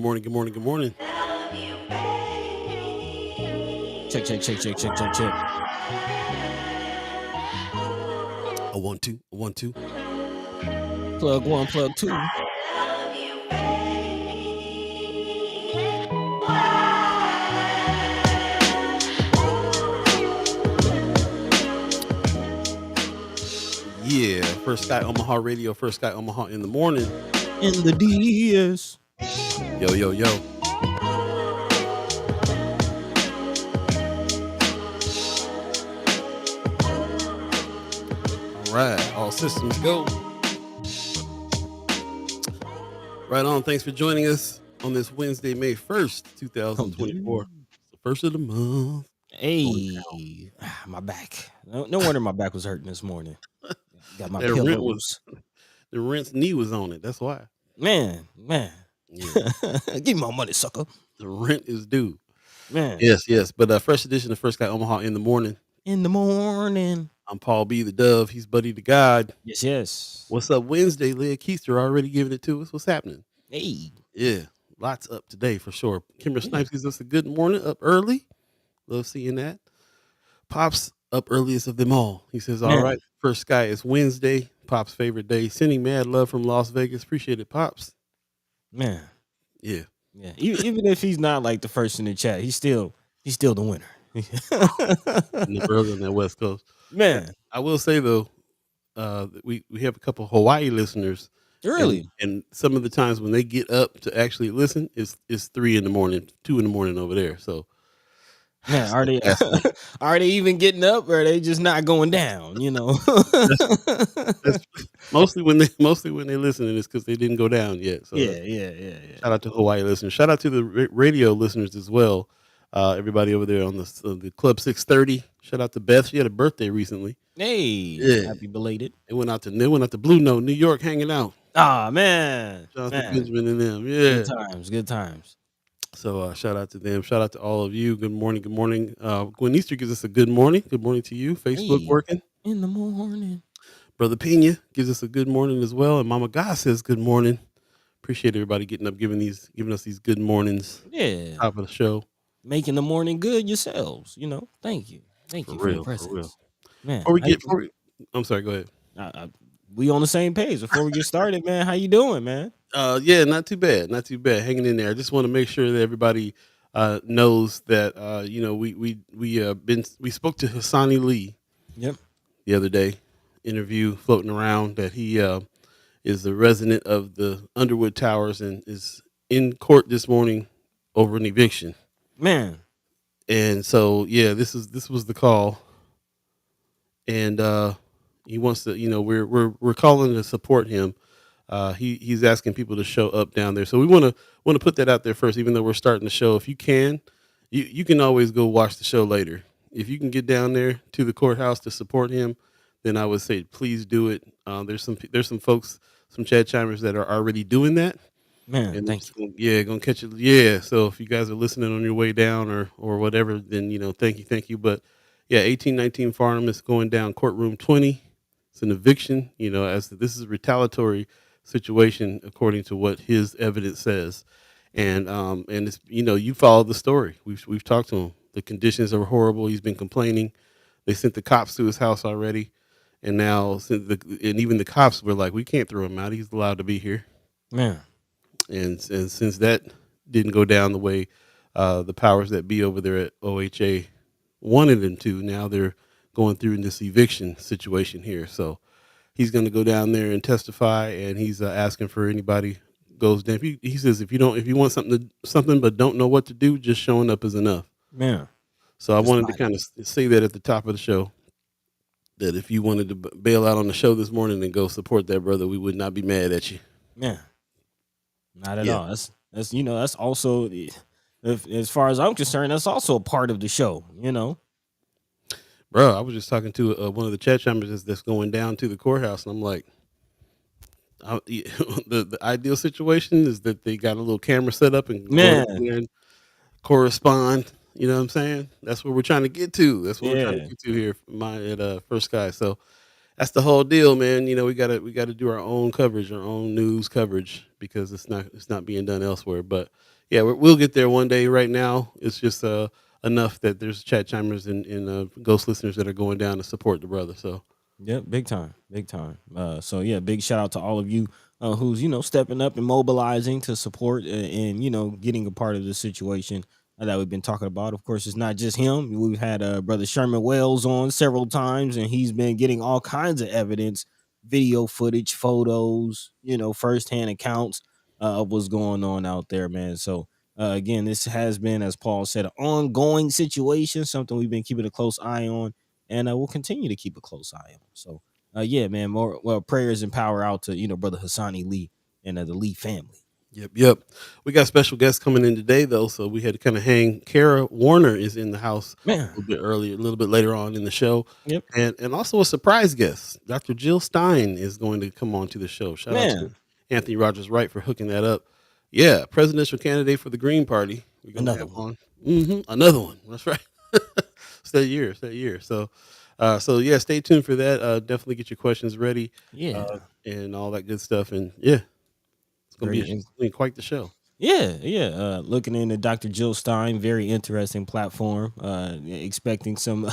Good morning. Good morning. Good morning. Check, check, check, check, check, check, check. A 1 2. A 1 2. Plug one, plug two. Yeah. First Sky Omaha Radio. First Sky Omaha in the morning. In the DS. Yo, yo, yo. All right. All systems go. Right on. Thanks for joining us on this Wednesday, May 1st, 2024. It's the first of the month. Hey, my back. No wonder my back was hurting this morning. Got my That pillows. the rent's knee was on it. That's why. Man. Yeah. Give me my money, sucker. The rent is due. Man. Yes. But fresh edition of First Guy Omaha in the morning. In the morning. I'm Paul Beeee the Dove. He's Buddi3 Da Gawd. Yes. What's up Wednesday? Leah Keister already giving it to us. What's happening? Hey. Yeah, lots up today for sure. Kimber Snipes gives us a good morning up early. Love seeing that. Pops up earliest of them all. He says, all right, First Sky is Wednesday. Pop's favorite day. Sending mad love from Las Vegas. Appreciate it, Pops. Man. Yeah. Even if he's not like the first in the chat, he's still the winner. In the early on that West Coast. Man. I will say though, we have a couple Hawaii listeners. Really? And some of the times when they get up to actually listen, it's 3 in the morning, 2 in the morning over there. So man, are they even getting up, or are they just not going down? You know, that's mostly when they're listening, it's because they didn't go down yet. So yeah. Shout out to Hawaii listeners. Shout out to the radio listeners as well. Everybody over there on the Club 630. Shout out to Beth. She had a birthday recently. Hey, happy belated. They went out to Blue Note, New York, hanging out. Ah, man. Jonathan Benjamin and them. Yeah. Good times. So shout out to them. Shout out to all of you. Good morning. Good morning. Gwen Easter gives us a good morning. Good morning to you. Facebook working. In the morning. Brother Pena gives us a good morning as well. And Mama God says good morning. Appreciate everybody getting up, giving us these good mornings. Yeah. Top of the show. Making the morning good yourselves. You know. Thank you. Thank you for your presence. For real. Man. I'm sorry, go ahead. We on the same page. Before we get started, man, how you doing, man? Yeah, not too bad. Hanging in there. I just want to make sure that everybody knows that we spoke to Hassani Lee. Yep. The other day, interview floating around that he is a resident of the Underwood Towers and is in court this morning over an eviction. Man. And so this was the call. And he wants to, we're calling to support him. He's asking people to show up down there. So we want to put that out there first, even though we're starting the show. If you can, you can always go watch the show later. If you can get down there to the courthouse to support him, then I would say please do it. There's some folks, some Chad Chimers that are already doing that. Man, and thank you. Yeah, gonna catch it. Yeah, so if you guys are listening on your way down or whatever, then thank you. But yeah, 1819 Farnham is going down, courtroom 20. It's an eviction. As this is a retaliatory situation according to what his evidence says, and it's you follow the story. We've talked to him. The conditions are horrible. He's been complaining. They sent the cops to his house already, and now even the cops were like, we can't throw him out. He's allowed to be here. Man. And since that didn't go down the way the powers that be over there at OHA wanted him to, now they're going through this eviction situation here. So he's going to go down there and testify, and he's asking for anybody goes down. He says if you want something but don't know what to do, just showing up is enough. Man. So I wanted to kind of say that at the top of the show, that if you wanted to bail out on the show this morning and go support that brother, we would not be mad at you. Man. Not at all. That's also, as far as I'm concerned, that's also a part of the show, Bro, I was just talking to one of the chat chambers that's going down to the courthouse, and I'm like, the ideal situation is that they got a little camera set up and go there and correspond. You know what I'm saying? That's what we're trying to get to. That's what we're trying to get to here at First Sky. So that's the whole deal, man. We gotta do our own coverage, our own news coverage, because it's not being done elsewhere. But yeah, we'll get there one day. Right now, it's just enough that there's chat chimers and ghost listeners that are going down to support the brother. So Yep, big time, big time. So yeah, big shout out to all of you who's stepping up and mobilizing to support and getting a part of the situation that we've been talking about. Of course, it's not just him. We've had brother Sherman Wells on several times, and he's been getting all kinds of evidence, video footage, photos, firsthand accounts of what's going on out there, man. So again, this has been, as Paul said, an ongoing situation, something we've been keeping a close eye on, and we'll continue to keep a close eye on. So, yeah, man, more prayers and power out to brother Hassani Lee and the Lee family. Yep. We got special guests coming in today, though, so we had to kind of hang. Kara Warner is in the house Man, a little bit earlier, a little bit later on in the show, yep, and also a surprise guest. Dr. Jill Stein is going to come on to the show. Shout out to man, Anthony Rogers Wright for hooking that up. Yeah, presidential candidate for the Green Party. We're gonna another have one. on another one. That's right. It's that year. It's that year. So yeah, stay tuned for that. Definitely get your questions ready, Yeah, and all that good stuff. And yeah, it's gonna very. be quite the show. Yeah, yeah. Looking into Dr. Jill Stein, very interesting platform. Expecting some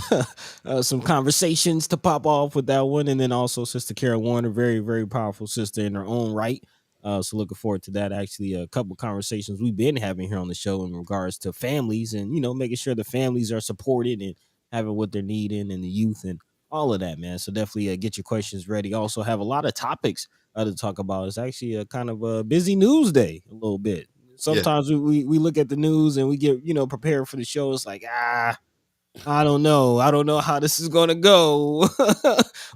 conversations to pop off with that one, and then also Sister Kara Warner, very very powerful sister in her own right. So looking forward to that. Actually, a couple conversations we've been having here on the show in regards to families, and making sure the families are supported and having what they're needing, and the youth and all of that, man. So definitely get your questions ready. Also have a lot of topics to talk about. It's actually a kind of a busy news day, a little bit. Yeah, Sometimes we look at the news and we get prepared for the show. It's like I don't know how this is gonna go.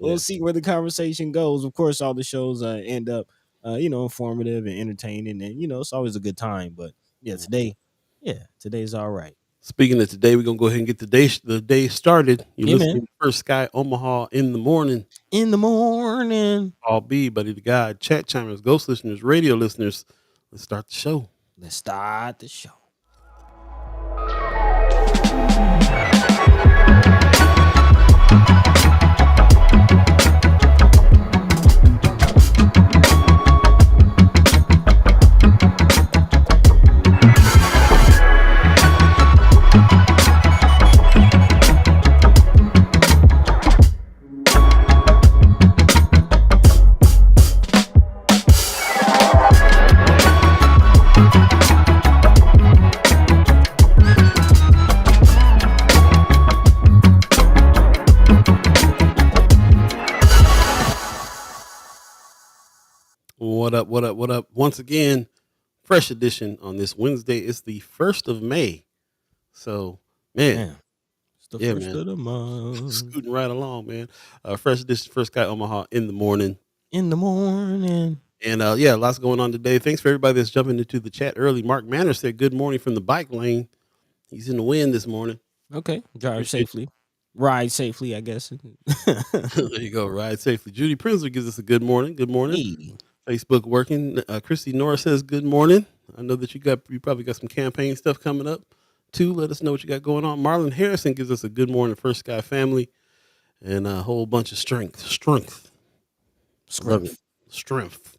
We'll yeah. see where the conversation goes. Of course, all the shows end up informative and entertaining, and it's always a good time. But yeah, Mhm. today's all right. Speaking of today, we're gonna go ahead and get the day started. You're Yeah, man. listening to First Sky Omaha in the morning. In the morning, All B, Buddy the God, chat chimers, ghost listeners, radio listeners. Let's start the show. let's start the show. What up? What up? What up? Once again, fresh edition on this Wednesday. It's the 1st of May. So, man, Man, it's the yeah, first man, of the month. scooting right along, man. Fresh edition, First Sky Omaha in the morning. In the morning. And yeah, lots going on today. Thanks for everybody that's jumping into the chat early. Mark Manners said good morning from the bike lane. He's in the wind this morning. Okay, drive Appreciate safely, ride safely, I guess. there you go. Ride safely. Judy Prinsley gives us a good morning. Good morning. Hey, Facebook working. Christy Norris says good morning. I know that you probably got some campaign stuff coming up too. Let us know what you got going on. Marlon Harrison gives us a good morning, First Sky family, and a whole bunch of strength. Love it. scrumph. Strength.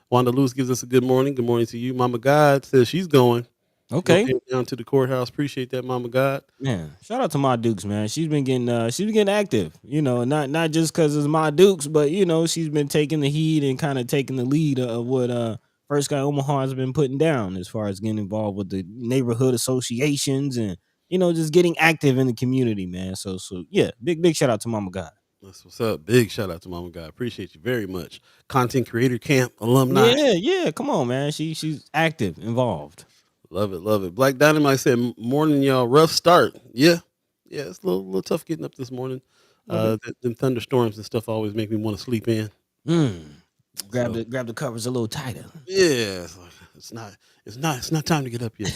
Wanda Lewis gives us a good morning. Good morning to you. Mama God says she's going. Okay, Down to the courthouse. Appreciate that, Mama God. man. Shout out to my Dukes, man. She's been getting active. Not just because it's my Dukes, but she's been taking the heat and kind of taking the lead of what First Guy Omaha has been putting down as far as getting involved with the neighborhood associations and just getting active in the community, man. So yeah, big shout out to Mama God. That's what's up. Big shout out to Mama God. Appreciate you very much. Content Creator Camp alumni. Yeah. Come on, man. She's active, involved. Love it, love it. Black Dynamite said, "Morning, y'all. Rough start. Yeah, it's a little tough getting up this morning. Okay. Them thunderstorms and stuff always make me want to sleep in. Mm. Grab So the covers a little tighter. yeah, it's not time to get up yet."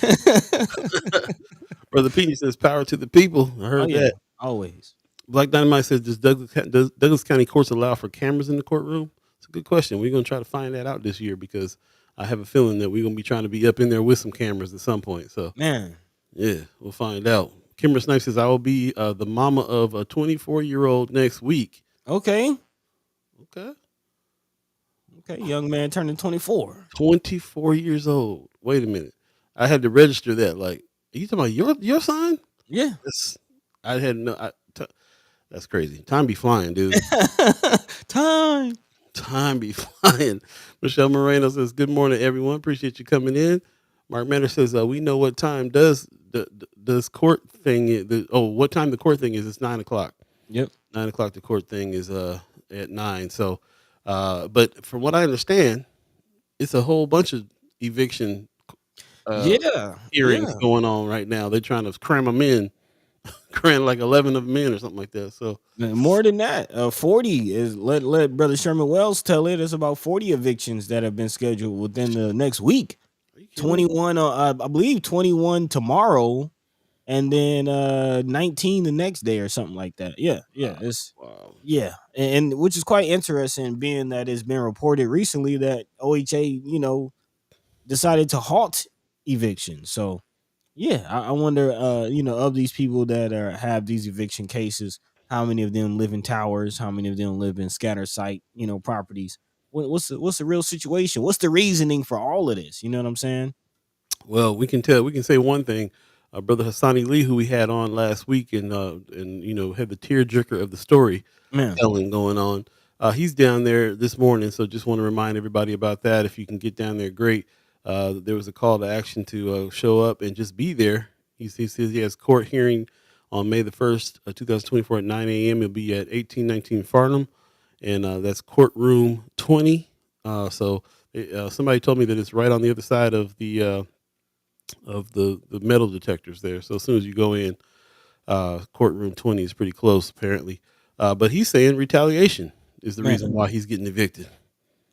Brother P says, "Power to the people." I Oh heard yeah, that. always. Black Dynamite says, does Douglas County courts allow for cameras in the courtroom? It's a good question. We're gonna try to find that out this year because I have a feeling that we're gonna be trying to be up in there with some cameras at some point. So Man. yeah, we'll find out. Kimber Snipes says, I will be the mama of a 24-year-old next week. Okay. Okay. Okay. Young man turning 24. 24 years old. Wait a minute. I had to register that. Like, are you talking about your son? Yeah. That's I had no. That's crazy. Time be flying, dude. Time. Time be flying. Michelle Moreno says, "Good morning, everyone. Appreciate you coming in." Mark Manner says, "We know what time does court thing? What time the court thing is? It's 9 o'clock. Yep. 9 o'clock. The court thing is at 9. So, but from what I understand, it's a whole bunch of eviction uh Yeah. hearings Yeah. going on right now. They're trying to cram them in, cram like 11 of them in or something like that. So, More than that, 40 is let Brother Sherman Wells tell it. It's about 40 evictions that have been scheduled within the next week. are you kidding me? 21, I believe 21 tomorrow, and then 19 the next day or something like that. Yeah, yeah, it's Wow. yeah, and which is quite interesting, being that it's been reported recently that OHA, decided to halt eviction. So yeah, I wonder, of these people that have these eviction cases, how many of them live in towers? How many of them live in scatter site, properties? What's the real situation? What's the reasoning for all of this? You know what I'm saying? Well, we can say one thing. Brother Hassani Lee, who we had on last week, and had the tearjerker of the story Man, telling going on. He's down there this morning, so just want to remind everybody about that. If you can get down there, great. There was a call to action to show up and just be there. He says he has court hearing on May the 1st, 2024 at 9 a.m. It'll be at 1819 Farnham, and that's courtroom 20. Somebody told me that it's right on the other side of the metal detectors there. So as soon as you go in, courtroom 20 is pretty close apparently. But he's saying retaliation is the reason man. why he's getting evicted.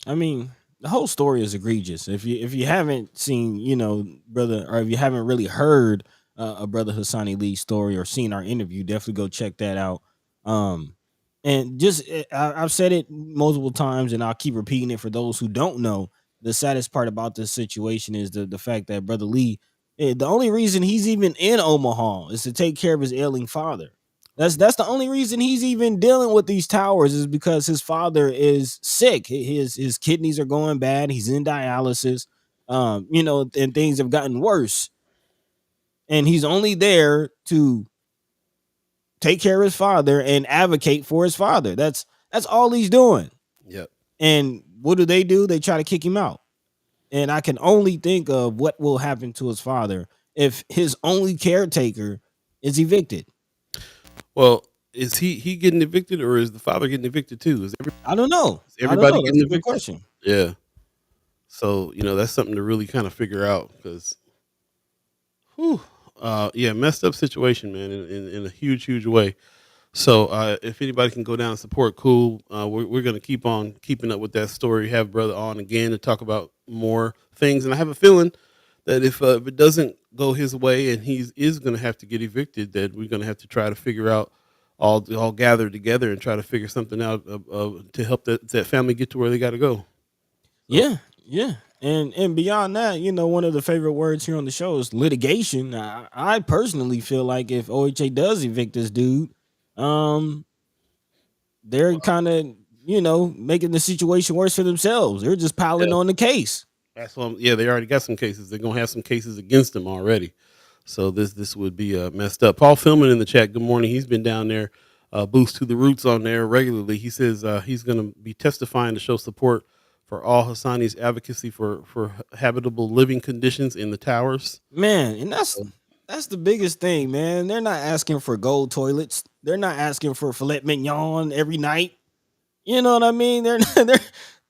I mean, the whole story is egregious. If you haven't seen, brother, or if you haven't really heard a brother Hassani Lee's story or seen our interview, definitely go check that out. Um, and just I've said it multiple times, and I'll keep repeating it for those who don't know. The saddest part about this situation is the fact that brother Lee, the only reason he's even in Omaha is to take care of his ailing father. That's the only reason he's even dealing with these towers, is because his father is sick. His kidneys are going bad. He's in dialysis. And things have gotten worse. And he's only there to take care of his father and advocate for his father. That's all he's doing. Yep. And what do? They try to kick him out. And I can only think of what will happen to his father if his only caretaker is evicted. Well, is he getting evicted or is the father getting evicted too? I don't know. Is I don't everybody know. That's getting a good evicted? question. Yeah. So that's something to really kind of figure out because, yeah, messed up situation, man, in a huge way. So if anybody can go down and support, cool. We're going to keep on keeping up with that story. Have brother on again to talk about more things, and I have a feeling that if it doesn't go his way and he is going to have to get evicted, that we're going to have to try to figure out all gather together and try to figure something out to help that family get to where they got to go. So Yeah, yeah. And beyond that, one of the favorite words here on the show is litigation. I personally feel like if OHA does evict this dude, um, they're kind of making the situation worse for themselves. They're just piling yeah, on the case. that's what. Yeah, they already got some cases. They're gonna have some cases against them already. So this would be messed up. Paul Philman in the chat. Good morning. He's been down there, boost to the roots on there regularly. He says he's going to be testifying to show support for all Hassani's advocacy for habitable living conditions in the towers. Man, and that's the biggest thing, man. They're not asking for gold toilets. They're not asking for filet mignon every night. You know what I mean? They're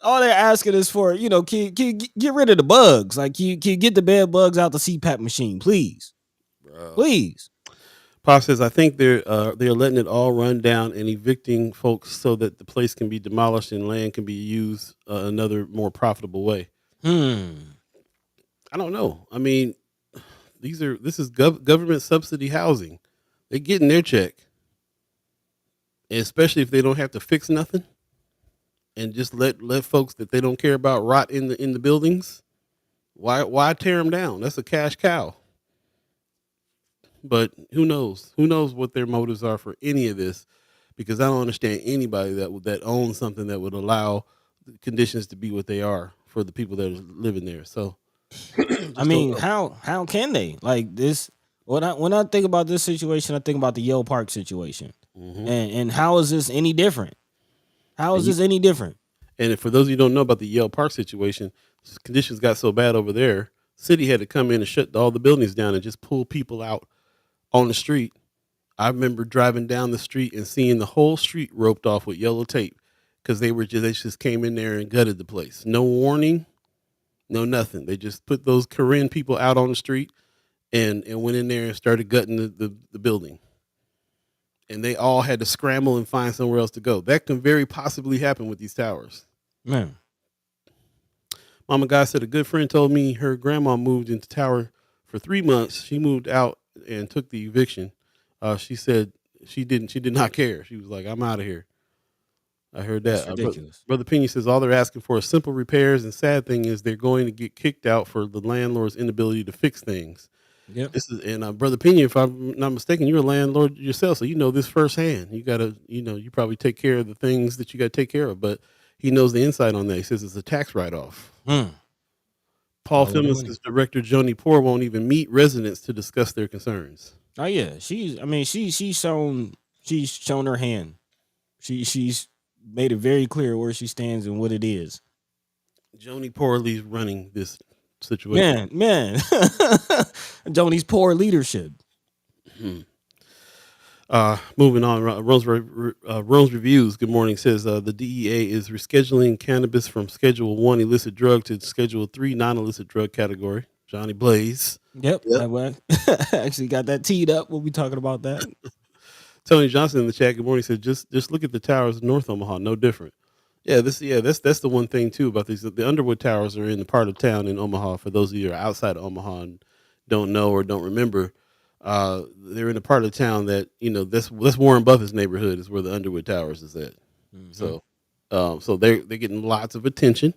all they're asking is for, can you get rid of the bugs? Like, can you get the bed bugs out the CPAP machine, please? Bro. Please. Pop says I think they're letting it all run down and evicting folks so that the place can be demolished and land can be used another more profitable way. Hmm. I don't know. I mean, this is government subsidy housing. They're getting their check, especially if they don't have to fix nothing and just let folks that they don't care about rot in the buildings. Why tear them down? That's a cash cow. But who knows? Who knows what their motives are for any of this? Because I don't understand anybody that owns something that would allow the conditions to be what they are for the people that are living there. So I Just don't mean, know. how can they like this? When I think about this situation, I think about the Yale Park situation, Hmm. and how is this any different? How is And you, this any different? and for those of you who don't know about the Yale Park situation, conditions got so bad over there. City had to come in and shut all the buildings down and just pull people out on the street. I remember driving down the street and seeing the whole street roped off with yellow tape because they just came in there and gutted the place. No warning, no nothing. They just put those Korean people out on the street and went in there and started gutting the building. And they all had to scramble and find somewhere else to go. That can very possibly happen with these towers. Man, Mama Guy said a good friend told me her grandma moved into tower for 3 months. She moved out and took the eviction. She said she did not care. She was like, I'm out of here. I heard that's that. ridiculous. Brother Pena says all they're asking for is simple repairs, and sad thing is they're going to get kicked out for the landlord's inability to fix things. Yep. This is and Brother Pena, if I'm not mistaken, you're a landlord yourself, so you know this firsthand. You gotta, you probably take care of the things that you got to take care of, but he knows the insight on that. He says it's a tax write off. Hmm. Paul Follow the Phillips' money. director Joni Poor won't even meet residents to discuss their concerns. Oh yeah, she's. I mean, she's shown her hand. She's made it very clear where she stands and what it is. Joni Poorly's running this situation. Man. Joni's poor leadership. Hmm. Moving on, Rose Reviews. Good morning. Says the DEA is rescheduling cannabis from Schedule 1 illicit drug to Schedule 3 non-illicit drug category. Johnny Blaze. Yep. Yep. I actually got that teed up. We'll be talking about that. Tony Johnson in the chat. Good morning. Said just look at the towers in North Omaha. No different. Yeah, that's the one thing too about these. The Underwood Towers are in the part of town in Omaha. For those of you who are outside of Omaha and don't know or don't remember, they're in a part of town that that's Warren Buffett's neighborhood is where the Underwood Towers is at. Mhm. So, so they're getting lots of attention,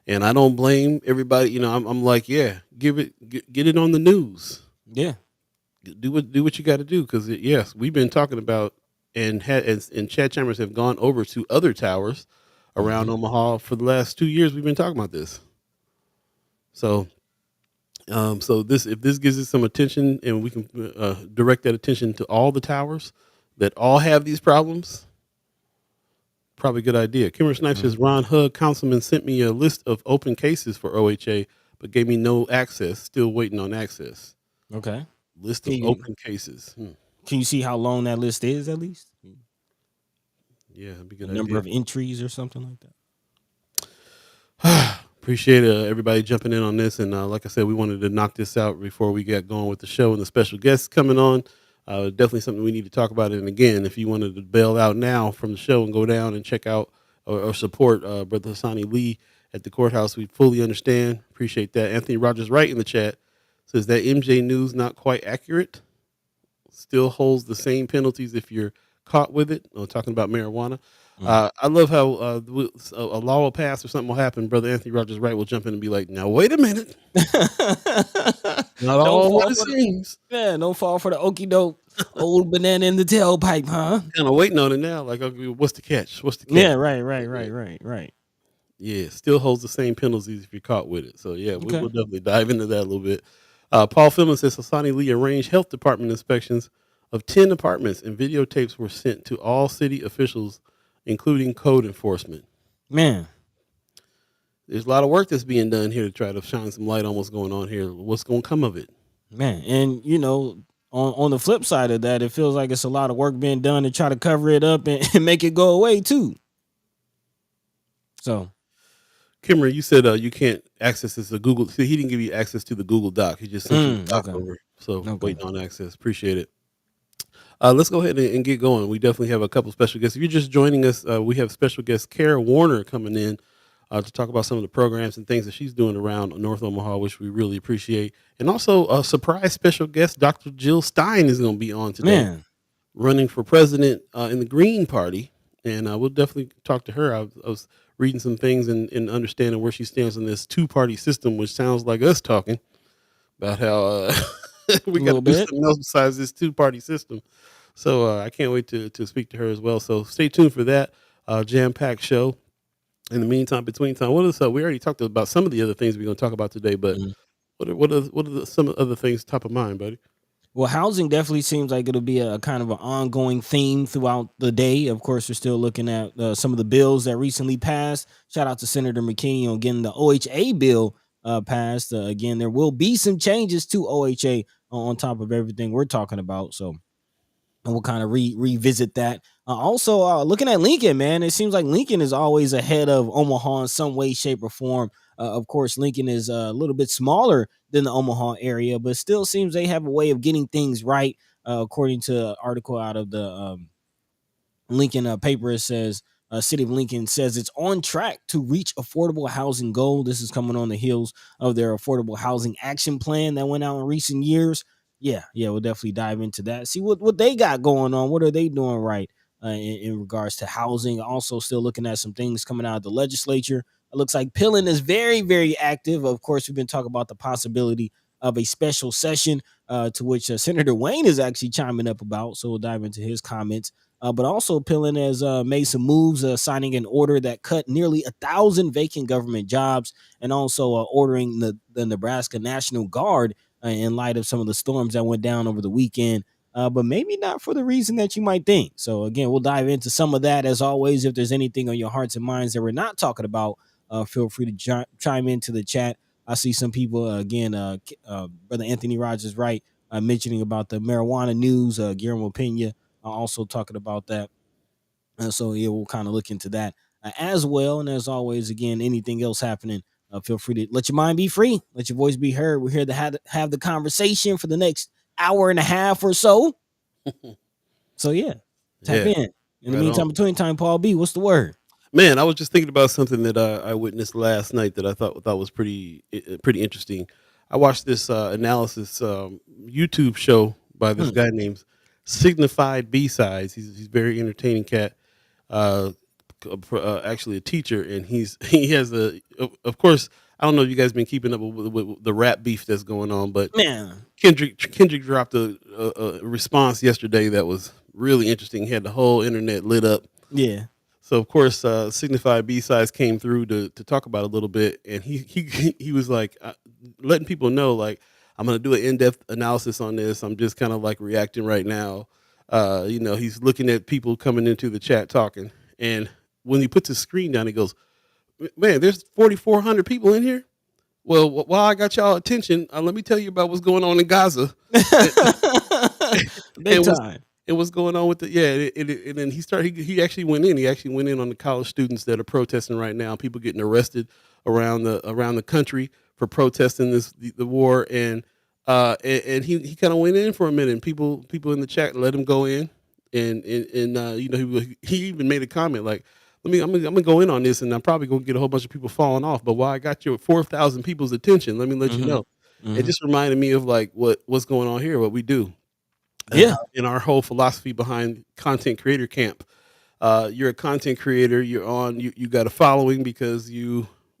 and I don't blame everybody. I'm like, yeah, get it on the news. Yeah. Do what you got to do because yes, we've been talking about and Chad Chambers have gone over to other towers around Mhm. Omaha for the last 2 years. We've been talking about this. So, so this if this gives it some attention and we can direct that attention to all the towers that all have these problems, probably a good idea. Kimmer Snipes says Mhm. Ron Hug, councilman, sent me a list of open cases for OHA, but gave me no access. Still waiting on access. Okay. List Can of you open cases. can you see how long that list is at least? Yeah, that'd be a The good number idea. of entries or something like that. Appreciate everybody jumping in on this. And like I said, we wanted to knock this out before we got going with the show and the special guests coming on. Definitely something we need to talk about. And again, if you wanted to bail out now from the show and go down and check out or support Brother Hassani Lee at the courthouse, we fully understand. Appreciate that. Anthony Rogers Wright in the chat says that MJ news not quite accurate. Still holds the same penalties if you're caught with it. I'm talking about marijuana. Mm. I love how a law will pass or something will happen. Brother Anthony Rogers Wright will jump in and be like, "Now wait a minute, not Don't all what fall it for the seems." don't fall for the okey doke old banana in the tailpipe, huh? Kind of waiting on it now. Like, okay, what's the catch? What's the Yeah, catch? right. Yeah, still holds the same penalties if you're caught with it. So yeah, Okay. we'll definitely dive into that a little bit. Paul Phillips says Hassani Lee arranged health department inspections of 10 apartments, and videotapes were sent to all city officials, including code enforcement. Man, There's a lot of work that's being done here to try to shine some light on what's going on here. What's going to come of it? man. And on the flip side of that, it feels like it's a lot of work being done to try to cover it up and make it go away too. So Kimmer, you said you can't access this to Google. See, he didn't give you access to the Google Doc. He just sent you the doc okay. over. So Okay. waiting on access. Appreciate it. Let's go ahead and get going. We definitely have a couple special guests. If you're just joining us, we have special guest Kara Warner coming in to talk about some of the programs and things that she's doing around North Omaha, which we really appreciate. And also a surprise special guest, Dr. Jill Stein, is going to be on today, Man. running for president in the Green Party. And we'll definitely talk to her. I was reading some things and understanding where she stands in this two-party system, which sounds like us talking about how we A got to little do bit. something else besides this two-party system. So I can't wait to speak to her as well. So stay tuned for that jam-packed show. In the meantime, between time, what is up? We already talked about some of the other things we're going to talk about today, but Some other things top of mind, buddy? Well, housing definitely seems like it'll be a kind of an ongoing theme throughout the day. Of course, we're still looking at some of the bills that recently passed. Shout out to Senator McKinney on getting the OHA bill passed. Again, there will be some changes to OHA on top of everything we're talking about. So and we'll kind of revisit that. Also, looking at Lincoln, man, it seems like Lincoln is always ahead of Omaha in some way, shape, or form. Of course, Lincoln is a little bit smaller than the Omaha area, but still seems they have a way of getting things right. According to an article out of the Lincoln paper, it says City of Lincoln says it's on track to reach affordable housing goal. This is coming on the heels of their affordable housing action plan that went out in recent years. Yeah, we'll definitely dive into that. See what they got going on. What are they doing right in regards to housing? Also, still looking at some things coming out of the legislature. It looks like Pillin is very, very active. Of course, we've been talking about the possibility of a special session to which Senator Wayne is actually chiming up about. So we'll dive into his comments. But also, Pillin has made some moves, signing an order that cut nearly 1,000 vacant government jobs, and also ordering the Nebraska National Guard in light of some of the storms that went down over the weekend. But maybe not for the reason that you might think. So again, we'll dive into some of that as always. If there's anything on your hearts and minds that we're not talking about, feel free to chime into the chat. I see some people again. Brother Anthony Rogers, right, mentioning about the marijuana news. Guillermo Pena also talking about that. So yeah, we'll kind of look into that as well. And as always, again, anything else happening, feel free to let your mind be free, let your voice be heard. We're here to have the conversation for the next hour and a half or so. So yeah, tap Yeah, in. In the right on. meantime, between time, Paul B, what's the word? Man, I was just thinking about something that I witnessed last night that I thought was pretty interesting. I watched this analysis YouTube show by this Hmm. guy named Signified B Sides. He's a very entertaining cat. Uh, Actually a teacher, and he has of course, I don't know if you guys been keeping up with the rap beef that's going on, but Man, Kendrick dropped a response yesterday that was really interesting. He had the whole internet lit up. yeah. So of course, Signified B Sides came through to talk about it a little bit, and he was like letting people know, like, I'm gonna do an in depth analysis on this. I'm just kind of like reacting right now. He's looking at people coming into the chat talking, and when he puts his screen down, he goes, "Man, there's 4,400 people in here. Well, while I got y'all attention, let me tell you about what's going on in Gaza Big and what's time. and what's going on with the and then he actually went in. He actually went in on the college students that are protesting right now. People getting arrested around the country for protesting the war, and he kind of went in for a minute. And people in the chat let him go in, he even made a comment like, I'm gonna go in on this, and I'm probably gonna get a whole bunch of people falling off. But while I got your 4,000 people's attention, let me let you Hmm. know. It Hmm. just reminded me of like what's going on here, what we do, and Yeah. how in our whole philosophy behind content creator camp. You're a content creator. You got a following because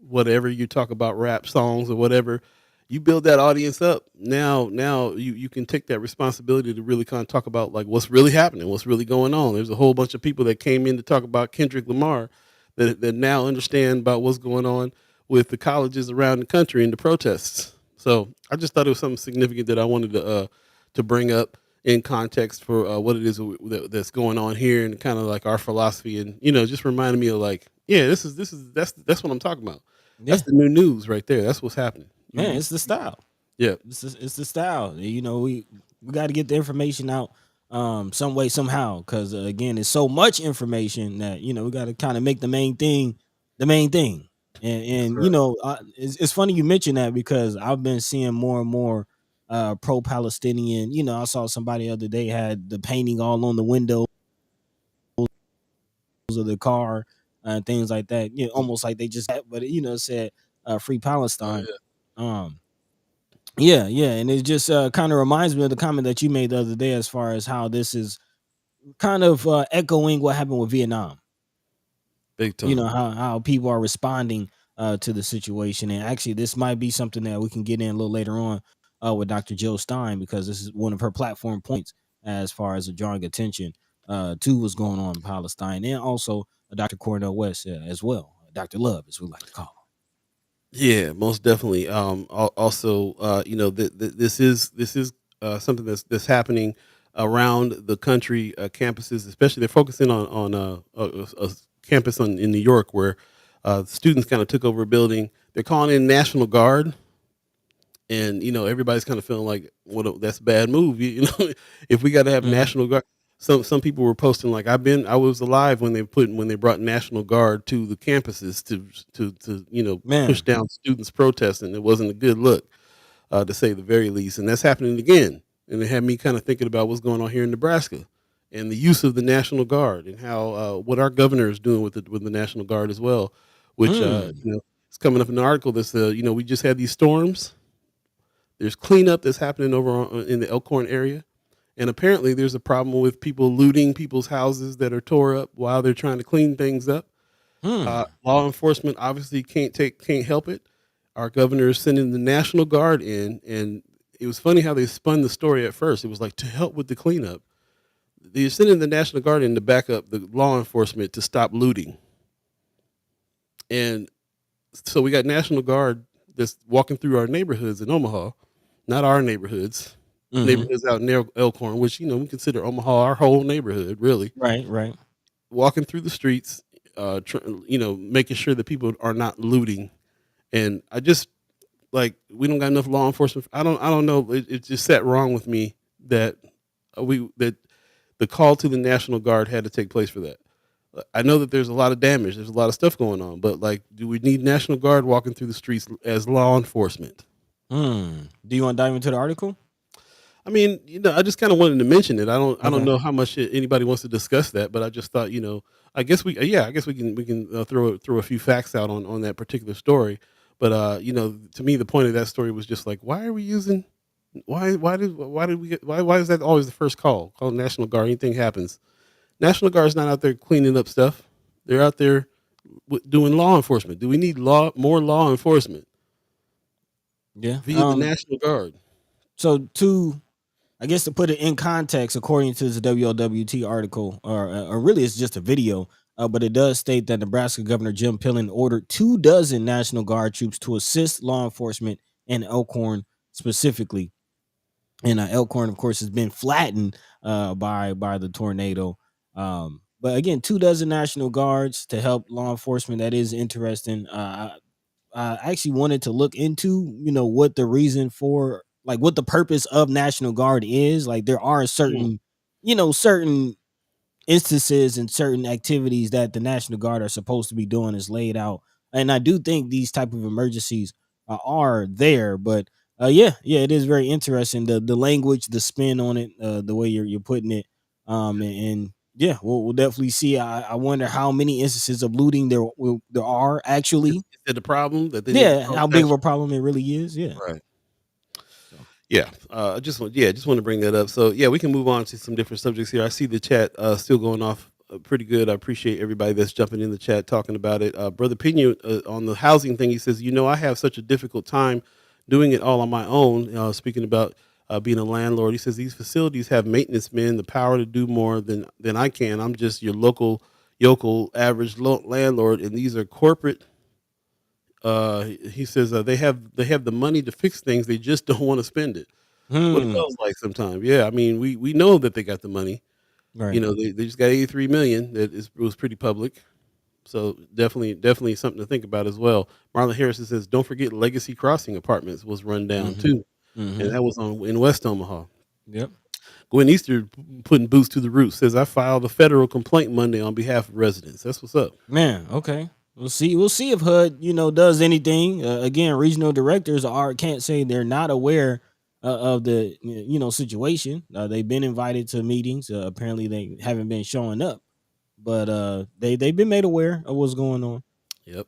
whatever you talk about, rap songs or whatever, you build that audience up. Now you can take that responsibility to really kind of talk about like what's really happening, what's really going on. There's a whole bunch of people that came in to talk about Kendrick Lamar that now understand about what's going on with the colleges around the country and the protests. So I just thought it was something significant that I wanted to bring up in context for what it is that's going on here, and kind of like our philosophy, and just reminded me of like, yeah, that's what I'm talking about. That's Yeah. the new news right there. That's what's happening. Man, it's the style. Yeah, It's the style. We got to get the information out some way somehow, because again, it's so much information that we got to kind of make the main thing. And that's and right. it's funny you mention that, because I've been seeing more and more pro Palestinian. I saw somebody the other day had the painting all on the windows of the car and things like that. Almost like they just but it said free Oh Palestine. yeah, Um yeah, and it just kind of reminds me of the comment that you made the other day, as far as how this is kind of echoing what happened with Vietnam. big time. How people are responding to the situation, and actually, this might be something that we can get in a little later on with Dr. Jill Stein, because this is one of her platform points as far as drawing attention to what's going on in Palestine, and also Dr. Cornell West as well, Dr. Love, as we like to call him. Yeah, most definitely. Also, this is something that's happening around the country. Campuses, especially, they're focusing on a campus in New York where students kind of took over a building. They're calling in National Guard, and everybody's kind of feeling like, that's a bad move. If we got to have Mhm. National Guard. Some people were posting like, I was alive when they brought National Guard to the campuses to push Man. down students protesting. It wasn't a good look, to say the very least, and that's happening again. And it had me kind of thinking about what's going on here in Nebraska and the use of the National Guard, and how what our governor is doing with the National Guard as well, which Mm. it's coming up in the article. That's we just had these storms. There's cleanup that's happening over in the Elkhorn area, and apparently there's a problem with people looting people's houses that are tore up while they're trying to clean things up. Mm. Law enforcement obviously can't help it. Our governor is sending the National Guard in, and it was funny how they spun the story at first. It was like, to help with the cleanup. They're sending the National Guard in to back up the law enforcement to stop looting, and so we got National Guard that's walking through our neighborhoods in Omaha, not our neighborhoods, Mhm. neighborhoods out in Elkhorn, which we consider Omaha our whole neighborhood, really. Right, right. Walking through the streets, making sure that people are not looting, and I just, like, we don't got enough law enforcement. I don't know. It just sat wrong with me that that the call to the National Guard had to take place for that. I know that there's a lot of damage. There's a lot of stuff going on, but, like, do we need National Guard walking through the streets as law enforcement? Do you want to dive into the article? I mean, I just kind of wanted to mention it. I don't Okay. know how much anybody wants to discuss that, but I just thought, I guess we can throw a few facts out on that particular story. But to me, the point of that story was just like, why are we using? Why did we get? Why is that always the first call? Call National Guard. Anything happens, National Guard's not out there cleaning up stuff. They're out there doing law enforcement. Do we need more law enforcement Yeah. via the National Guard? So to I guess to put it in context, according to this WLWT article, or really it's just a video, but it does state that Nebraska Governor Jim Pillen ordered 24 National Guard troops to assist law enforcement in Elkhorn specifically. And Elkhorn, of course, has been flattened by the tornado. But again, 24 National Guards to help law enforcement. That is interesting. I actually wanted to look into, what the reason for, like, what the purpose of National Guard is. Like, there are Hmm. certain instances and certain activities that the National Guard are supposed to be doing is laid out. And I do think these type of emergencies are there, but yeah, it is very interesting, the language, the spin on it, the way you're putting it, and yeah, we'll definitely see. I wonder how many instances of looting there are Is, actually. is it a problem that they need to Yeah, call how big of National? a problem it really is. Yeah. Right. So Yeah. Just want to bring that up. So yeah, we can move on to some different subjects here. I see the chat still going off pretty good. I appreciate everybody that's jumping in the chat talking about it. Brother Pena, on the housing thing, he says, I have such a difficult time doing it all on my own. Speaking about being a landlord, he says these facilities have maintenance men, the power to do more than I can. I'm just your local yokel average landlord, and these are corporate. He says they have the money to fix things. They just don't want to spend it. What it hmm. feels like sometimes. Yeah, I mean, we know that they got the money. Right. They just got 83 million. Was pretty public. So definitely something to think about as well. Marlon Harrison says, don't forget Legacy Crossing Apartments was run down Hmm. too, and Hmm. that was on in West Omaha. Yep. Gwen Easter putting boots to the roots says, I filed a federal complaint Monday on behalf of residents. That's what's up. Man, okay. We'll see. We'll see if HUD, does anything. Again, regional directors can't say they're not aware of the situation. They've been invited to meetings. Apparently, they haven't been showing up, but they've been made aware of what's going on. Yep.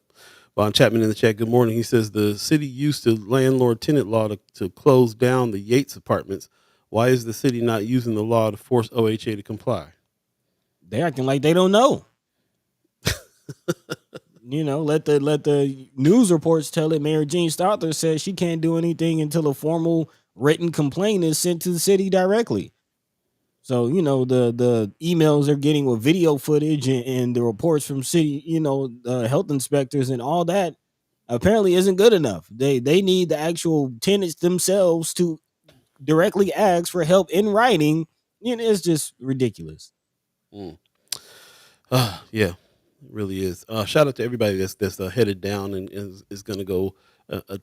Von Chapman in the chat, good morning. He says the city used the landlord tenant law to close down the Yates apartments. Why is the city not using the law to force OHA to comply? They're acting like they don't know. Let the news reports tell it. Mayor Jean Stouther says she can't do anything until a formal written complaint is sent to the city directly. So the emails they're getting with video footage and the reports from city health inspectors and all that. apparently isn't good enough. They need the actual tenants themselves to directly ask for help in writing. It's just ridiculous. Mm. Yeah, it really is. Shout out to everybody that's headed down and is going to go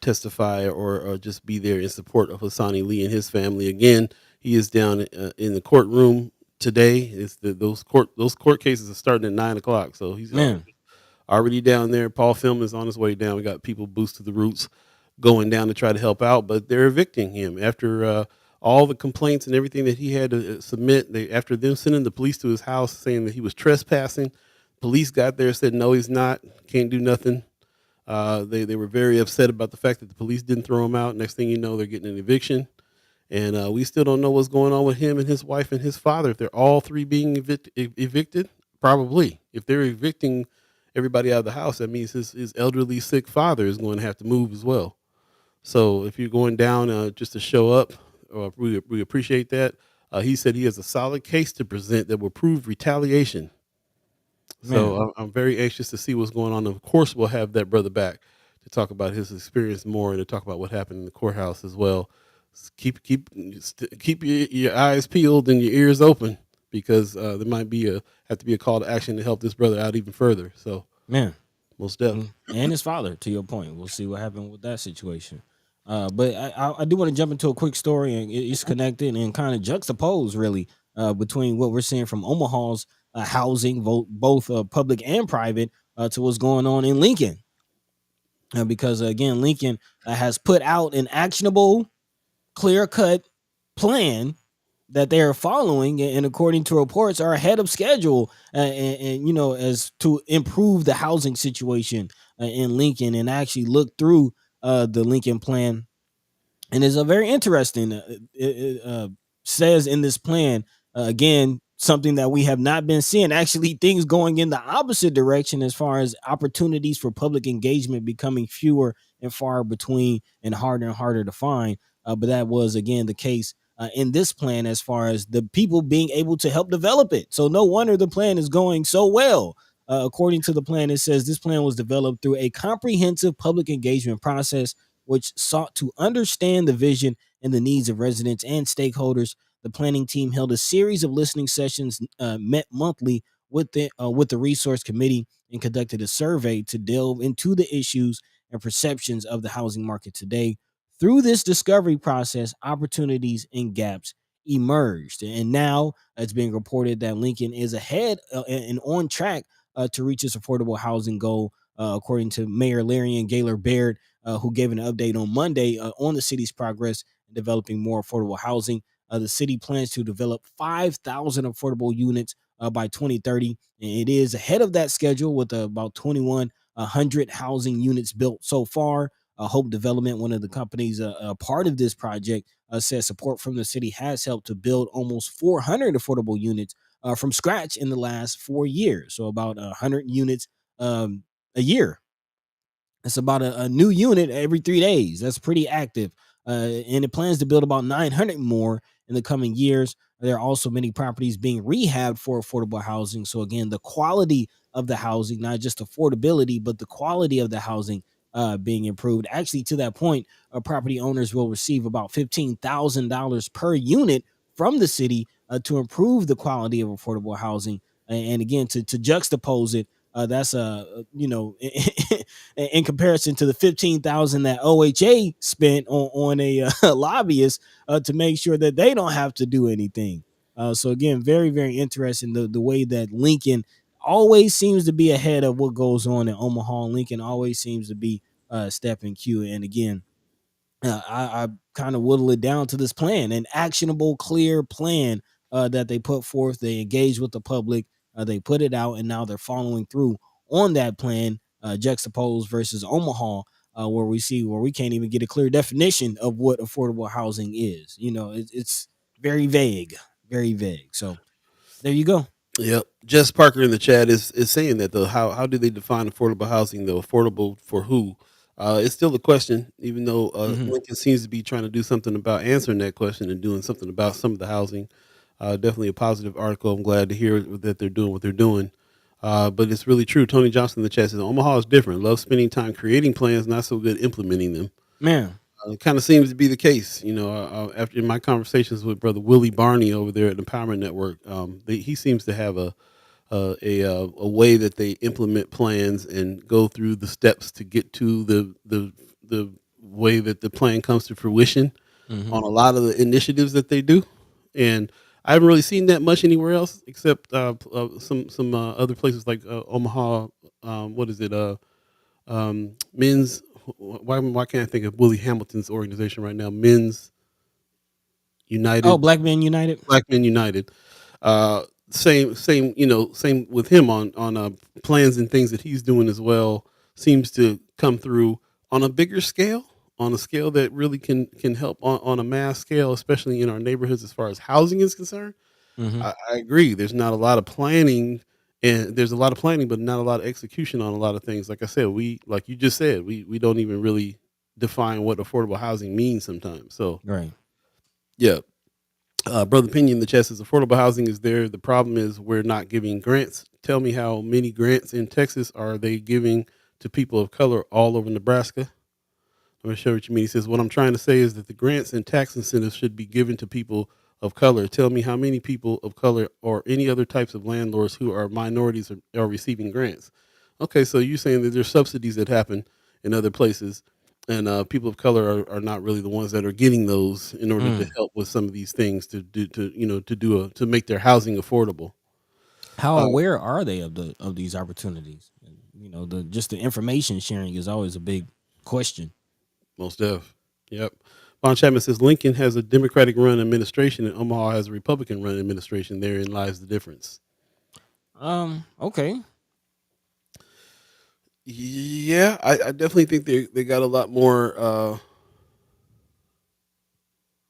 testify or just be there in support of Hassani Lee and his family. Again, he is down in the courtroom today. Those court cases are starting at 9 o'clock, so he's Man, already down there. Paul Philbin is on his way down. We got people boost to the roots going down to try to help out, but they're evicting him after all the complaints and everything that he had to submit. After them sending the police to his house saying that he was trespassing, police got there, said no, he's not, can't do nothing. They were very upset about the fact that the police didn't throw him out. Next thing you know, they're getting an eviction, and we still don't know what's going on with him and his wife and his father. If they're all three being evicted, probably. If they're evicting everybody out of the house, that means his elderly sick father is going to have to move as well. So if you're going down just to show up, we appreciate that. He said he has a solid case to present that will prove retaliation. So man, I'm very anxious to see what's going on. Of course, we'll have that brother back to talk about his experience more and to talk about what happened in the courthouse as well. Keep your eyes peeled and your ears open because there might be have to be a call to action to help this brother out even further. So man. most definitely. And his father, to your point. We'll see what happened with that situation. But I do want to jump into a quick story, and it's connected and kind of juxtaposed really between what we're seeing from Omaha's housing, both public and private, to what's going on in Lincoln. Because again, Lincoln has put out an actionable, clear cut plan that they are following, and according to reports, are ahead of schedule, and as to improve the housing situation in Lincoln, and actually look through the Lincoln plan. And it's a very interesting. It says in this plan again something that we have not been seeing. Actually, things going in the opposite direction as far as opportunities for public engagement becoming fewer and far between, and harder to find. But that was again the case in this plan as far as the people being able to help develop it. So no wonder the plan is going so well. According to the plan, it says this plan was developed through a comprehensive public engagement process which sought to understand the vision and the needs of residents and stakeholders. The planning team held a series of listening sessions, met monthly with the resource committee, and conducted a survey to delve into the issues and perceptions of the housing market today. Through this discovery process, opportunities and gaps emerged, and now it's being reported that Lincoln is ahead and on track to reach its affordable housing goal, according to Mayor Larry and Gaylor Baird, who gave an update on Monday on the city's progress in developing more affordable housing. The city plans to develop 5,000 affordable units by 2030, and it is ahead of that schedule with about 2,100 housing units built so far. Hope Development, one of the companies a part of this project, says support from the city has helped to build almost 400 affordable units from scratch in the last 4 years. So about 100 units a year. It's about a new unit every 3 days. That's pretty active. And it plans to build about 900 more in the coming years. There are also many properties being rehabbed for affordable housing. So, again, the quality of the housing, not just affordability, but the quality of the housing being improved. Actually, to that point, property owners will receive about $15,000 per unit from the city to improve the quality of affordable housing. And again, to juxtapose it, that's in comparison to the 15,000 that OHA spent on a lobbyist to make sure that they don't have to do anything. So again, very very interesting the way that Lincoln always seems to be ahead of what goes on in Omaha. Lincoln always seems to be stepping queue, and again, I kind of whittle it down to this plan, an actionable, clear plan that they put forth. They engage with the public, they put it out, and now they're following through on that plan. Juxtaposed versus Omaha, where we can't even get a clear definition of what affordable housing is. It's very vague, very vague. So there you go. Yep. Jess Parker in the chat is saying that though. How do they define affordable housing though? Affordable for who? It's still a question, even though Hmm. Lincoln seems to be trying to do something about answering that question and doing something about some of the housing. Definitely a positive article. I'm glad to hear that they're doing what they're doing. But it's really true. Tony Johnson in the chat says Omaha is different. Love spending time creating plans, not so good implementing them. Man. It kind of seems to be the case. After in my conversations with Brother Willie Barney over there at Empowerment Network, he seems to have a way that they implement plans and go through the steps to get to the way that the plan comes to fruition Hmm. on a lot of the initiatives that they do. And I haven't really seen that much anywhere else except some other places like Omaha. What is it? Men's. Why can't I think of Willie Hamilton's organization right now? Men's Oh, United, Black Men United. Black Men United. Same with him on plans and things that he's doing as well. Seems to come through on a bigger scale, on a scale that really can help on a mass scale, especially in our neighborhoods as far as housing is concerned. Hmm. I agree. There's not a lot of planning, and there's a lot of planning, but not a lot of execution on a lot of things. Like I said, like you just said, we don't even really define what affordable housing means sometimes. So Right. yeah, Brother Pinion in the chat says affordable housing is there. The problem is we're not giving grants. Tell me how many grants in Texas are they giving to people of color all over Nebraska? I'm going to show what you mean. He says, what I'm trying to say is that the grants and tax incentives should be given to people of color. Tell me how many people of color or any other types of landlords who are minorities are receiving grants. Okay, so you're saying that there's subsidies that happen in other places, and people of color are not really the ones that are getting those in order to Mm. help with some of these things to make their housing affordable. How Uh, aware are they of these opportunities? The information sharing is always a big question. Most def. Yep. Von Chapman says Lincoln has a Democratic run administration and Omaha has a Republican run administration. Therein lies the difference. Okay. Yeah, I definitely think they got a lot more. I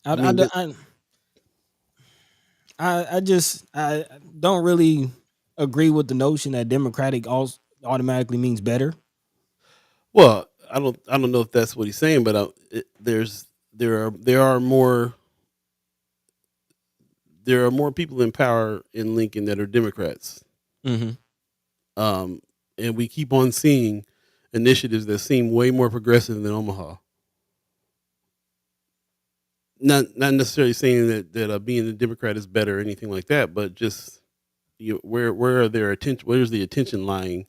I I, mean, do- I don't really agree with the notion that Democratic automatically means better. well, I don't know if that's what he's saying, but there are more people in power in Lincoln that are Democrats, Mm-hmm. um, and we keep on seeing initiatives that seem way more progressive than Omaha. Not necessarily saying that being a Democrat is better or anything like that, but just where are their attention? Where's the attention lying?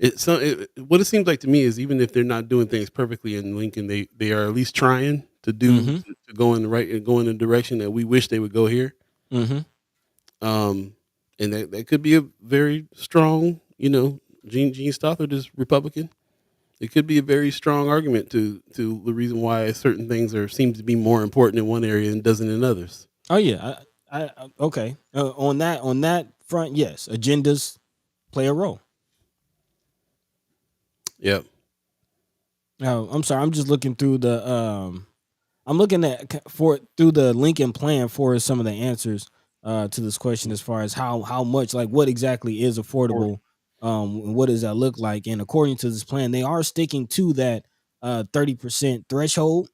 What it seems like to me is even if they're not doing things perfectly in Lincoln, they are at least trying Mm-hmm. to go in the right go in the direction that we wish they would go here. Mm-hmm. Um, and that could be a very strong, Gene Stothard is Republican. It could be a very strong argument to the reason why certain things seem to be more important in one area and doesn't in others. Oh yeah. Okay. On that front, yes, agendas play a role. Yep. Oh, I'm sorry. I'm just looking through the I'm looking at for through the Lincoln plan for some of the answers to this question as far as how much, like, what exactly is affordable, and what does that look like? And according to this plan, they are sticking to that 30% threshold.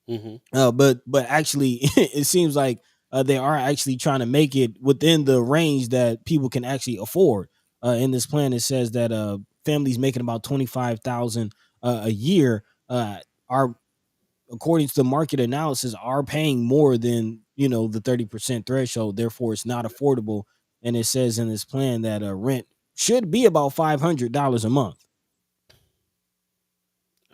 Hmm. But actually, it seems like they are actually trying to make it within the range that people can actually afford. In this plan, it says that families making about 25,000 a year are, according to the market analysis, are paying more than the 30% threshold. Therefore, it's not affordable. And it says in this plan that rent should be about $500 a month.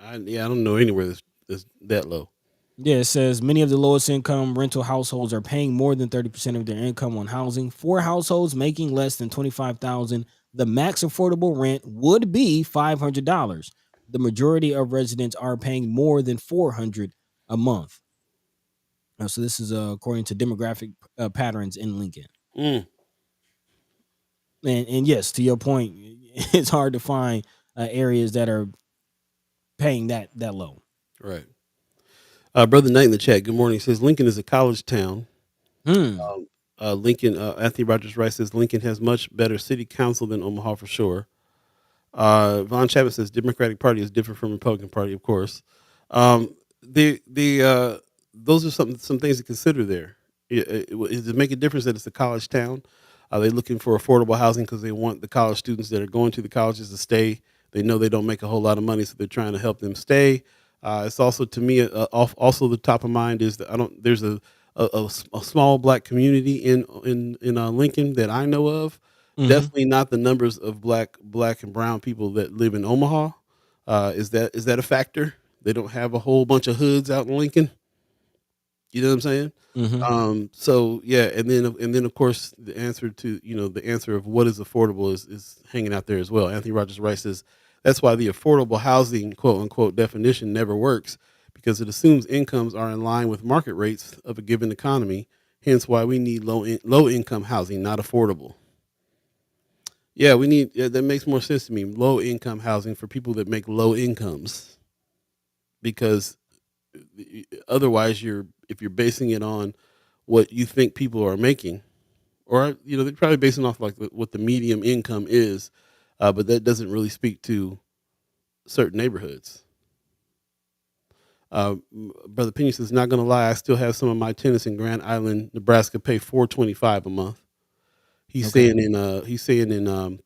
I don't know anywhere that's that low. Yeah, it says many of the lowest income rental households are paying more than 30% of their income on housing. For households making less than 25,000, the max affordable rent would be $500. The majority of residents are paying more than 400 a month. So this is according to demographic patterns in Lincoln. Mm, And yes, to your point, it's hard to find areas that are paying that low. right. Brother Knight in the chat. Good morning. Says Lincoln is a college town. Hmm. Lincoln. Anthony Rogers Rice says Lincoln has much better city council than Omaha for sure. Von Chapman says Democratic Party is different from Republican Party, of course. The those are some things to consider there. Does it make a difference that it's a college town? Are they looking for affordable housing because they want the college students that are going to the colleges to stay? They know they don't make a whole lot of money, so they're trying to help them stay. It's also to me also the top of mind is that I don't there's a small black community in Lincoln that I know of. Hmm. Definitely not the numbers of black and brown people that live in Omaha. Is that a factor? They don't have a whole bunch of hoods out in Lincoln. You know what I'm saying? Hmm. So yeah, and then of course the answer of what is affordable is hanging out there as well. Anthony Rogers Wright says that's why the affordable housing quote unquote definition never works because it assumes incomes are in line with market rates of a given economy. Hence why we need low income housing, not affordable. Yeah, that makes more sense to me. Low income housing for people that make low incomes because otherwise if you're basing it on what you think people are making, or they're probably basing off like what the medium income is, but that doesn't really speak to certain neighborhoods. Brother Pena says, not gonna lie, I still have some of my tenants in Grand Island, Nebraska, pay $425 a month. He's Okay. saying in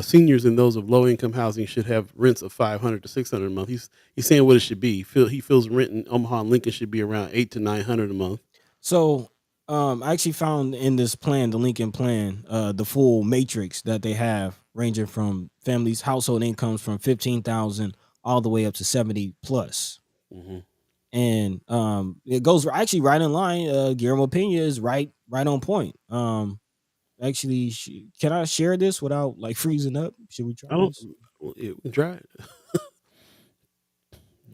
seniors and those of low income housing should have rents of 500 to 600 a month. He's saying what it should be. He feels rent in Omaha and Lincoln should be around 8 to 900 a month. So I actually found in this plan, the Lincoln plan, the full matrix that they have, ranging from families' household incomes from 15,000 all the way up to 70 plus. Hmm. And it goes actually right in line. Guillermo Pena is right on point. Actually, can I share this without like freezing up? Should we try I don't. this? Well, yeah, we can try it.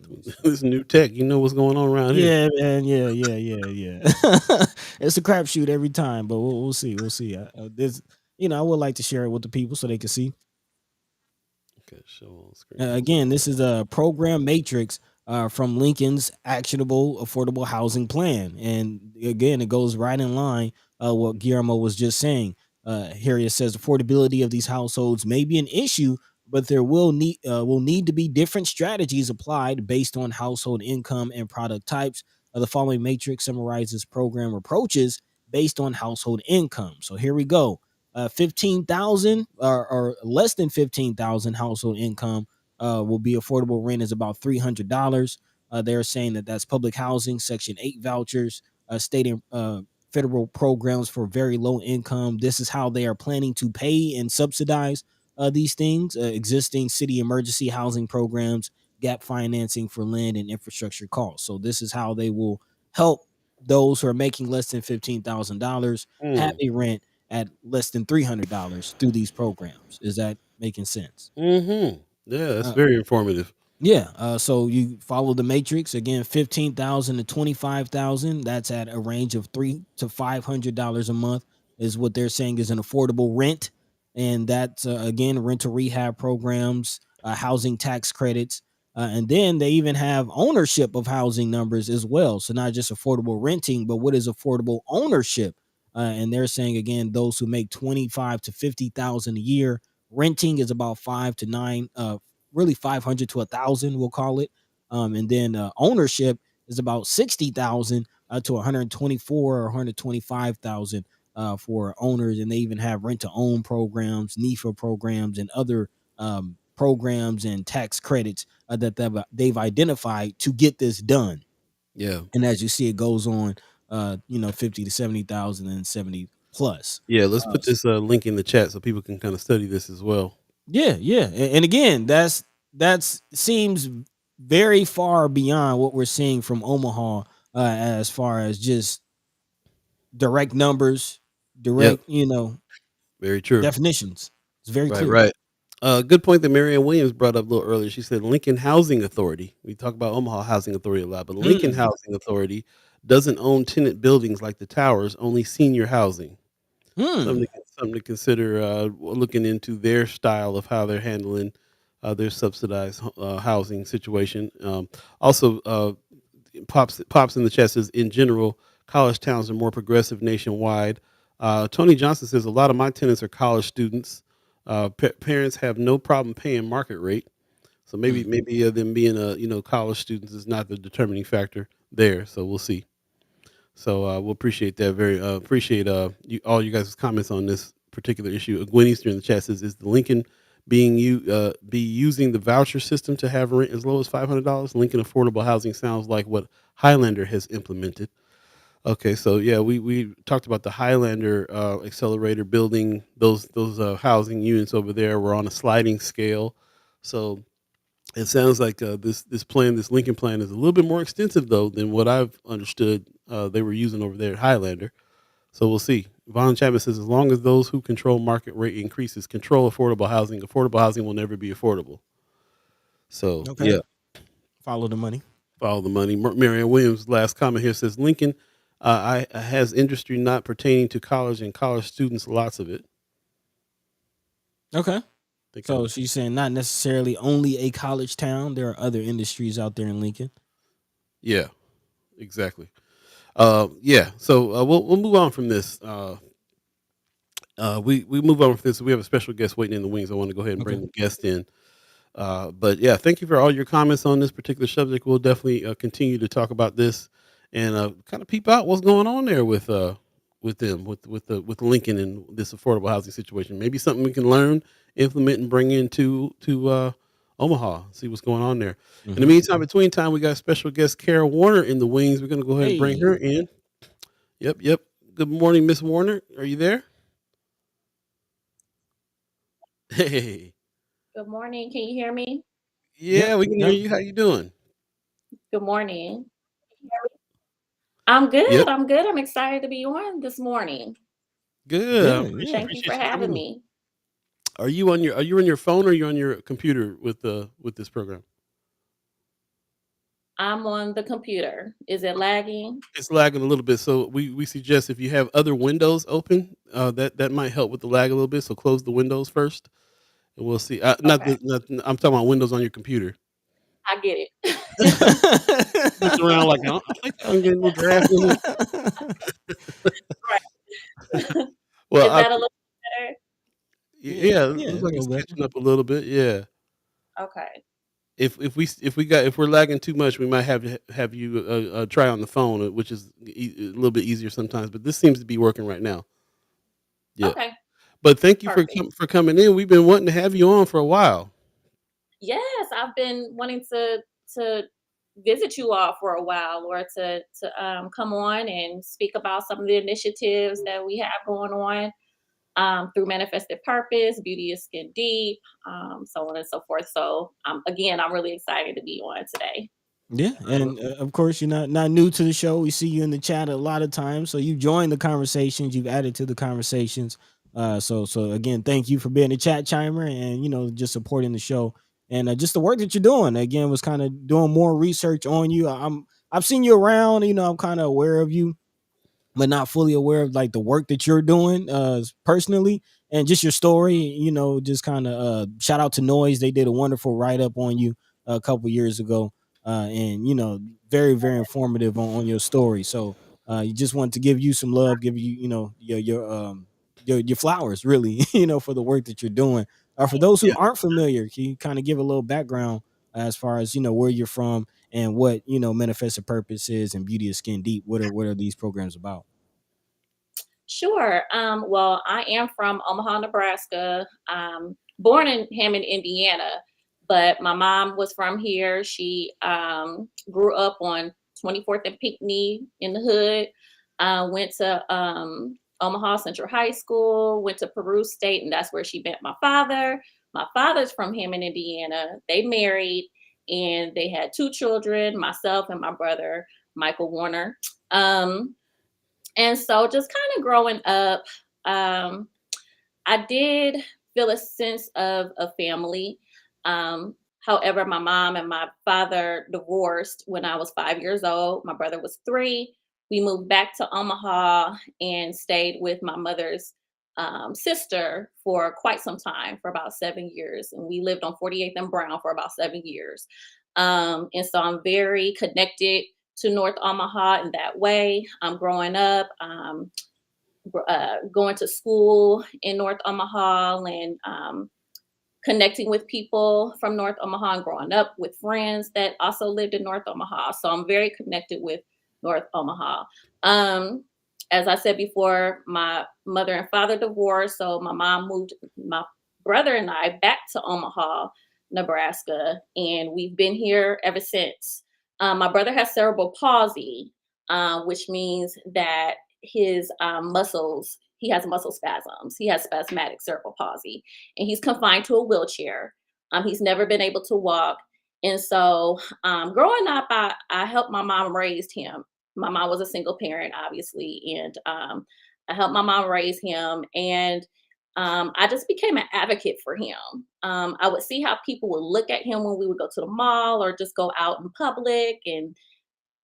Let me see. This new tech, you know what's going on around here. Yeah, man. Yeah, yeah, yeah, yeah. It's a crapshoot every time, but we'll see. We'll see. This, I would like to share it with the people so they can see. Okay, show on screen. Again, this is a program matrix from Lincoln's actionable affordable housing plan, and again, it goes right in line what Guillermo was just saying. Here it says affordability of these households may be an issue, but there will need to be different strategies applied based on household income and product types. The following matrix summarizes program approaches based on household income. So here we go. 15,000 or less than 15,000 household income will be affordable rent is about $300. They're saying that that's public housing, Section 8 vouchers, state and federal programs for very low income. This is how they are planning to pay and subsidize these things. Existing city emergency housing programs, gap financing for land and infrastructure costs. So this is how they will help those who are making less than $15,000 have Mm. a rent at less than $300 through these programs. Is that making sense? Mm-hmm. Yeah, that's Uh, very informative. yeah. So you follow the matrix again, 15,000 to 25,000. That's at a range of $300 to $500 a month is what they're saying is an affordable rent, and that's again rental rehab programs, housing tax credits, and then they even have ownership of housing numbers as well. So not just affordable renting, but what is affordable ownership? And they're saying again, those who make 25 to 50,000 a year, renting is about 5 to 9 really 500 to 1,000, we'll call it. And then ownership is about 60,000 to 124 or 125,000 for owners. And they even have rent to own programs, NIFA programs, and other programs and tax credits that they've identified to get this done. Yeah. And as you see, it goes on, 50 to 70,000 and 70 plus. Yeah, let's Uh, put this link in the chat so people can kind of study this as well. Yeah, yeah. And again, that's seems very far beyond what we're seeing from Omaha as far as just direct numbers, Yep, direct, very true. definitions. It's very Right, clear. right. Good point that Marianne Williams brought up a little earlier. She said Lincoln Housing Authority. We talk about Omaha Housing Authority a lot, but Lincoln Hmm. Housing Authority doesn't own tenant buildings like the towers, only senior housing. Hmm. Something to consider looking into their style of how they're handling their subsidized housing situation. Also, pops in the chat says in general, college towns are more progressive nationwide. Tony Johnson says a lot of my tenants are college students. Parents have no problem paying market rate. So maybe Hmm. maybe them being college students is not the determining factor there. So we'll see. So we'll appreciate that. Very appreciate all you guys' comments on this particular issue. Gwen Easter in the chat says, "Is the Lincoln being be using the voucher system to have rent as low as $500? Lincoln affordable housing sounds like what Highlander has implemented." Okay, so yeah, we talked about the Highlander accelerator building those housing units over there. We're on a sliding scale, so it sounds like this Lincoln plan, is a little bit more extensive though than what I've understood they were using over there at Highlander. So we'll see. Von Chapman says, as long as those who control market rate increases control affordable housing will never be affordable. So Okay. yeah, Follow the money. follow the money. Marianne Williams' last comment here says, Lincoln has industry not pertaining to college and college students, lots of it. Okay. Think I So would, she's saying not necessarily only a college town. There are other industries out there in Lincoln. yeah, exactly. Yeah, so we'll move on from this. We move on from this. We have a special guest waiting in the wings. I want to go ahead and bring Okay. the guest in. But yeah, thank you for all your comments on this particular subject. We'll definitely continue to talk about this and kind of peep out what's going on there with them with Lincoln and this affordable housing situation. Maybe something we can learn, implement, and bring into to Omaha. See what's going on there. In the Hmm. meantime, between time, we got special guest Kara Warner in the wings. We're going to go ahead and bring her Hey. in. Yep, yep. Good morning, Miss Warner. Are you there? Hey, Good morning. Can you hear me? yeah, Yep. we can hear Yep. you. How you doing? Good morning. I'm Yep, good. I'm good. I'm excited to be on this morning. good. I Yeah. Yeah. Thank you for appreciate you having coming. me. Are you on your phone or are you on your computer with this program? I'm on the computer. Is it lagging? It's lagging a little bit, so we suggest if you have other windows open, that might help with the lag a little bit. So close the windows first, and we'll see. Okay. I'm talking about windows on your computer. I get it. Look around like I think I'm getting a little draft in here. Right. Well, Is that a little better? Yeah. yeah, it Yeah. looks A like little it's better. catching up a little bit. Yeah. Okay. If we're lagging too much, we might have to have you try on the phone, which is a little bit easier sometimes. But this seems to be working right now. Yeah. Okay. But thank you Perfect. for coming in. We've been wanting to have you on for a while. Yes, I've been wanting to visit you all for a while, or to come on and speak about some of the initiatives that we have going on through Manifested Purpose, Beauty is Skin Deep, so on and so forth. So, again, I'm really excited to be on today. Yeah, and of course you're not new to the show. We see you in the chat a lot of times, so you join the conversations, you've added to the conversations. So again, thank you for being a chat chimer and just supporting the show and just the work that you're doing. Again, was kind of doing more research on you. I've seen you around. I'm kind of aware of you, but not fully aware of like the work that you're doing personally and just your story. Just kind of shout out to Noise. They did a wonderful write-up on you a couple years ago, and very very informative on your story. So you just want to give you some love, give you your flowers really, for the work that you're doing. For those who Yeah. aren't familiar, can you kind of give a little background as far as where you're from and what Manifested Purpose is and Beauty of Skin Deep? What are these programs about? Sure. Well, I am from Omaha, Nebraska. Born in Hammond, Indiana, but my mom was from here. She grew up on 24th and Pinckney in the hood. Went to Omaha Central High School. Went to Peru State, and that's where she met my father. My father's from Hammond, Indiana. They married, and they had two children, myself and my brother, Michael Warner. Um, and so just kind of growing up, um, I did feel a sense of a family. Um, However, my mom and my father divorced when I was 5 years old. My brother was three. We moved back to Omaha and stayed with my mother's sister for quite some time, for about 7 years. And we lived on 48th and Brown for about 7 years. And so I'm very connected to North Omaha in that way. I'm growing up. Going to school in North Omaha and connecting with people from North Omaha and growing up with friends that also lived in North Omaha. So I'm very connected with North Omaha. Um, as I said before, my mother and father divorced, so my mom moved my brother and I back to Omaha, Nebraska, and we've been here ever since. My brother has cerebral palsy, which means that his muscles, he has muscle spasms. He has spasmodic cerebral palsy, and he's confined to a wheelchair. He's never been able to walk. And so, growing up, I helped my mom raise him. My mom was a single parent, obviously, and I helped my mom raise him. And I just became an advocate for him. I would see how people would look at him when we would go to the mall or just go out in public, and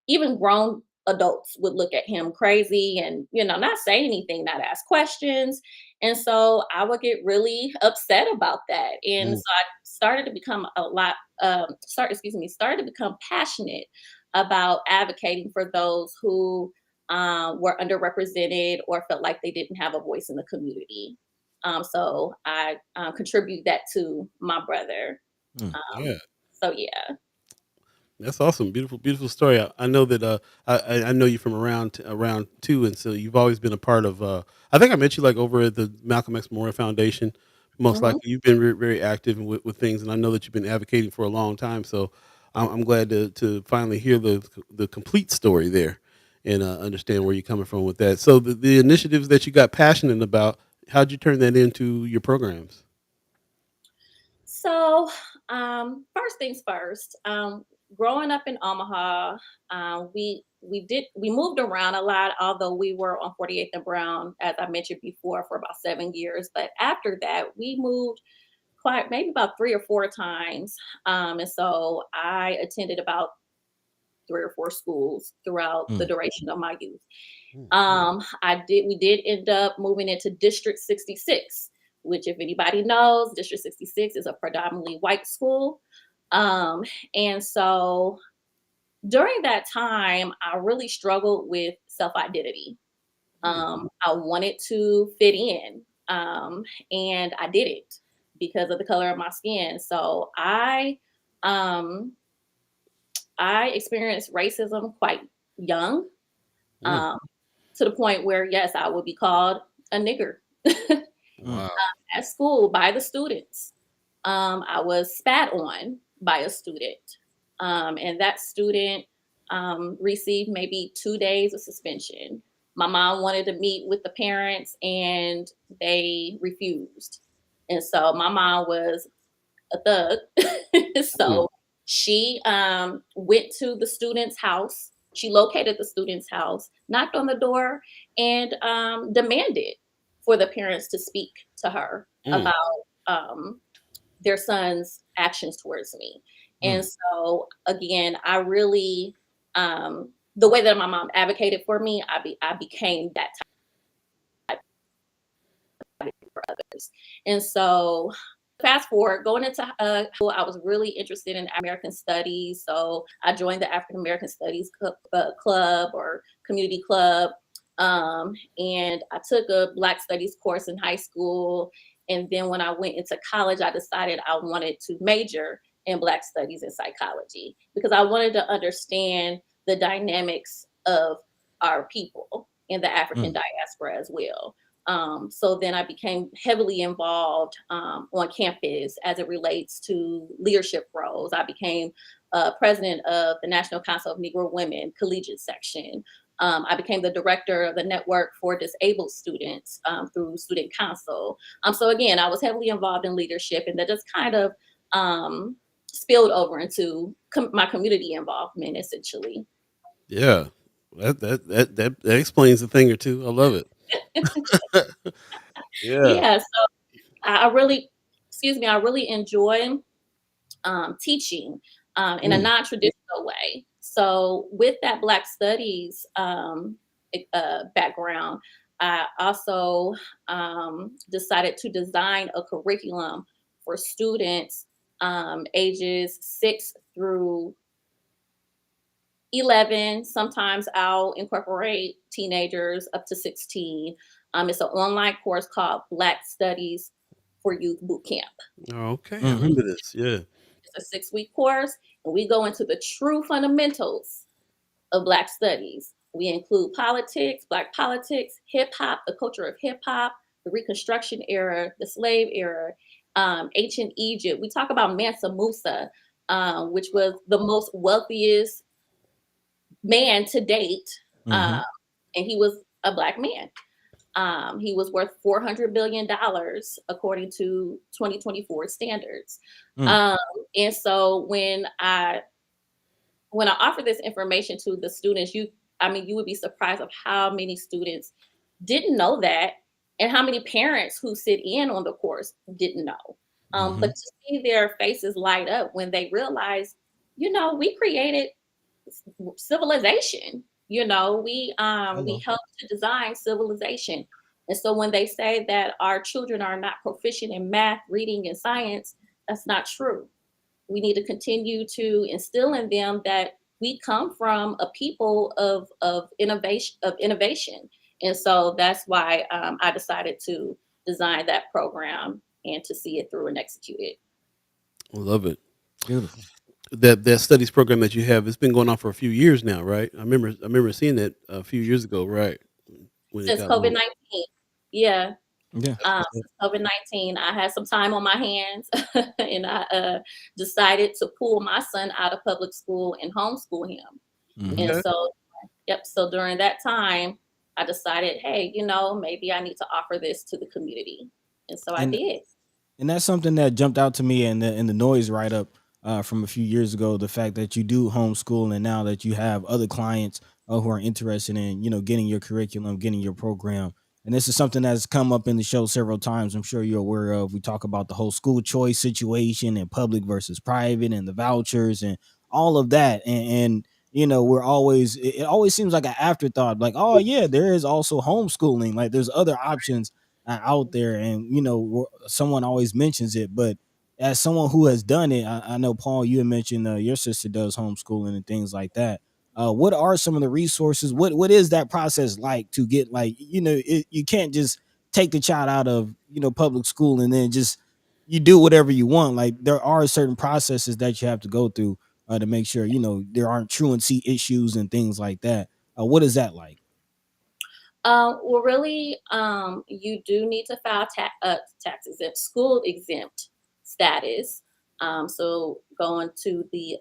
even grown adults would look at him crazy and, not say anything, not ask questions. And so I would get really upset about that. And Mm. so I started to become started to become passionate about advocating for those who were underrepresented or felt like they didn't have a voice in the community. So I contribute that to my brother. Mm. Um, Yeah. so yeah. That's awesome. Beautiful, beautiful story. I know that I know you from around too, and so you've always been a part of. I think I met you like over at the Malcolm X Memorial Foundation. Most Mhm. likely, you've been very active with things, and I know that you've been advocating for a long time. So I'm glad to finally hear the complete story there, and understand where you're coming from with that. So the initiatives that you got passionate about, how'd you turn that into your programs? So, first things first. Growing up in Omaha, we moved around a lot. Although we were on 48th and Brown, as I mentioned before, for about 7 years. But after that, we moved quite maybe about 3 or 4 times. And so I attended about 3 or 4 schools throughout the Mm. duration of my youth. Mm. We did end up moving into District 66, which, if anybody knows, District 66 is a predominantly white school. Um, and so during that time, I really struggled with self identity. Mm. I wanted to fit in, and I didn't because of the color of my skin. So um, I experienced racism quite young, Mm. um, to the point where, yes, I would be called a nigger Mm. Wow. at school by the students. I was spat on by a student, and that student received maybe 2 days of suspension. My mom wanted to meet with the parents, and they refused. And so my mom was a thug. Mm. So she went to the student's house. She located the student's house, knocked on the door, and demanded for the parents to speak to her Mm. about um, their son's actions towards me. And Mm. so, again, I really, the way that my mom advocated for me, I became that for others. And so, fast forward, going into school, I was really interested in American studies. So I joined the African American Studies club or community club. And I took a Black Studies course in high school. And then when I went into college, I decided I wanted to major in Black Studies and psychology because I wanted to understand the dynamics of our people in the African Mm. diaspora as well. So then I became heavily involved on campus as it relates to leadership roles. I became president of the National Council of Negro Women Collegiate Section. I became the director of the Network for Disabled Students through Student Council. So again, I was heavily involved in leadership, and that just kind of spilled over into my community involvement, essentially. Yeah. That explains a thing or two. I love it. Yeah. Yeah, so I really, excuse me, I really enjoy teaching in a Mm. non-traditional way. So with that Black Studies background, I also decided to design a curriculum for students ages 6 through 11. Sometimes I'll incorporate teenagers up to 16. It's an online course called Black Studies for Youth Boot Camp. Oh, okay, I Mhm. remember this. Yeah. It's a 6-week course, and we go into the true fundamentals of Black studies. We include politics, Black politics, hip hop, the culture of hip hop, the Reconstruction era, the slave era, ancient Egypt. We talk about Mansa Musa, which was the most wealthiest man to date, Mm-hmm. uh, and he was a Black man. He was worth $400 billion according to 2024 standards. Mm. Um, and so when I offer this information to the students, you would be surprised of how many students didn't know that, and how many parents who sit in on the course didn't know. Mm-hmm. But to see their faces light up when they realize, we created civilization. We Hello. helped to design civilization. And so when they say that our children are not proficient in math, reading, and science, that's not true. We need to continue to instill in them that we come from a people of innovation. And so that's why I decided to design that program and to see it through and execute it. I love it. Beautiful. That studies program that you have, it's been going on for a few years now, right? I remember seeing that a few years ago, right? When it Since got COVID launched. 19. Yeah. Yeah. Since COVID-19, I had some time on my hands, and I decided to pull my son out of public school and homeschool him. Mm-hmm. And Okay. so, yep. So during that time, I decided, hey, maybe I need to offer this to the community. And so I And did. that's something that jumped out to me in the noise write up from a few years ago. The fact that you do homeschool, and now that you have other clients who are interested in getting your curriculum, getting your program, and this is something that's come up in the show several times. I'm sure you're aware of. We talk about the whole school choice situation and public versus private and the vouchers and all of that, and we're always it always seems like an afterthought, like, oh yeah, there is also homeschooling, like there's other options out there, and someone always mentions it. But as someone who has done it, I know, Paul, you had mentioned your sister does homeschooling and things like that. What are some of the resources? What is that process like to get, like, you can't just take the child out of public school and then just you do whatever you want. Like, there are certain processes that you have to go through to make sure there aren't truancy issues and things like that. What is that like? Well, really, you do need to file tax exempt, school exempt status. So going to the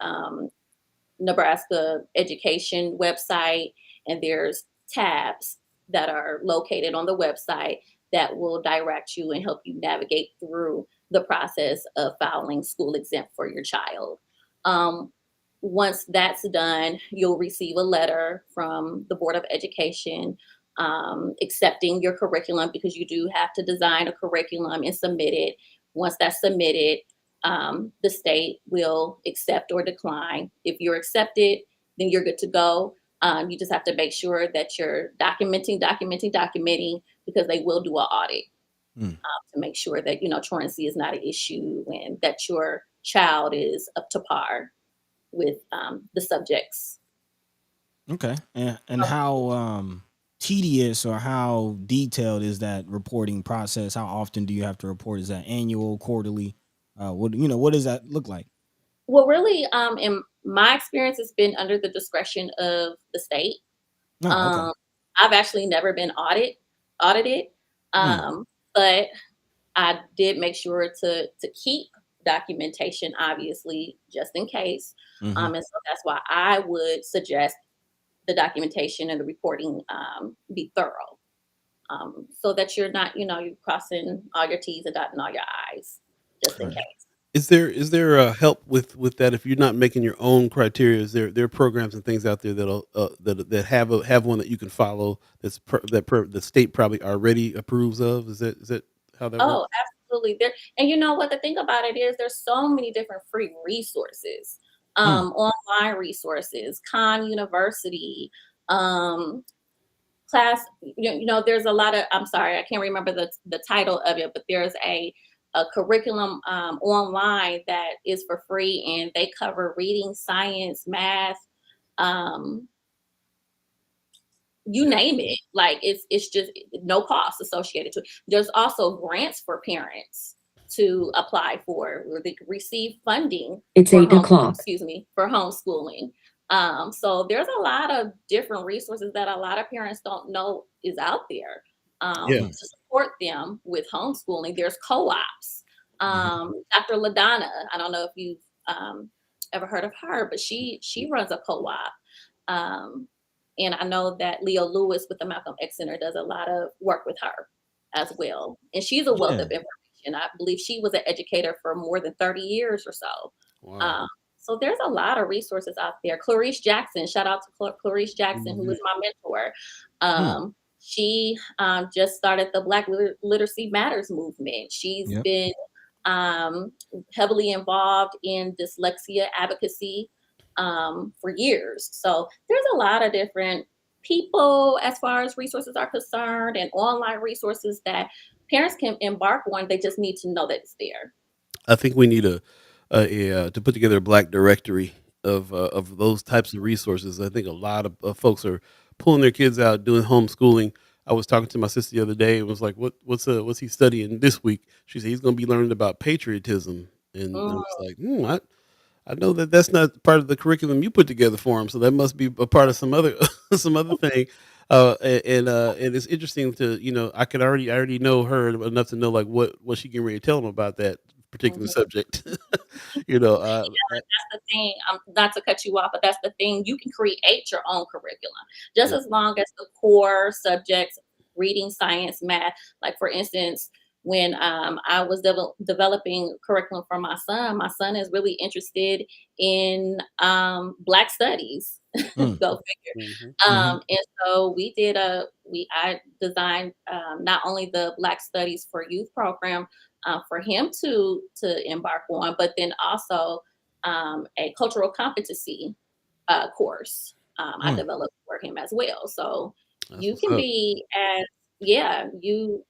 Nebraska education website, and there's tabs that are located on the website that will direct you and help you navigate through the process of filing school exempt for your child. Um, Once that's done, you'll receive a letter from the Board of Education accepting your curriculum, because you do have to design a curriculum and submit it. Once that's submitted, the state will accept or decline. If you're accepted, then you're good to go. You just have to make sure that you're documenting, because they will do an audit Mm. to make sure that truancy is not an issue, and that your child is up to par with the subjects. Okay. And how tedious or how detailed is that reporting process? How often do you have to report? Is that annual, quarterly? What does that look like? Well, really, in my experience, it's been under the discretion of the state. Oh, okay. Um, I've actually never been audited, Mm, um, but I did make sure to keep documentation, obviously, just in case. mm-hmm. And so that's why I would suggest the documentation and the reporting be thorough, so that you're not, you're crossing all your T's and dotting all your I's, just in Right. case. Is there help with that if you're not making your own criteria? Is there programs and things out there that have one that you can follow the state probably already approves of? Is that how that Oh, works? absolutely. And you know what? The thing about it is, there's so many different free resources, Mm, online resources, Khan University, um, class. There's a lot of. I'm sorry, I can't remember the title of it, but there's a curriculum online that is for free, and they cover reading, science, math. Um, you Yeah. name it. Like, it's just no cost associated to it. There's also grants for parents to apply for, where they can receive funding It's for 8 o'clock. for homeschooling. So there's a lot of different resources that a lot of parents don't know is out there Yeah. Mm, to support them with homeschooling. There's co-ops. mhm. Dr. LaDonna, I don't know if you've ever heard of her, but she runs a co-op. Um, and I know that Leo Lewis with the Malcolm X Center does a lot of work with her as well. And she's a wealth Yeah. of information. I believe she was an educator for more than 30 years or so. Wow. Um, so there's a lot of resources out there. Clarice Jackson, shout out to Clarice Jackson, who Mhm. is my mentor. Mm, She just started the Black Literacy Matters movement. She's yep. been um, heavily involved in dyslexia advocacy for years. So there's a lot of different people as far as resources are concerned and online resources that parents can embark on. They just need to know that it's there. I think we need to put together a black directory of those types of resources. I think a lot of folks are pulling their kids out doing homeschooling. I was talking to my sister the other day and was like, what's he studying this week?" She said he's going to be learning about patriotism, and I was Mm, like, I know that that's not part of the curriculum you put together for him, so that must be a part of some other some other thing. And it's interesting to I already know her enough to know like what she can really tell him about that particular mhm. subject. you know, That's the thing. Not to cut you off, but that's the thing. You can create your own curriculum just yeah, as long as the core subjects, reading, science, math. Like for instance, when I was developing curriculum for my son is really interested in Black studies. Mm, Go figure. hmm mhm. And so I designed not only the Black Studies for Youth program for him to embark on, but then also a cultural competency course I Mm. developed for him as well. So that's you what's can up. be as yeah you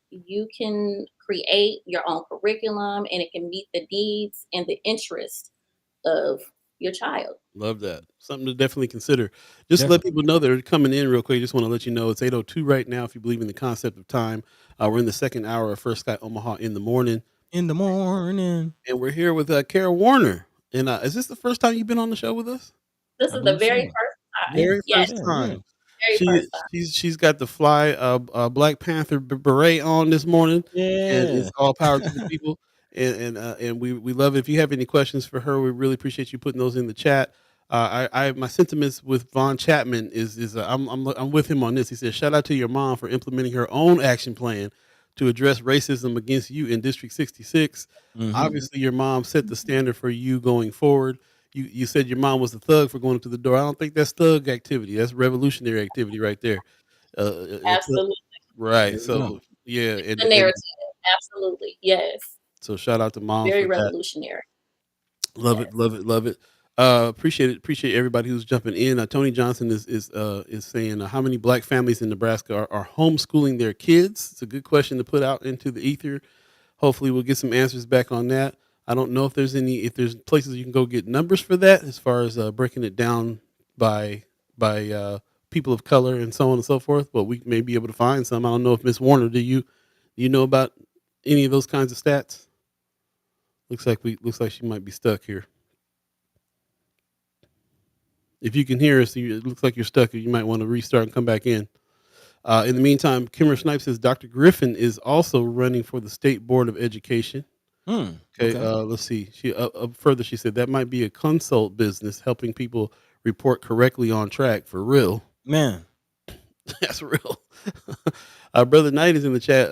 can create your own curriculum and it can meet the needs and the interest of your child. Love that. Something to definitely consider. Just to let Definitely. people know that are coming in real quick. Just want to let you know it's 8:02 right now. If you believe in the concept of time, we're in the second hour of First Sky Omaha in the morning, In the morning. and we're here with Kara Warner. And is this the first time you've been on the show with us? This I is the believe very so. first time. Very Yes. Yes, first Yeah, yeah. time. very first time. She's got the fly Black Panther beret on this morning, and Yeah. it's all power to the people. And we love it. If you have any questions for her, we really appreciate you putting those in the chat. I my sentiments with Von Chapman is I'm with him on this. He says shout out to your mom for implementing her own action plan to address racism against you in District 66. Mhm. Mhm. Obviously, your mom set the standard for you going forward. You said your mom was a thug for going up to the door. I don't think that's thug activity. That's revolutionary activity right there. It's Absolutely. right. There you go. So yeah, The and narrative. Absolutely. Yes. so shout out to mom Very for that. revolutionary. Love it, Yes. love it, love it. Appreciate it. Appreciate everybody who's jumping in. Tony Johnson is saying how many black families in Nebraska are homeschooling their kids. It's a good question to put out into the ether. Hopefully, we'll get some answers back on that. I don't know if there's places you can go get numbers for that as far as breaking it down by by people of color and so on and so forth. But we may be able to find some. I don't know if Miss Warner, do you know about any of those kinds of stats? Looks like she might be stuck here. If you can hear us, it looks like you're stuck. You might want to restart and come back in. In the meantime, Kimmer Snipes says Dr. Griffin is also running for the State Board of Education. Mm. Okay, Okay. let's see. She up further. She said that might be a consult business helping people report correctly on track. For real, Man. that's real. Brother Knight is in the chat,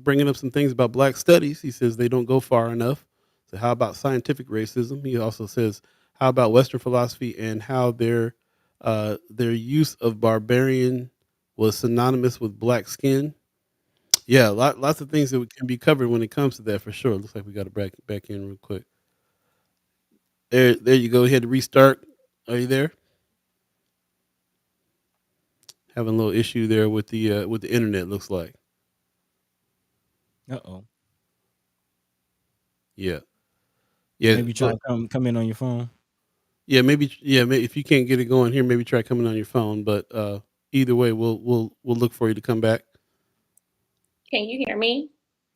bringing up some things about Black studies. He says they don't go far enough. So how about scientific racism? He also says how about Western philosophy and how their use of barbarian was synonymous with black skin. Yeah, lots of things that can be covered when it comes to that for sure. Looks like we got to back in real quick. There you go. Hit restart. Are you there? Having a little issue there with the internet. Looks like. Uh-oh. Yeah, yeah, Maybe try but to come in on your phone. yeah, if you can't get it going here, maybe try coming on your phone. But either way, we'll look for you to come back. Can you hear me?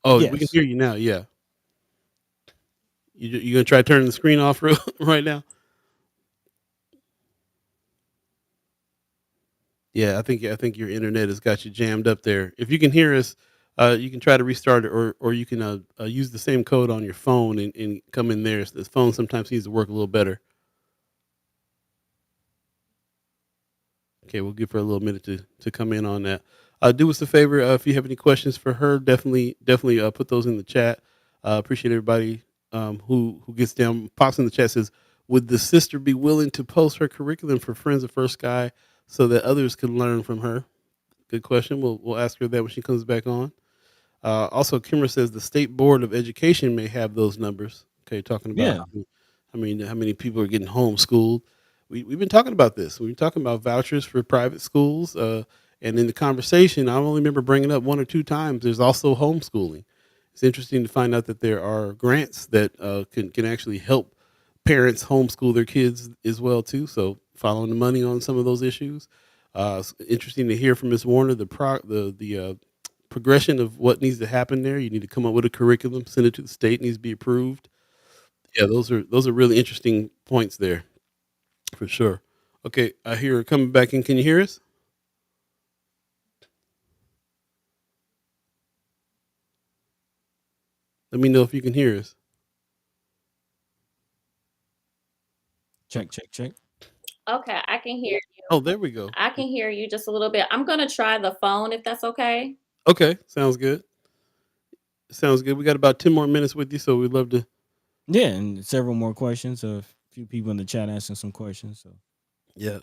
Oh, we can Yes. hear you now. Yeah, you gonna try turning the screen off right now? Yeah, I think your internet has got you jammed up there. If you can hear us, you can try to restart it, or you can use the same code on your phone and come in there. The phone sometimes needs to work a little better. Okay, we'll give her a little minute to come in on that. Do us a favor, if you have any questions for her, definitely put those in the chat. Appreciate everybody who gets down, pops in the chat, says, "Would the sister be willing to post her curriculum for Friends of First Sky so that others can learn from her?" Good question. We'll ask her that when she comes back on. Also, Kimmer says the State Board of Education may have those numbers. Okay, talking about Yeah. how many people are getting homeschooled. We've been talking about this. We've been talking about vouchers for private schools. And in the conversation, I only remember bringing up one or two times. There's also homeschooling. It's interesting to find out that there are grants that can actually help parents homeschool their kids as well too. So following the money on some of those issues. It's interesting to hear from Ms. Warner the progression of what needs to happen there. You need to come up with a curriculum, send it to the state, needs to be approved. Yeah, those are really interesting points there for sure. Okay, I hear her coming back in. Can you hear us? Let me know if you can hear us. Check, check, check. Okay, I can hear Oh, there we go. I can hear you just a little bit. I'm gonna try the phone if that's okay. Okay, sounds good. Sounds good. We got about 10 more minutes with you, so we'd love to. Yeah, and several more questions. A few people in the chat asking some questions. So Yeah,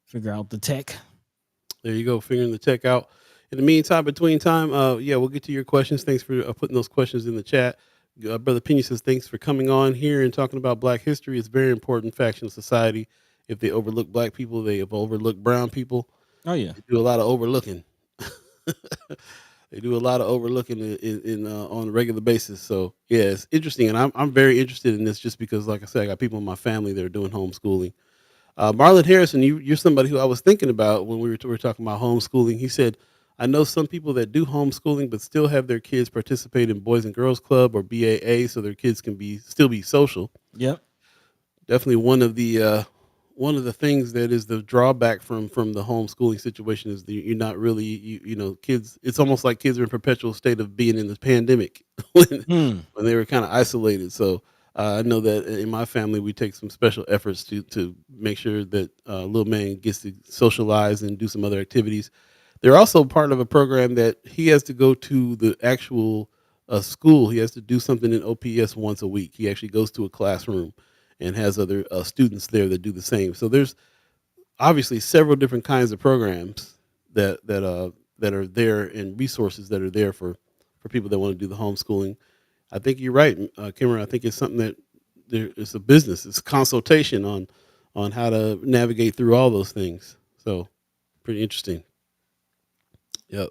figure out the tech. there you go. Figuring the tech out. In the meantime, between time, yeah, we'll get to your questions. Thanks for putting those questions in the chat. Brother Pena says, thanks for coming on here and talking about Black history. It's a very important faction of society. If they overlook Black people, they have overlooked brown people. Oh yeah. They do a lot of overlooking. They do a lot of overlooking on a regular basis. So yeah, it's interesting, and I'm very interested in this just because, like I said, I got people in my family that are doing homeschooling. Marlon Harrison, you're somebody who I was thinking about when we were talking about homeschooling. He said, "I know some people that do homeschooling, but still have their kids participate in Boys and Girls Club or BAA, so their kids can still be social." Yep. Definitely one of the things that is the drawback from the homeschooling situation is that you're not really kids. It's almost like kids are in perpetual state of being in the pandemic when Hmm. when they were kind of isolated. So I know that in my family we take some special efforts to make sure that little man gets to socialize and do some other activities. They're also part of a program that he has to go to the actual school. He has to do something in OPS once a week. He actually goes to a classroom and has other students there that do the same. So there's obviously several different kinds of programs that are there and resources that are there for people that want to do the homeschooling. I think you're right, Kimmer. I think it's something that it's a business. It's a consultation on how to navigate through all those things. So pretty interesting. Yep.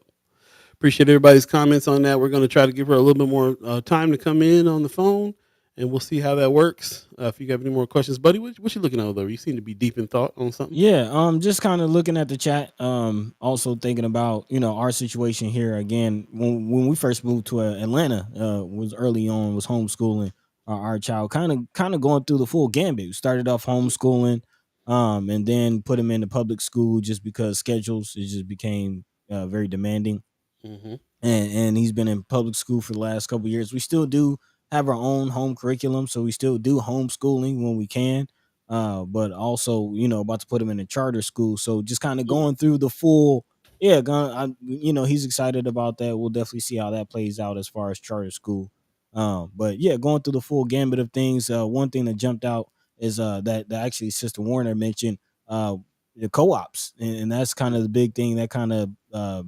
Appreciate everybody's comments on that. We're going to try to give her a little bit more time to come in on the phone, and we'll see how that works. If you have any more questions, buddy, what you looking at over? You seem to be deep in thought on something. Yeah, just kind of looking at the chat. Also thinking about our situation here again. When we first moved to Atlanta, was early on, was homeschooling our child, kind of going through the full gambit. We started off homeschooling, and then put him in the public school just because schedules it just became very demanding. Hmm. And he's been in public school for the last couple of years. We still do have our own home curriculum, so we still do homeschooling when we can. But also, about to put him in a charter school, so just kind of going through the full. Yeah, he's excited about that. We'll definitely see how that plays out as far as charter school. But yeah, going through the full gambit of things. One thing that jumped out is that actually Sister Warner mentioned the co-ops, and that's kind of the big thing that kind of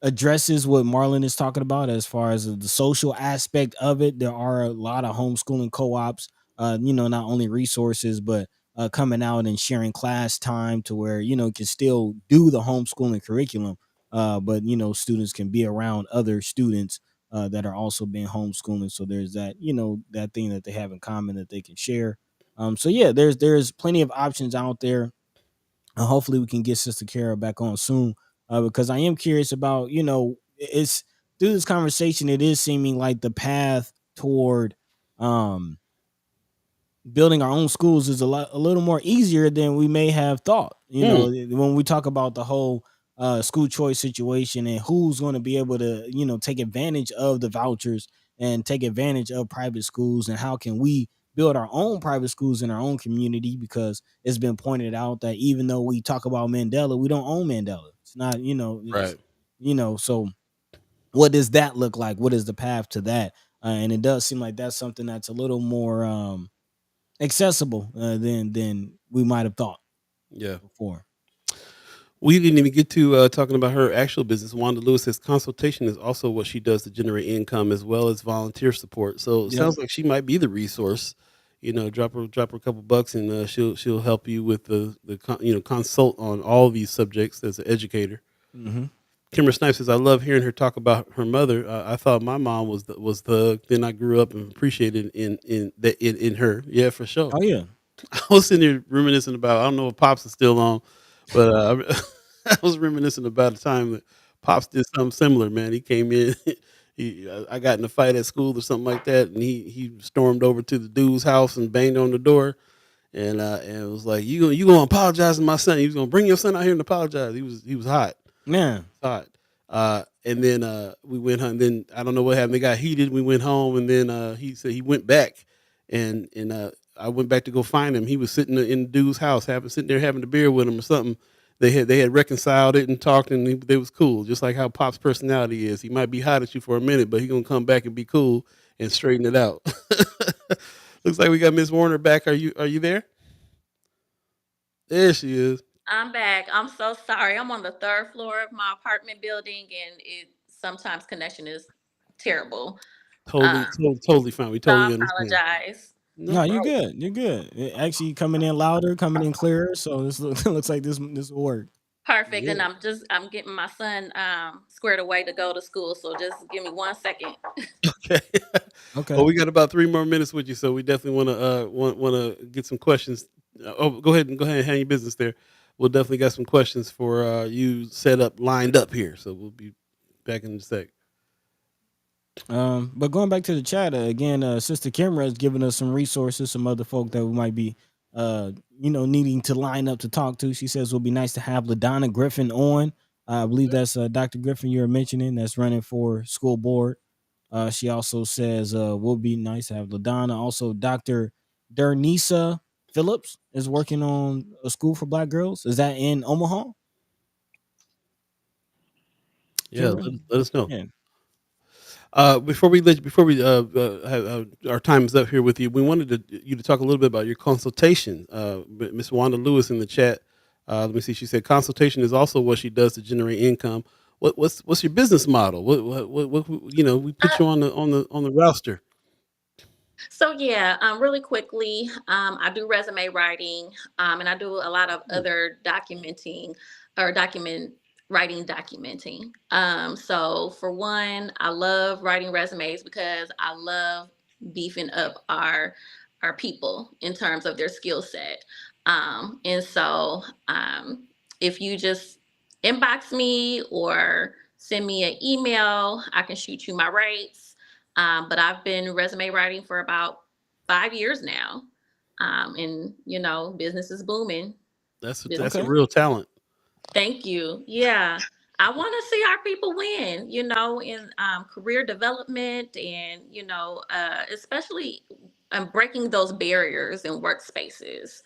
addresses what Marlon is talking about as far as the social aspect of it. There are a lot of homeschooling co-ops, not only resources, but coming out and sharing class time to where, you can still do the homeschooling curriculum. But students can be around other students that are also being homeschooling. So there's that, that thing that they have in common that they can share. So yeah, there's plenty of options out there. Hopefully we can get Sister Kara back on soon, because I am curious about, it's through this conversation, it is seeming like the path toward um building our own schools is a little more easier than we may have thought. You Mm, know, when we talk about the whole school choice situation and who's going to be able to, take advantage of the vouchers and take advantage of private schools, and how can we build our own private schools in our own community, because it's been pointed out that even though we talk about Mandela, we don't own Mandela. It's not, right. so what does that look like? What is the path to that? And it does seem like that's something that's a little more accessible than we might have thought Yeah. before. We didn't even get to talking about her actual business. Wanda Lewis says consultation is also what she does to generate income as well as volunteer support. So it Yep. sounds like she might be the resource. Drop her a couple bucks and she'll help you with consult on all these subjects as an educator. Hmm. Kimber Snipes says, I love hearing her talk about her mother. I thought my mom was the then I grew up and appreciated in her. Yeah, for sure. Oh yeah. I was sitting here reminiscing about, I don't know if Pops is still on, but I was reminiscing about a time that Pops did something similar, man. He came in, I got in a fight at school or something like that, and he stormed over to the dude's house and banged on the door, and it was like, you gonna apologize to my son? He was gonna bring your son out here and apologize. He was hot. Man. Hot. And then we went home. Then I don't know what happened. They got heated. We went home, and then he said he went back, and I went back to go find him. He was sitting in the dude's house, sitting there having a beer with him or something. They had reconciled it and talked, and they was cool. Just like how Pop's personality is. He might be hot at you for a minute, but he gonna come back and be cool and straighten it out. Looks like we got Miss Warner back. Are you there? There she is. I'm back. I'm so sorry. I'm on the third floor of my apartment building, and it sometimes connection is terrible. Totally, Um, totally fine. We so I totally understand. apologize. No No, you're problem. good. You're good. Actually coming in louder, coming in clearer. So this looks like this will work. Perfect. And Yeah. I'm getting my son squared away to go to school. So just give me 1 second. Okay. Okay. Well, we got about 3 more minutes with you, so we definitely want to get some questions. Oh, go ahead and hang your business there. We'll definitely got some questions for you set up lined up here. So we'll be back in a sec. But going back to the chat again, Sister Kimra has given us some resources, some other folk that we might be, needing to line up to talk to. She says it would be nice to have LaDonna Griffin on. I believe that's Dr. Griffin you're mentioning, that's running for school board. She also says will be nice to have LaDonna. Also, Dr. Dernisa Phillips is working on a school for Black girls. Is that in Omaha, Yeah, Kimra? let us know. Yeah. Before our time is up here with you, we wanted you to talk a little bit about your consultation. Miss Wanda Lewis in the chat. Let me see. She said consultation is also what she does to generate income. What's your business model? We put you on the roster. So yeah, really quickly, I do resume writing, and I do a lot of Mm, other documenting or document writing documenting. So for one, I love writing resumes because I love beefing up our people in terms of their skill set. And so if you just inbox me or send me an email, I can shoot you my rates. But I've been resume writing for about 5 years now. And business is booming. that's Business a Okay. is real talent. Thank you. Yeah. I want to see our people win, in career development and, especially breaking those barriers in workspaces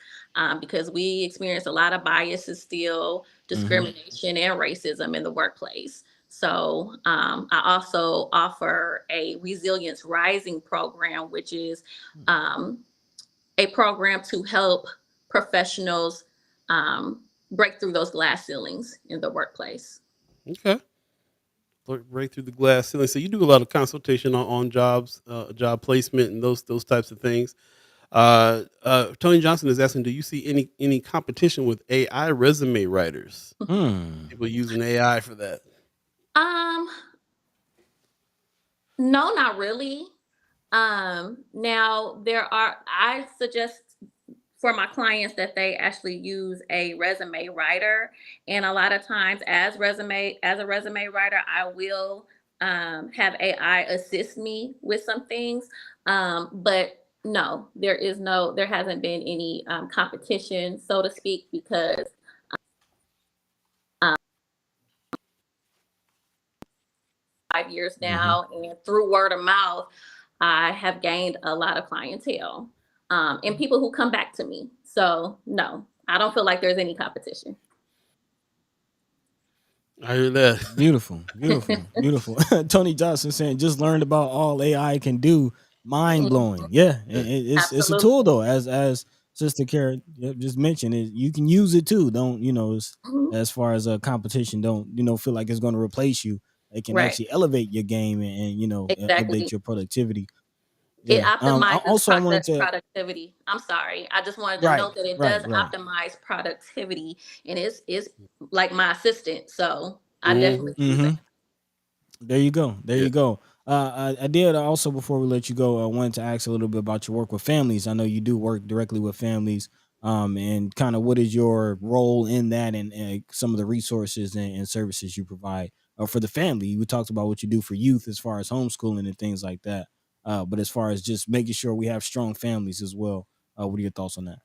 because we experience a lot of biases still, Hmm. discrimination, and racism in the workplace. So I also offer a Resilience Rising program, which is um, a program to help professionals break through those glass ceilings in the workplace. Okay. Break through the glass ceiling. So you do a lot of consultation on jobs, job placement, and those types of things. Tony Johnson is asking, do you see any competition with AI resume writers? Hmm. People using AI for that. Um, no, not really. Now I suggest for my clients that they actually use a resume writer, and a lot of times as a resume writer, I will have AI assist me with some things. But No, there hasn't been any competition, so to speak, because um, 5 years Hmm. now, and through word of mouth, I have gained a lot of clientele and people who come back to me. So no, I don't feel like there's any competition. I hear that. Beautiful, beautiful, beautiful. Tony Johnson saying just learned about all AI can do. Mind blowing. Mhm. Yeah, Yeah. it's a tool Absolutely. though. As Sister Kara just mentioned, you can use it too. Don't Mhm. as far as a competition, don't feel like it's going to replace you. It can Right. actually elevate your game and update Exactly. your productivity. It Yeah. optimizes Also, I wanted to. productivity. I'm sorry. I just wanted to Right, note that it right, does right. optimize productivity, and it's like my assistant. So I Hmm. definitely use it. Mm-hmm. There you go. There Yeah. you go. I did also, before we let you go, I wanted to ask a little bit about your work with families. I know you do work directly with families, and kind of what is your role in that, and some of the resources and services you provide for the family. We talked about what you do for youth as far as homeschooling and things like that, but as far as just making sure we have strong families as well, what are your thoughts on that?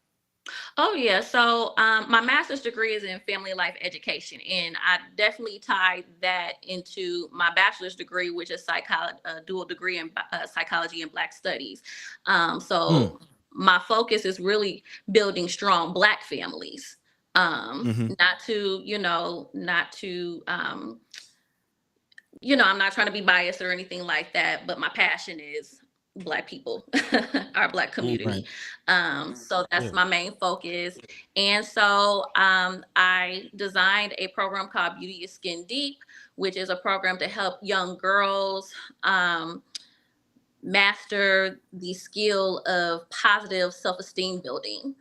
Oh yeah. So my master's degree is in family life education, and I definitely tied that into my bachelor's degree, which is psychology, a dual degree in psychology and Black studies. Mm, So my focus is really building strong Black families. mm-hmm. Not to, not to I'm not trying to be biased or anything like that, but my passion is Black people, our Black Right. community. So Yeah. that's my main focus. And so I designed a program called Beauty is Skin Deep, which is a program to help young girls. Master the skill of positive self-esteem building.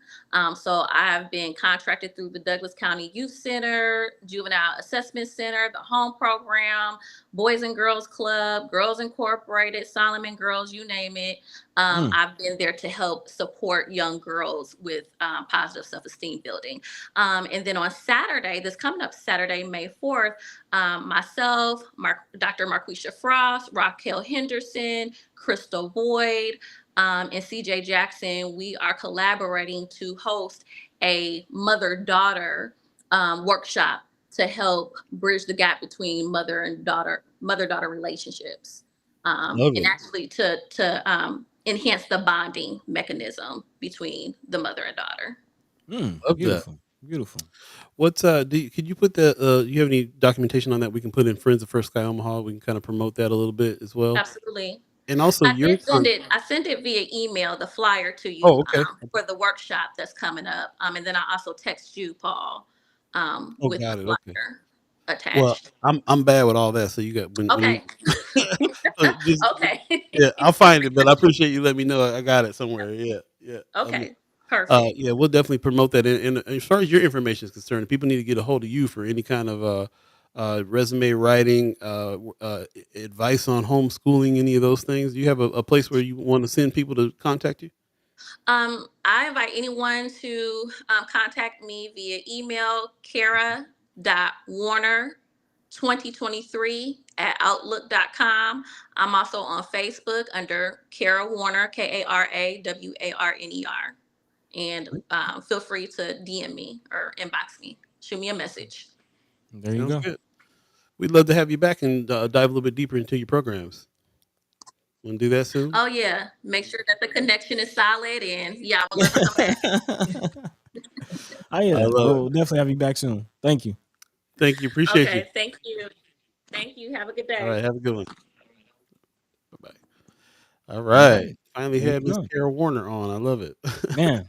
So I've been contracted through the Douglas County Youth Center, Juvenile Assessment Center, the Home Program, Boys and Girls Club, Girls Incorporated, Solomon Girls, you name it. Mm, I've been there to help support young girls with positive self-esteem building. And then on Saturday, this coming up Saturday, May 4th, myself, Dr. Marquisha Frost, Raquel Henderson, Crystal Boyd, and CJ Jackson, we are collaborating to host a mother daughter workshop to help bridge the gap between mother daughter relationships, Love and it. actually to enhance the bonding mechanism between the mother and daughter. Love that. beautiful, beautiful. What's could you put that you have any documentation on that we can put in Friends of First Sky Omaha? We can kind of promote that a little bit as well. Absolutely. And also I your did send it. I sent it via email, the flyer to you Oh, okay. for the workshop that's coming up. And then I also text you, Paul, Oh, with the got it. Okay. flyer Well, attached. I'm bad with all that. So you got when you Okay. just Okay. yeah, I'll find it, but I appreciate you letting me know I got it somewhere. Yeah, yeah. Okay. Perfect. Yeah, we'll definitely promote that. And as far as your information is concerned, people need to get a hold of you for any kind of resume writing, advice on homeschooling, any of those things. Do you have a place where you want to send people to contact you? I invite anyone to contact me via email, kara.warner2023@outlook.com. I'm also on Facebook under Kara Warner, KaraWarner. And feel free to DM me or inbox me, shoot me a message. There you Sounds go. good. We'd love to have you back and dive a little bit deeper into your programs. Want to do that soon? Oh yeah, make sure that the connection is solid, and yeah, I would love to come back. I hear I that. love it. We'll definitely have you back soon. Thank you. Thank you. Appreciate you. Okay, thank you. Thank you. Have a good All day. right. Have a good one. Bye bye. All All right. right. Finally There had you Miss go. Kara Warner on. I love it.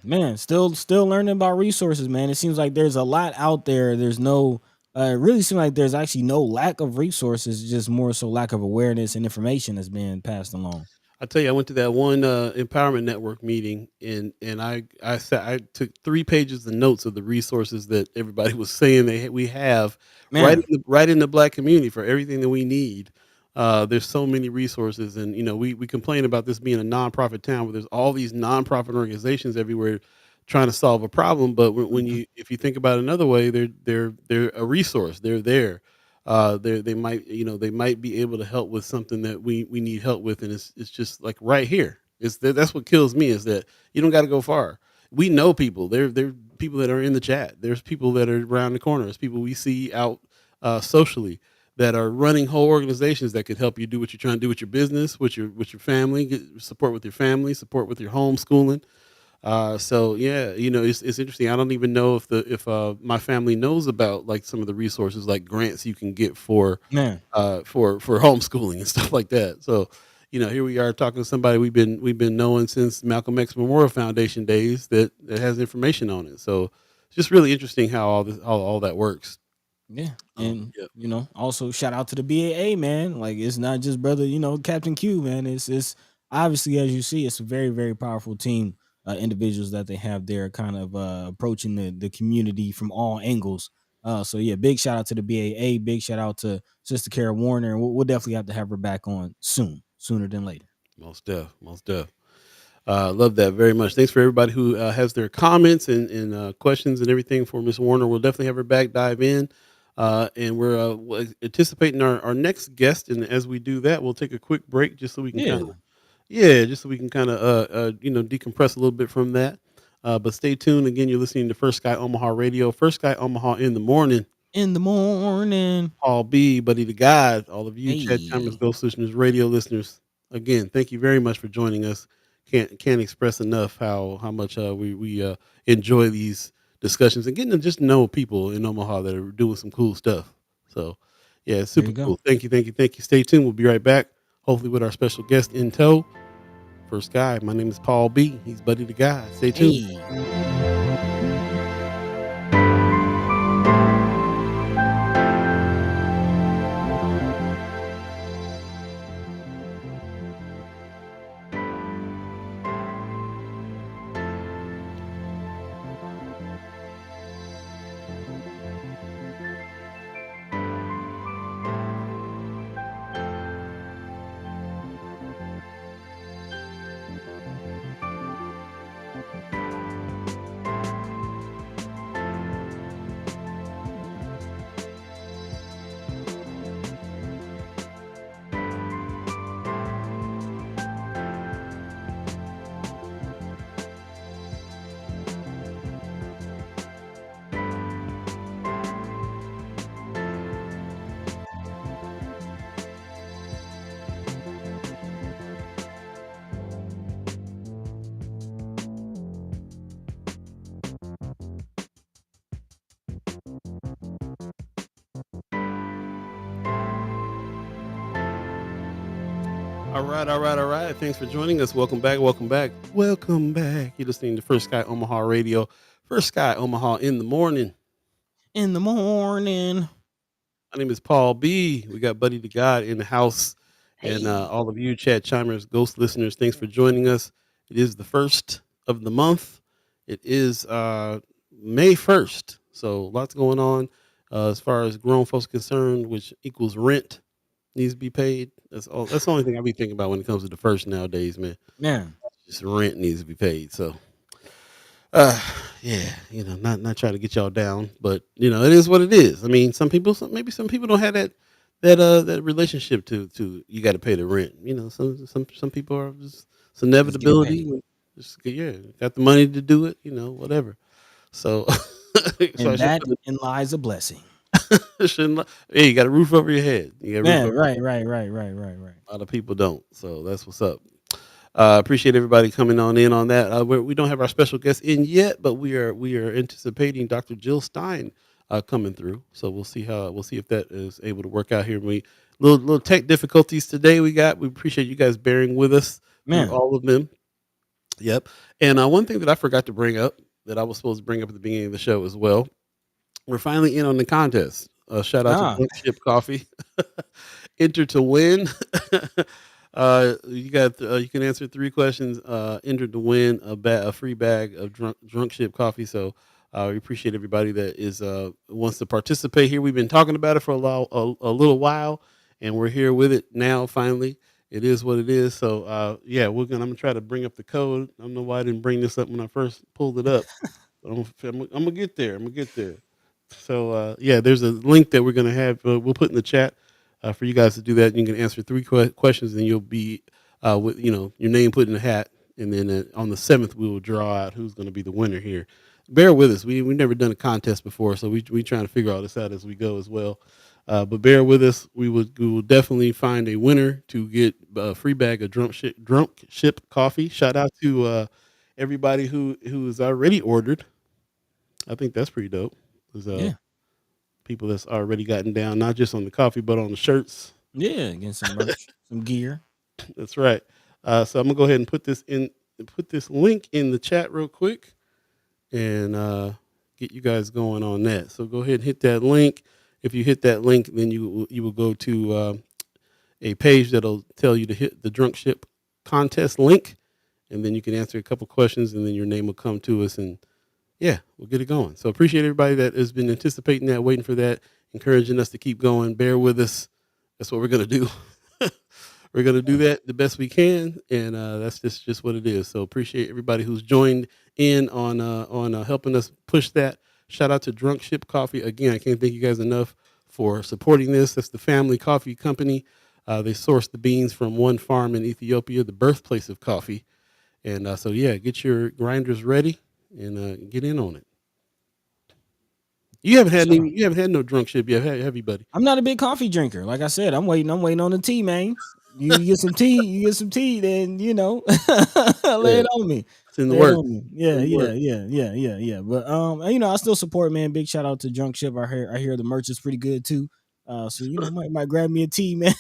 Man, still learning about resources, man. It seems like there's a lot out there. There's no it really seems like there's actually no lack of resources, just more so lack of awareness and information that's being passed along. I tell you, I went to that one empowerment network meeting, and I took 3 pages of notes of the resources that everybody was saying we have Man, right in the Black community for everything that we need. There's so many resources, and we complain about this being a nonprofit town, but there's all these nonprofit organizations everywhere trying to solve a problem. But when mhm. you if you think about it another way, they're a resource. They're there. They might they might be able to help with something that we need help with, and it's just like right here. That's what kills me is that you don't got to go far. We know people. There people that are in the chat. There's people that are around the corner. There's people we see out socially that are running whole organizations that could help you do what you're trying to do with your business, with your family, get support with your family, support with your homeschooling. So yeah, it's interesting. I don't even know if my family knows about like some of the resources like grants you can get Man, for homeschooling and stuff like that. So, here we are talking to somebody we've been knowing since Malcolm X Memorial Foundation days that has information on it. So it's just really interesting how all that works. yeah, and Yeah. also shout out to the BAA, man. Like it's not just brother, Captain Q, man. It's obviously, as you see, it's a very very powerful team, individuals that they have there, kind of approaching the community from all angles. So yeah, big shout out to the BAA. Big shout out to Sister Kara Warner, and we'll definitely have to have her back on soon, sooner than later. Most def. Love that very much. Thanks for everybody who has their comments and questions and everything for Miss Warner. We'll definitely have her back, dive in. And we're anticipating our next guest. And as we do that, we'll take a quick break just so we can kind Yeah, of, decompress a little bit from that. But stay tuned. Again, you're listening to First Sky Omaha Radio, First Sky Omaha in the morning. in the morning. Paul B, Buddy the God, all of you Chat Chambers, Hey, Ghost listeners, radio listeners. Again, thank you very much for joining us. Can't express enough how much we enjoy these discussions and getting to just know people in Omaha that are doing some cool stuff. So, yeah, it's there super you go. cool. Thank you, thank you, thank you. Stay tuned. We'll be right back. Hopefully, with our special guest in tow. First guy. My name is Paul B. He's Buddy the God. Stay tuned. Hey. All right. Thanks for joining us. Welcome back. Welcome back. Welcome back. You're listening to First Sky Omaha Radio. First Sky Omaha in the morning. In the morning. My name is Paul B. We got Buddy the God in the house. And Hey. all of you chat chimers, ghost listeners, thanks for joining us. It is the first of the month. It is May 1st. So lots going on as far as grown folks concerned, which equals rent needs to be paid. That's the only thing I be thinking about when it comes to the first nowadays, man. Man. Just rent needs to be paid. So uh yeah, not trying to get y'all down, but it is what it is. I mean, maybe some people don't have that relationship to you got to pay the rent. Some people are just it's Just get inevitability. paid. Just yeah, got the money to do it, whatever. So so I And should that in lies a blessing. shouldn't hey, you got a roof over your head. You got a roof Man, over right, right, right, right, right, right. a lot of people don't. So that's what's up. Appreciate everybody coming on in on that. We don't have our special guest in yet, but we are anticipating Dr. Jill Stein coming through. So we'll see if that is able to work out here. We little tech difficulties today. We appreciate you guys bearing with us through Man. all of them. Yep. And one thing that I forgot to bring up that I was supposed to bring up at the beginning of the show as well. We're finally in on the contest. Shout out to Ah, Drunk Ship Coffee. Enter to win. You can answer 3 questions. Enter to win a free bag of drunk ship coffee. So we appreciate everybody that is wants to participate here. We've been talking about it for a little while, and we're here with it now. Finally, it is what it is. So yeah, I'm gonna try to bring up the code. I don't know why I didn't bring this up when I first pulled it up. But I'm gonna get there. I'm gonna get there. So yeah, there's a link that we're gonna have. We'll put in the chat for you guys to do that. You can answer 3 questions, and you'll be with your name put in the hat and then on the 7th we will draw out who's going to be the winner here. Bear with us. We've never done a contest before, so we trying to figure all this out as we go as well. But bear with us. We will definitely find a winner to get a free bag of drunk ship coffee. Shout out to everybody who has already ordered. I think that's pretty dope. There's Yeah. people that's already gotten down, not just on the coffee, but on the shirts. Yeah. Getting some merch, some gear. That's right. So I'm gonna go ahead and put this link in the chat real quick, and get you guys going on that. So go ahead and hit that link. If you hit that link, then you will go to a page that'll tell you to hit the drunk ship contest link, and then you can answer a couple questions, and then your name will come to us, and yeah, we'll get it going. So appreciate everybody that has been anticipating that, waiting for that, encouraging us to keep going. Bear with us. That's what we're gonna do. We're gonna do that the best we can, and that's just what it is. So appreciate everybody who's joined in on helping us push that. Shout out to Drunk Ship Coffee again. I can't thank you guys enough for supporting this. That's the family coffee company. They source the beans from one farm in Ethiopia, the birthplace of coffee. And so yeah, get your grinders ready and get in on it. Sure. You haven't had no drunk ship yet, have you, buddy? I'm not a big coffee drinker. Like I said, I'm waiting. I'm waiting on the tea, man. You get some tea. You get some tea. Then lay Yeah, it on me. it's in the Lay it works. on me. It's Yeah, in the yeah, works. yeah, yeah, yeah, yeah. But I still support, man. Big shout out to Drunk Ship. I hear the merch is pretty good too. So might grab me a tea, man.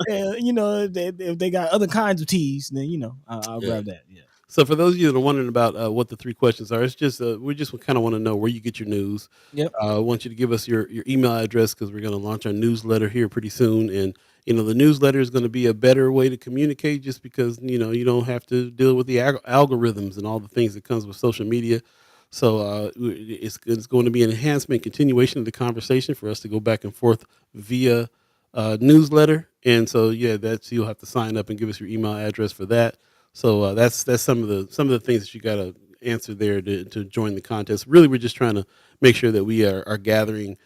And if they got other kinds of teas, then I'll Yeah. grab that. Yeah. So for those of you that are wondering about what the three questions are, it's just we just kind of want to know where you get your news. Yep. I want you to give us your email address because we're going to launch our newsletter here pretty soon, and the newsletter is going to be a better way to communicate, just because you don't have to deal with the algorithms and all the things that comes with social media. So it's going to be an enhancement, continuation of the conversation for us to go back and forth via newsletter, and so yeah, that's you'll have to sign up and give us your email address for that. So that's some of the things that you got to answer there to join the contest. Really, we're just trying to make sure that we are gathering,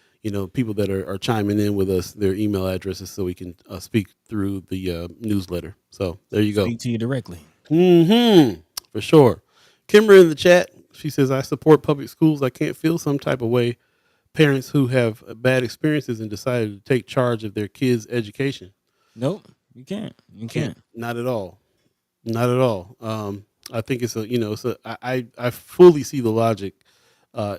people that are chiming in with us, their email addresses, so we can speak through the newsletter. So there you go. Speak to you directly. For sure. Kimber in the chat, she says, I support public schools. I can't feel some type of way parents who have bad experiences and decided to take charge of their kids' education. Nope. You can't. You can't. Not at all. Not at all. I think it's I fully see the logic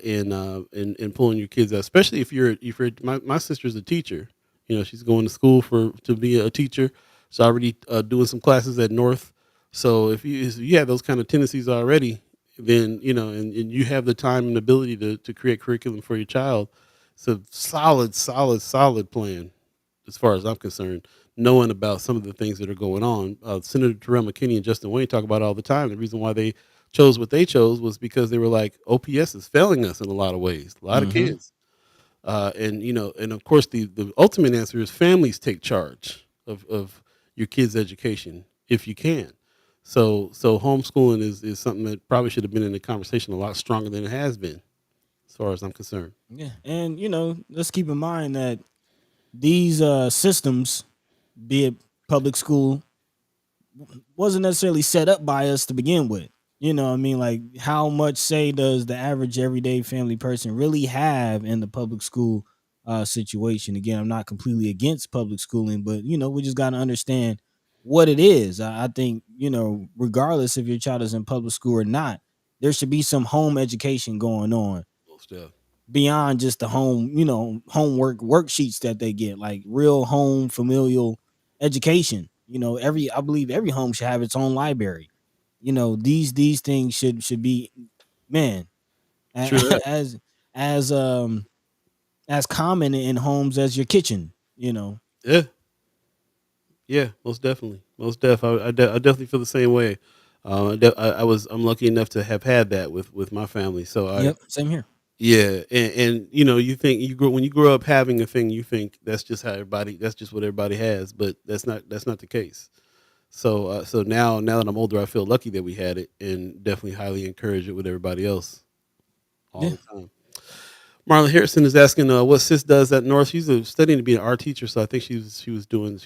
in pulling your kids out, especially if you're my sister's a teacher. She's going to school to be a teacher. She's already doing some classes at North. So if you have those kind of tendencies already, then and you have the time and ability to create curriculum for your child. It's a solid plan as far as I'm concerned, knowing about some of the things that are going on. Senator Terrell McKinney and Justin Wayne talk about it all the time. The reason why they chose what they chose was because they were like, OPS is failing us in a lot of ways, a lot of Mm-hmm. kids. And of course, the ultimate answer is families take charge of your kids' education if you can. So homeschooling is something that probably should have been in the conversation a lot stronger than it has been, as far as I'm concerned. Yeah. And let's keep in mind that these systems, be it public school, wasn't necessarily set up by us to begin with. What I mean? Like, how much say does the average everyday family person really have in the public school situation? Again, I'm not completely against public schooling, but we just got to understand what it is. I think regardless if your child is in public school or not, there should be some home education going on Most of beyond just the homework worksheets that they get, like real home familial education. I believe every home should have its own library. These things should be, man, true that. as as um as common in homes as your kitchen. Yeah. Yeah, most definitely, most def. I definitely feel the same way. I'm lucky enough to have had that with my family. So Yep, same here. yeah, and you think when you grow up having a thing, you think that's just what everybody has, but that's not the case. So now that I'm older, I feel lucky that we had it, and definitely highly encourage it with everybody else all Yeah. the time. Marlon Harrison is asking what sis does at North. She's studying to be an art teacher, so I think she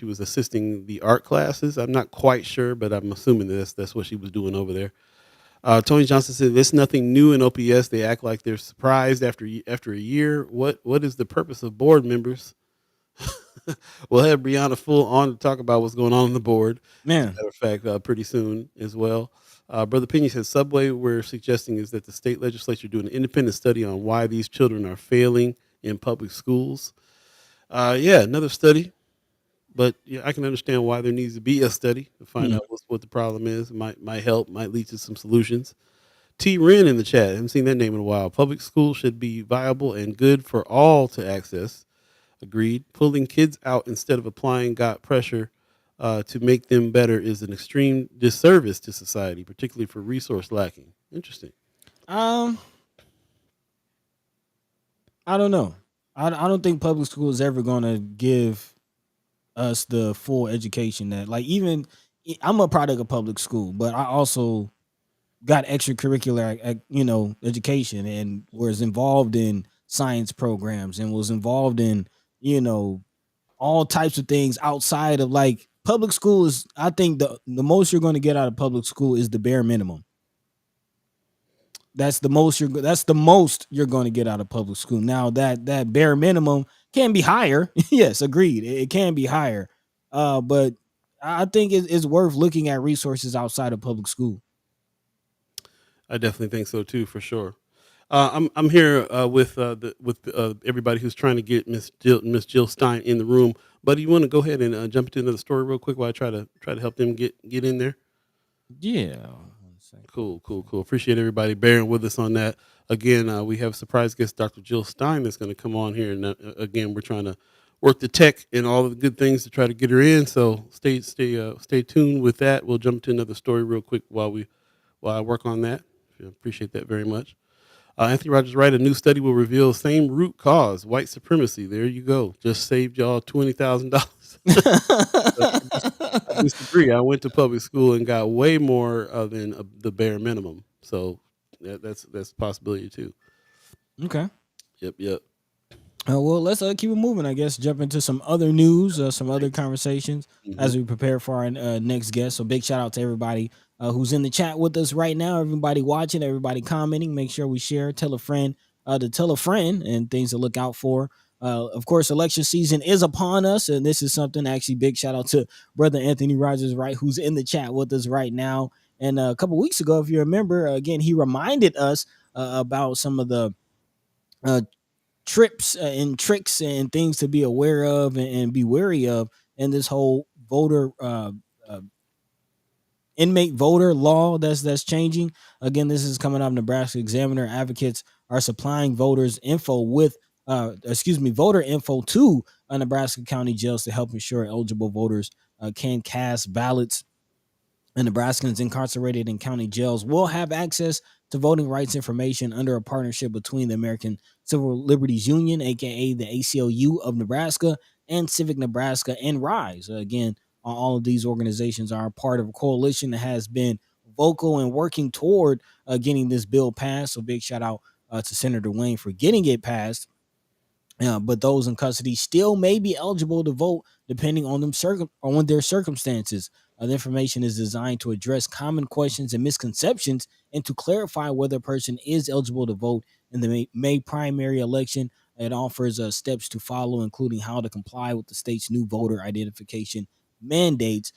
was assisting the art classes. I'm not quite sure, but I'm assuming that's what she was doing over there. Tony Johnson said, "There's nothing new in OPS. They act like they're surprised after a year. What is the purpose of board members?" We'll have Brianna Full on to talk about what's going on the board. As a Man, matter of fact, pretty soon as well. Brother Pena says Subway. We're suggesting is that the state legislature do an independent study on why these children are failing in public schools. Yeah, another study, but yeah, I can understand why there needs to be a study to find mm, out what the problem is. Might help, might lead to some solutions. T. Ren in the chat. I haven't seen that name in a while. Public school should be viable and good for all to access. Agreed. Pulling kids out instead of applying God pressure to make them better is an extreme disservice to society, particularly for resource lacking. Interesting. um, I don't know. I don't think public school is ever gonna give us the full education that, like, even I'm a product of public school, but I also got extracurricular, education, and was involved in science programs and was involved in, you know, all types of things outside of, like, public school is, I think the most you're going to get out of public school is the bare minimum. That's the most you're going to get out of public school. Now that bare minimum can be higher. Yes, agreed. It can be higher. But I think it's worth looking at resources outside of public school. I definitely think so too, for sure. I'm here with everybody who's trying to get Miss Jill Stein in the room. But you want to go ahead and jump into another story real quick while I try to help them get in there. Yeah. One second. Cool. Appreciate everybody bearing with us on that. Again, we have surprise guest Dr. Jill Stein that's going to come on here, and again, we're trying to work the tech and all the good things to try to get her in. So stay tuned with that. We'll jump to another story real quick while I work on that. Appreciate that very much. Anthony Rogers Wright, a new study will reveal same root cause, white supremacy. There you go. Just saved y'all $20,000. I disagree. I went to public school and got way more than the bare minimum. So that's a possibility too. Okay. Yep. Well, let's keep it moving. I guess jump into some other news, some other conversations Hmm. as we prepare for our next guest. So, big shout out to everybody who's in the chat with us right now. Everybody watching, everybody commenting. Make sure we share, tell a friend to tell a friend, and things to look out for. Of course, election season is upon us, and this is something. Actually, big shout out to brother Anthony Rogers, right, who's in the chat with us right now. And a couple weeks ago, if you remember, again, he reminded us about some of the uh, trips and tricks and things to be aware of and be wary of in this whole voter uh, inmate voter law that's changing. Again, this is coming out of Nebraska Examiner. Advocates are supplying voters info with voter info to Nebraska county jails to help ensure eligible voters can cast ballots, and Nebraskans incarcerated in county jails will have access to voting rights information under a partnership between the American Civil Liberties Union, aka the ACLU of Nebraska, and Civic Nebraska and Rise. Again, all of these organizations are part of a coalition that has been vocal and working toward getting this bill passed. So big shout out to Senator Wayne for getting it passed. But those in custody still may be eligible to vote depending on on their circumstances. The information is designed to address common questions and misconceptions and to clarify whether a person is eligible to vote in the May primary election. It offers steps to follow, including how to comply with the state's new voter identification mandates.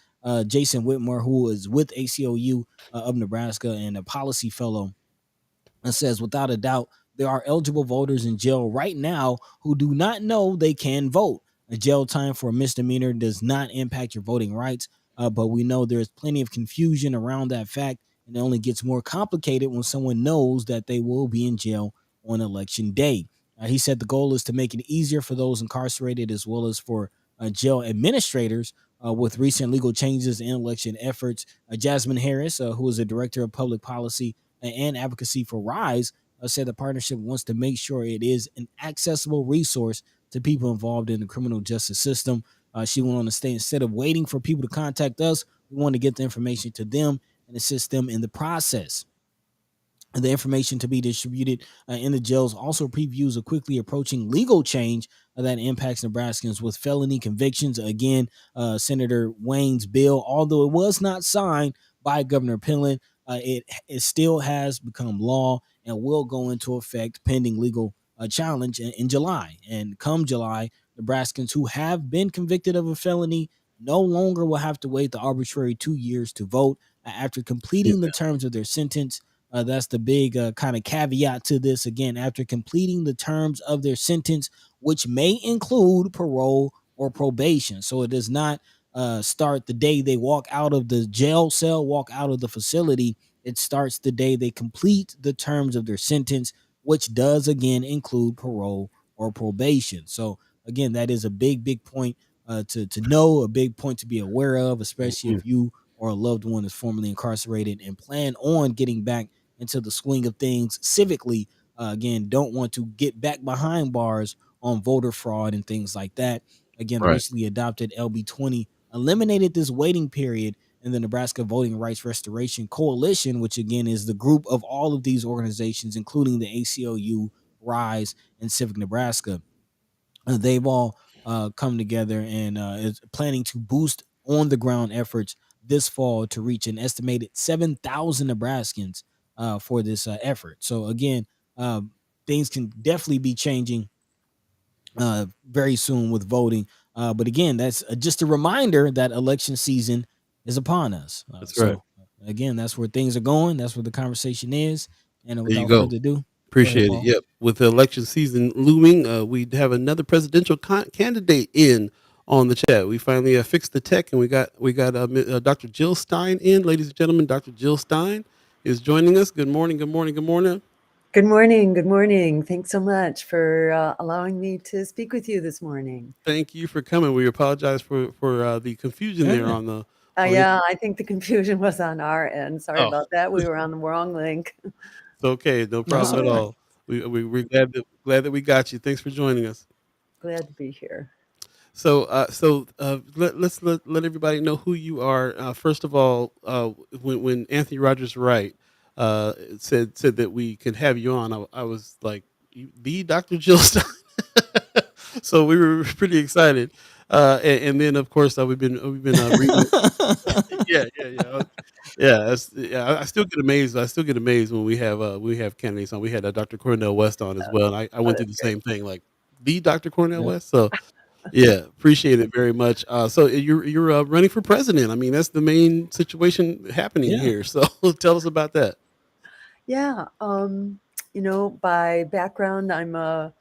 Jason Whitmore, who is with ACLU of Nebraska and a policy fellow, and says, without a doubt, there are eligible voters in jail right now who do not know they can vote. A jail time for a misdemeanor does not impact your voting rights, but we know there's plenty of confusion around that fact, and it only gets more complicated when someone knows that they will be in jail on election day. He said the goal is to make it easier for those incarcerated as well as for jail administrators with recent legal changes in election efforts. Jasmine Harris, who is the director of public policy and advocacy for Rise, said the partnership wants to make sure it is an accessible resource to people involved in the criminal justice system. She went on to say, instead of waiting for people to contact us, we want to get the information to them and assist them in the process. The information to be distributed in the jails also previews a quickly approaching legal change that impacts Nebraskans with felony convictions. Again, Senator Wayne's bill, although it was not signed by Governor Pillen, it still has become law and will go into effect pending legal challenge in July. And come July, Nebraskans who have been convicted of a felony no longer will have to wait the arbitrary 2 years to vote after Yeah, completing the terms of their sentence. That's the big kind of caveat to this. Again, after completing the terms of their sentence, which may include parole or probation. So it does not start the day they walk out of the jail cell, walk out of the facility. It starts the day they complete the terms of their sentence, which does again include parole or probation. So again, that is a big point to know, a big point to be aware of, especially mhm, if you or a loved one is formerly incarcerated and plan on getting back into the swing of things civically. Again, don't want to get back behind bars on voter fraud and things like that. Again, the right. recently adopted LB 20 eliminated this waiting period in the Nebraska Voting Rights Restoration Coalition, which again is the group of all of these organizations, including the ACLU, RISE, and Civic Nebraska. They've all come together and is planning to boost on the ground efforts this fall to reach an estimated 7,000 Nebraskans for this effort. So again, things can definitely be changing very soon with voting. But again, that's just a reminder that election season is upon us. That's right. Again, that's where things are going. That's where the conversation is. And There you without go. further ado, go ahead, Appreciate it. Paul. Yep. With the election season looming, we have another presidential candidate in on the chat. We finally fixed the tech, and we got Dr. Jill Stein in, ladies and gentlemen. Dr. Jill Stein is joining us. Good morning. Good morning. Good morning. Good morning. Good morning. Thanks so much for allowing me to speak with you this morning. Thank you for coming. We apologize for the confusion there Yeah. on the. Yeah, I think the confusion was on our end. Sorry Oh, about that. We were on the wrong link. it's okay. No No, it's problem all at right. all. We're glad that we got you. Thanks for joining us. Glad to be here. So let everybody know who you are. First of all, when Anthony Rogers Wright said that we could have you on, I was like, the Dr. Jill Stein. So we were pretty excited. And then of course we've been reading. Yeah. I still get amazed. I still get amazed when we have candidates on. We had Dr. Cornell West on as well, and I Oh, went through that's the great. same thing, like the Dr. Cornell Yeah. West. So yeah, appreciate it very much. So you're running for president. I mean, that's the main situation happening Yeah. here. So tell us about that. Yeah. By background, I'm a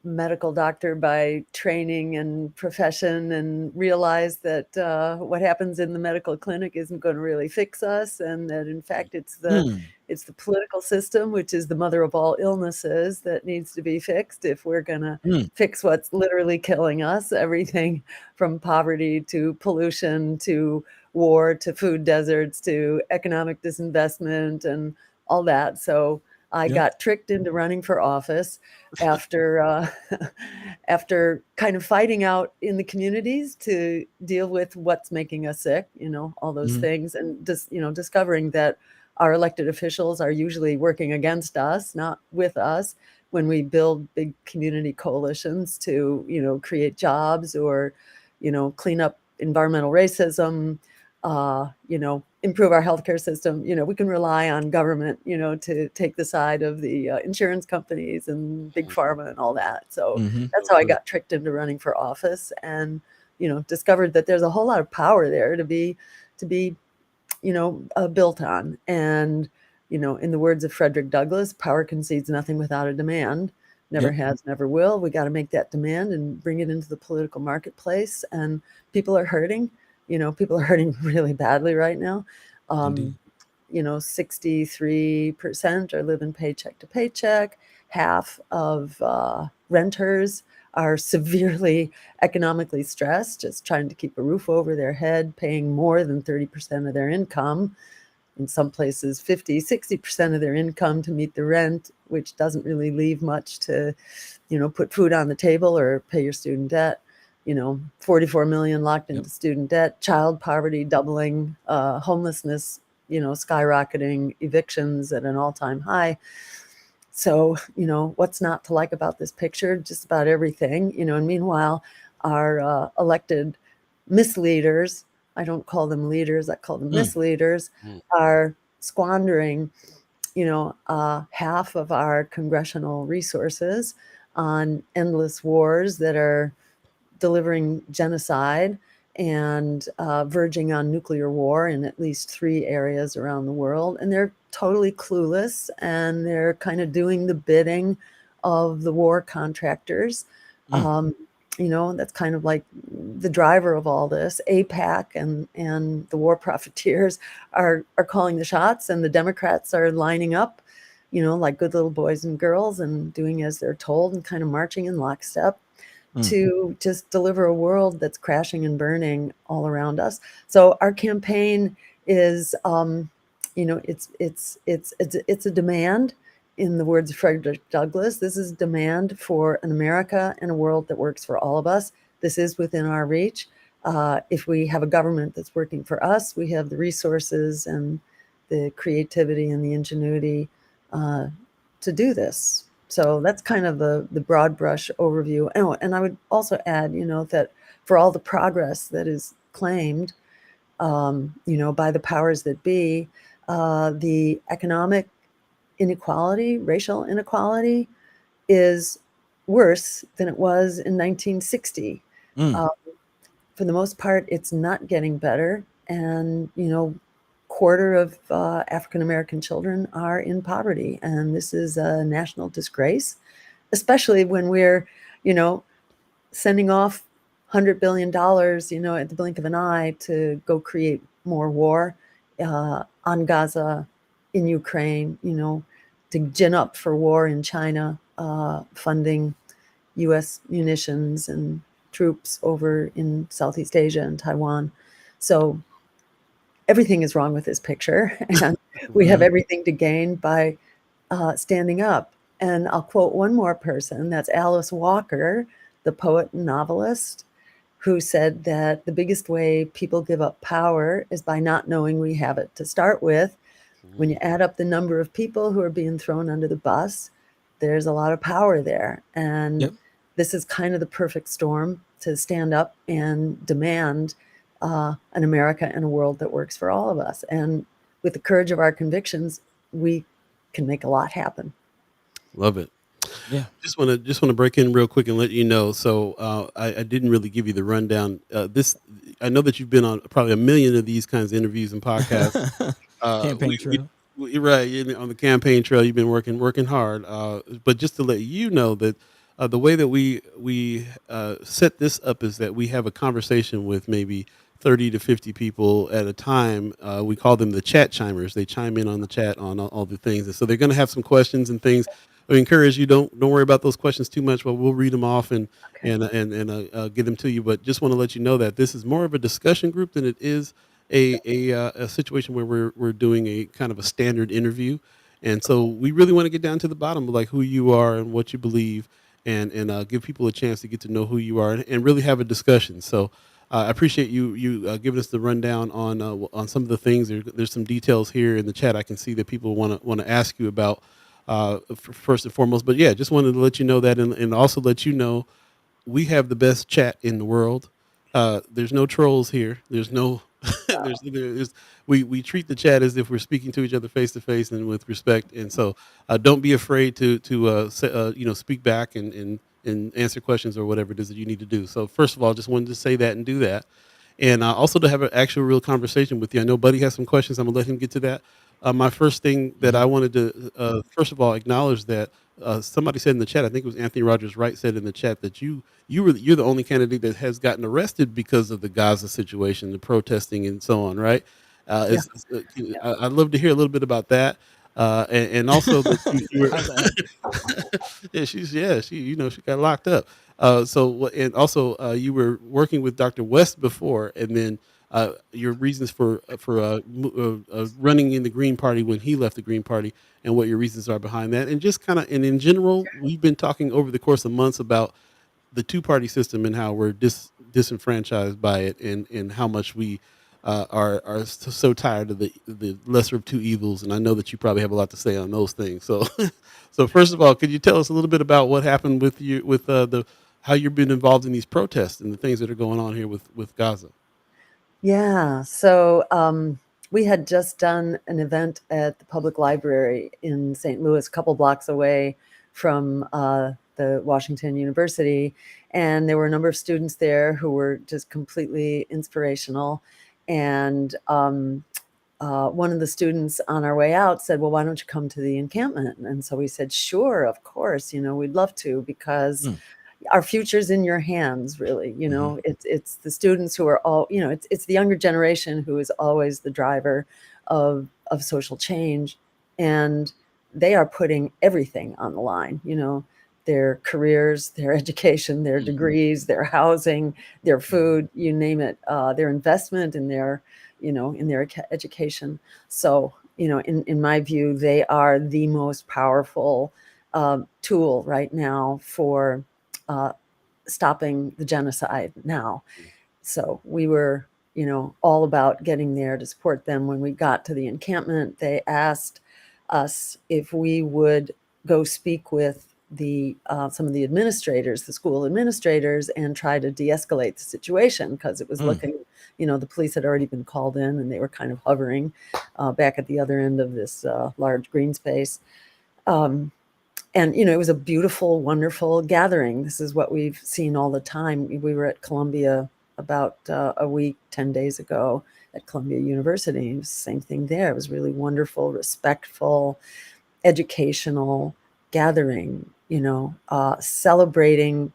medical doctor by training and profession, and realize that what happens in the medical clinic isn't going to really fix us, and that in fact Hmm. it's the political system, which is the mother of all illnesses, that needs to be fixed if we're going to Hmm. fix what's literally killing us, everything from poverty to pollution to war to food deserts to economic disinvestment and all that. So I Yeah. got tricked into running for office after after kind of fighting out in the communities to deal with what's making us sick, all those Mhm. things, and just discovering that our elected officials are usually working against us, not with us, when we build big community coalitions to create jobs or clean up environmental racism, improve our healthcare system. We can rely on government, to take the side of the insurance companies and big pharma and all that. So Mhm. that's how I got tricked into running for office, and discovered that there's a whole lot of power there to be built on. And in the words of Frederick Douglass, power concedes nothing without a demand. Never Yep. has, never will. We got to make that demand and bring it into the political marketplace. And people are hurting. People are hurting really badly right now. Um, Indeed. 63% are living paycheck to paycheck. Half of renters are severely economically stressed, just trying to keep a roof over their head, paying more than 30% of their income. In some places, 50, 60% of their income to meet the rent, which doesn't really leave much to, put food on the table or pay your student debt. 44 million locked Yep. into student debt, child poverty doubling, homelessness skyrocketing evictions at an all-time high. So, what's not to like about this picture? Just about everything, and meanwhile, our elected misleaders, I don't call them leaders, I call them misleaders, are squandering, half of our congressional resources on endless wars that are delivering genocide and verging on nuclear war in at least 3 areas around the world. And they're totally clueless, and they're kind of doing the bidding of the war contractors. That's kind of like the driver of all this. AIPAC and the war profiteers are calling the shots, and the Democrats are lining up, like good little boys and girls, and doing as they're told and kind of marching in lockstep to just deliver a world that's crashing and burning all around us. So our campaign is, it's a demand. In the words of Frederick Douglass, this is demand for an America and a world that works for all of us. This is within our reach. If we have a government that's working for us, we have the resources and the creativity and the ingenuity to do this. So that's kind of the broad brush overview. And I would also add, that for all the progress that is claimed, by the powers that be, the economic inequality, racial inequality, is worse than it was in 1960. For the most part, it's not getting better. And, quarter of African American children are in poverty. And this is a national disgrace, especially when we're, sending off $100 billion, at the blink of an eye to go create more war on Gaza, in Ukraine, to gin up for war in China, funding U.S. munitions and troops over in Southeast Asia and Taiwan. So everything is wrong with this picture, and we have everything to gain by standing up. And I'll quote one more person, that's Alice Walker, the poet and novelist, who said that the biggest way people give up power is by not knowing we have it to start with. When you add up the number of people who are being thrown under the bus, there's a lot of power there. And this is kind of the perfect storm to stand up and demand an America and a world that works for all of us. And with the courage of our convictions, we can make a lot happen. Love it. Yeah. Just want to break in real quick and let you know. So I didn't really give you the rundown. I know that you've been on probably a million of these kinds of interviews and podcasts. Campaign trail. Right, on the campaign trail, you've been working hard. But just to let you know that the way that we set this up is that we have a conversation with maybe 30 to 50 people at a time. We call them the chat chimers. They chime in on the chat on all the things, and so they're going to have some questions and things. We encourage you don't worry about those questions too much. But we'll read them off and get them to you. But just want to let you know that this is more of a discussion group than it is a situation where we're doing a kind of a standard interview. And so we really want to get down to the bottom of like who you are and what you believe, and give people a chance to get to know who you are and really have a discussion. So I appreciate you giving us the rundown on some of the things. There's some details here in the chat. I can see that people want to ask you about first and foremost. But yeah, just wanted to let you know that, and also let you know we have the best chat in the world. There's no trolls here. There's no we treat the chat as if we're speaking to each other face to face and with respect. And so don't be afraid to speak back and answer questions or whatever it is that you need to do. So first of all, just wanted to say that and do that. And also to have an actual real conversation with you. I know Buddy has some questions. I'm gonna let him get to that. My first thing that I wanted to, first of all, acknowledge that somebody said in the chat, I think it was Anthony Rogers Wright said in the chat that you're the only candidate that has gotten arrested because of the Gaza situation, the protesting and so on, right? I'd love to hear a little bit about that. And also that you were, she got locked up. And also you were working with Dr. West before, and then your reasons for running in the Green Party when he left the Green Party, and what your reasons are behind that, and just kind of, and in general, we've been talking over the course of months about the two-party system and how we're disenfranchised by it, and how much we are so tired of the lesser of two evils, and I know that you probably have a lot to say on those things. So, so first of all, could you tell us a little bit about what happened with you with the how you've been involved in these protests and the things that are going on here with Gaza? Yeah. So we had just done an event at the public library in St. Louis, a couple blocks away from the Washington University. And there were a number of students there who were just completely inspirational. And one of the students on our way out said, "Well, why don't you come to the encampment?" And so we said, "Sure, of course, we'd love to, because Mm. our future's in your hands, really. Mhm. It's the students who are all, it's the younger generation who is always the driver of social change, and they are putting everything on the line, their careers, their education, their degrees, their housing, their food, you name it, their investment in their, in their education. So, in my view, they are the most powerful tool right now for uh, stopping the genocide now. So we were, all about getting there to support them. When we got to the encampment, they asked us if we would go speak with some of the administrators, the school administrators, and try to de-escalate the situation, because it was Mm. looking, the police had already been called in, and they were kind of hovering back at the other end of this large green space. Um, and, it was a beautiful, wonderful gathering. This is what we've seen all the time. We were at Columbia about a week, 10 days ago at Columbia University. It was the same thing there. It was really wonderful, respectful, educational gathering, celebrating,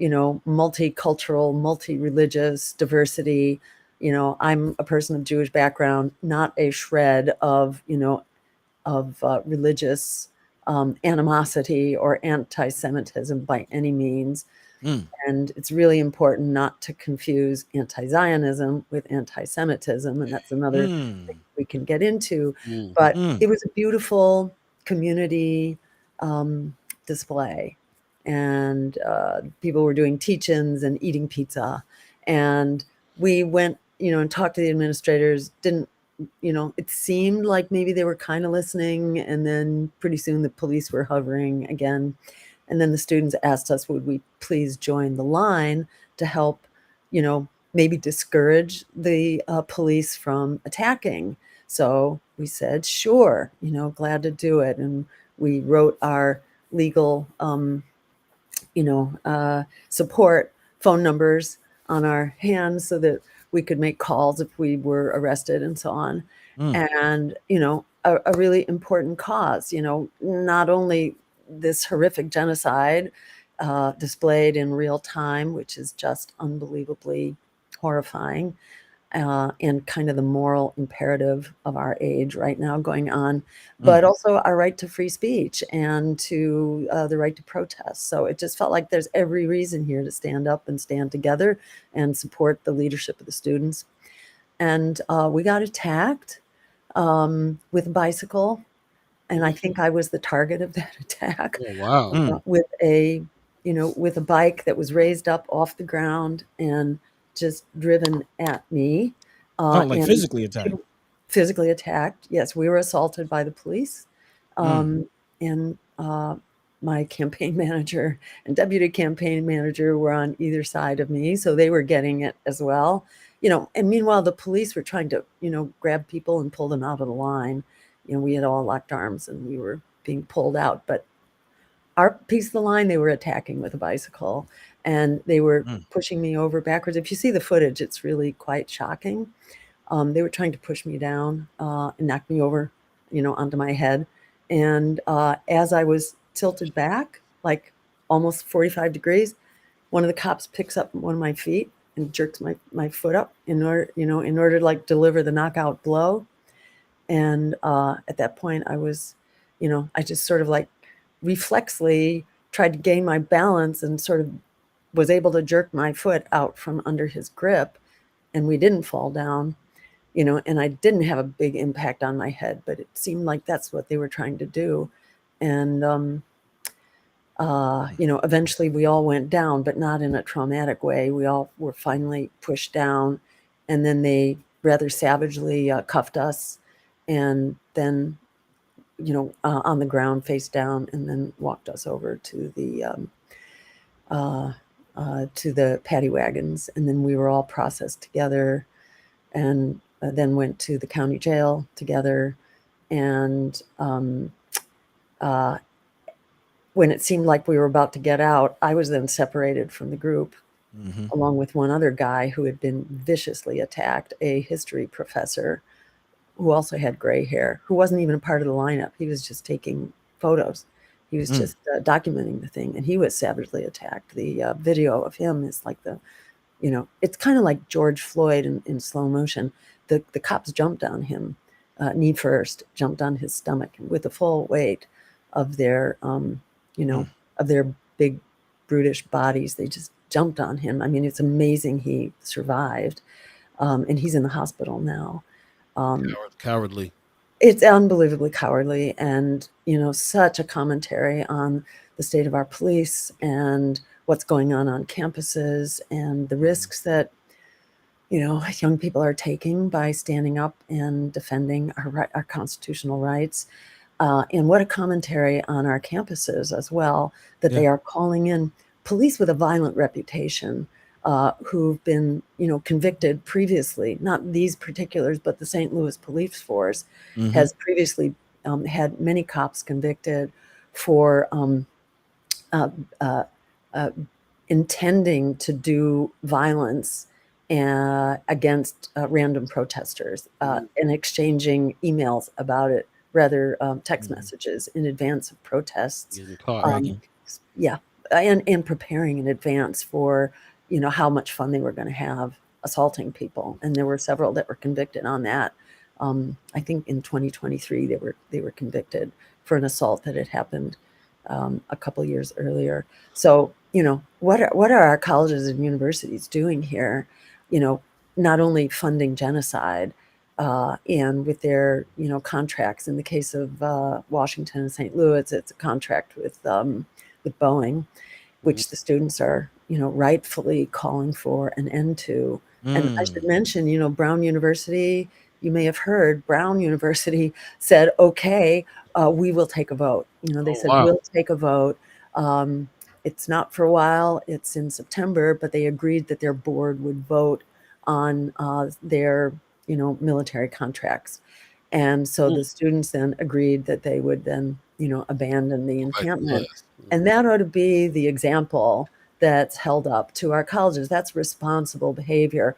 multicultural, multi-religious diversity. I'm a person of Jewish background, not a shred of, religious animosity or anti-Semitism by any means. Mm. And it's really important not to confuse anti-Zionism with anti-Semitism, and that's another thing Mm. we can get into. Mm. But Mm. it was a beautiful community display, and people were doing teach-ins and eating pizza. And we went, and talked to the administrators. Didn't it seemed like maybe they were kind of listening, and then pretty soon the police were hovering again. And then the students asked us, would we please join the line to help, maybe discourage the police from attacking. So we said, sure, glad to do it. And we wrote our legal, support phone numbers on our hands so that we could make calls if we were arrested and so on. Mm. And, a really important cause, not only this horrific genocide displayed in real time, which is just unbelievably horrifying, and kind of the moral imperative of our age right now going on, but Mm. also our right to free speech and to the right to protest. So it just felt like there's every reason here to stand up and stand together and support the leadership of the students. And we got attacked with a bicycle, and I think I was the target of that attack, Oh wow. Mm. with a bike that was raised up off the ground and just driven at me. Oh, like And physically attacked. physically attacked. Yes, we were assaulted by the police. Mm. And my campaign manager and deputy campaign manager were on either side of me, so they were getting it as well. And meanwhile, the police were trying to, grab people and pull them out of the line. We had all locked arms and we were being pulled out. But our piece of the line, they were attacking with a bicycle, and they were Mm. pushing me over backwards. If you see the footage, it's really quite shocking. They were trying to push me down and knock me over, onto my head. And as I was tilted back, like almost 45 degrees, one of the cops picks up one of my feet and jerks my foot up in order to like deliver the knockout blow. And at that point, I was, I just sort of like reflexly tried to gain my balance and sort of was able to jerk my foot out from under his grip, and we didn't fall down. And I didn't have a big impact on my head, but it seemed like that's what they were trying to do. And, eventually we all went down, but not in a traumatic way. We all were finally pushed down, and then they rather savagely cuffed us, and then on the ground face down, and then walked us over to the paddy wagons, and then we were all processed together, and then went to the county jail together. And when it seemed like we were about to get out, I was then separated from the group, along with one other guy who had been viciously attacked, a history professor who also had gray hair, who wasn't even a part of the lineup. He was just taking photos. He was just documenting the thing, and he was savagely attacked. The video of him is like it's kind of like George Floyd in slow motion. The cops jumped on him, knee first, jumped on his stomach, and with the full weight of their, of their big, brutish bodies, they just jumped on him. I mean, it's amazing he survived, and he's in the hospital now. Cowardly. It's unbelievably cowardly, and such a commentary on the state of our police and what's going on campuses, and the risks that young people are taking by standing up and defending our constitutional rights. And what a commentary on our campuses as well, that they are calling in police with a violent reputation, who've been, convicted previously, not these particulars, but the St. Louis Police Force has previously had many cops convicted for intending to do violence against random protesters, and exchanging emails about it, rather text messages in advance of protests. Yeah, and preparing in advance for how much fun they were going to have assaulting people. And there were several that were convicted on that. I think in 2023 they were convicted for an assault that had happened a couple years earlier. So what are our colleges and universities doing here? Not only funding genocide, and with their contracts. In the case of Washington and St. Louis, it's a contract with Boeing, which the students are rightfully calling for an end to. And I should mention, Brown University, you may have heard, Brown University said, okay, we will take a vote. They said, wow. we'll take a vote. It's not for a while, it's in September, but they agreed that their board would vote on their military contracts. And so the students then agreed that they would then abandon the encampment. And that ought to be the example that's held up to our colleges. That's responsible behavior.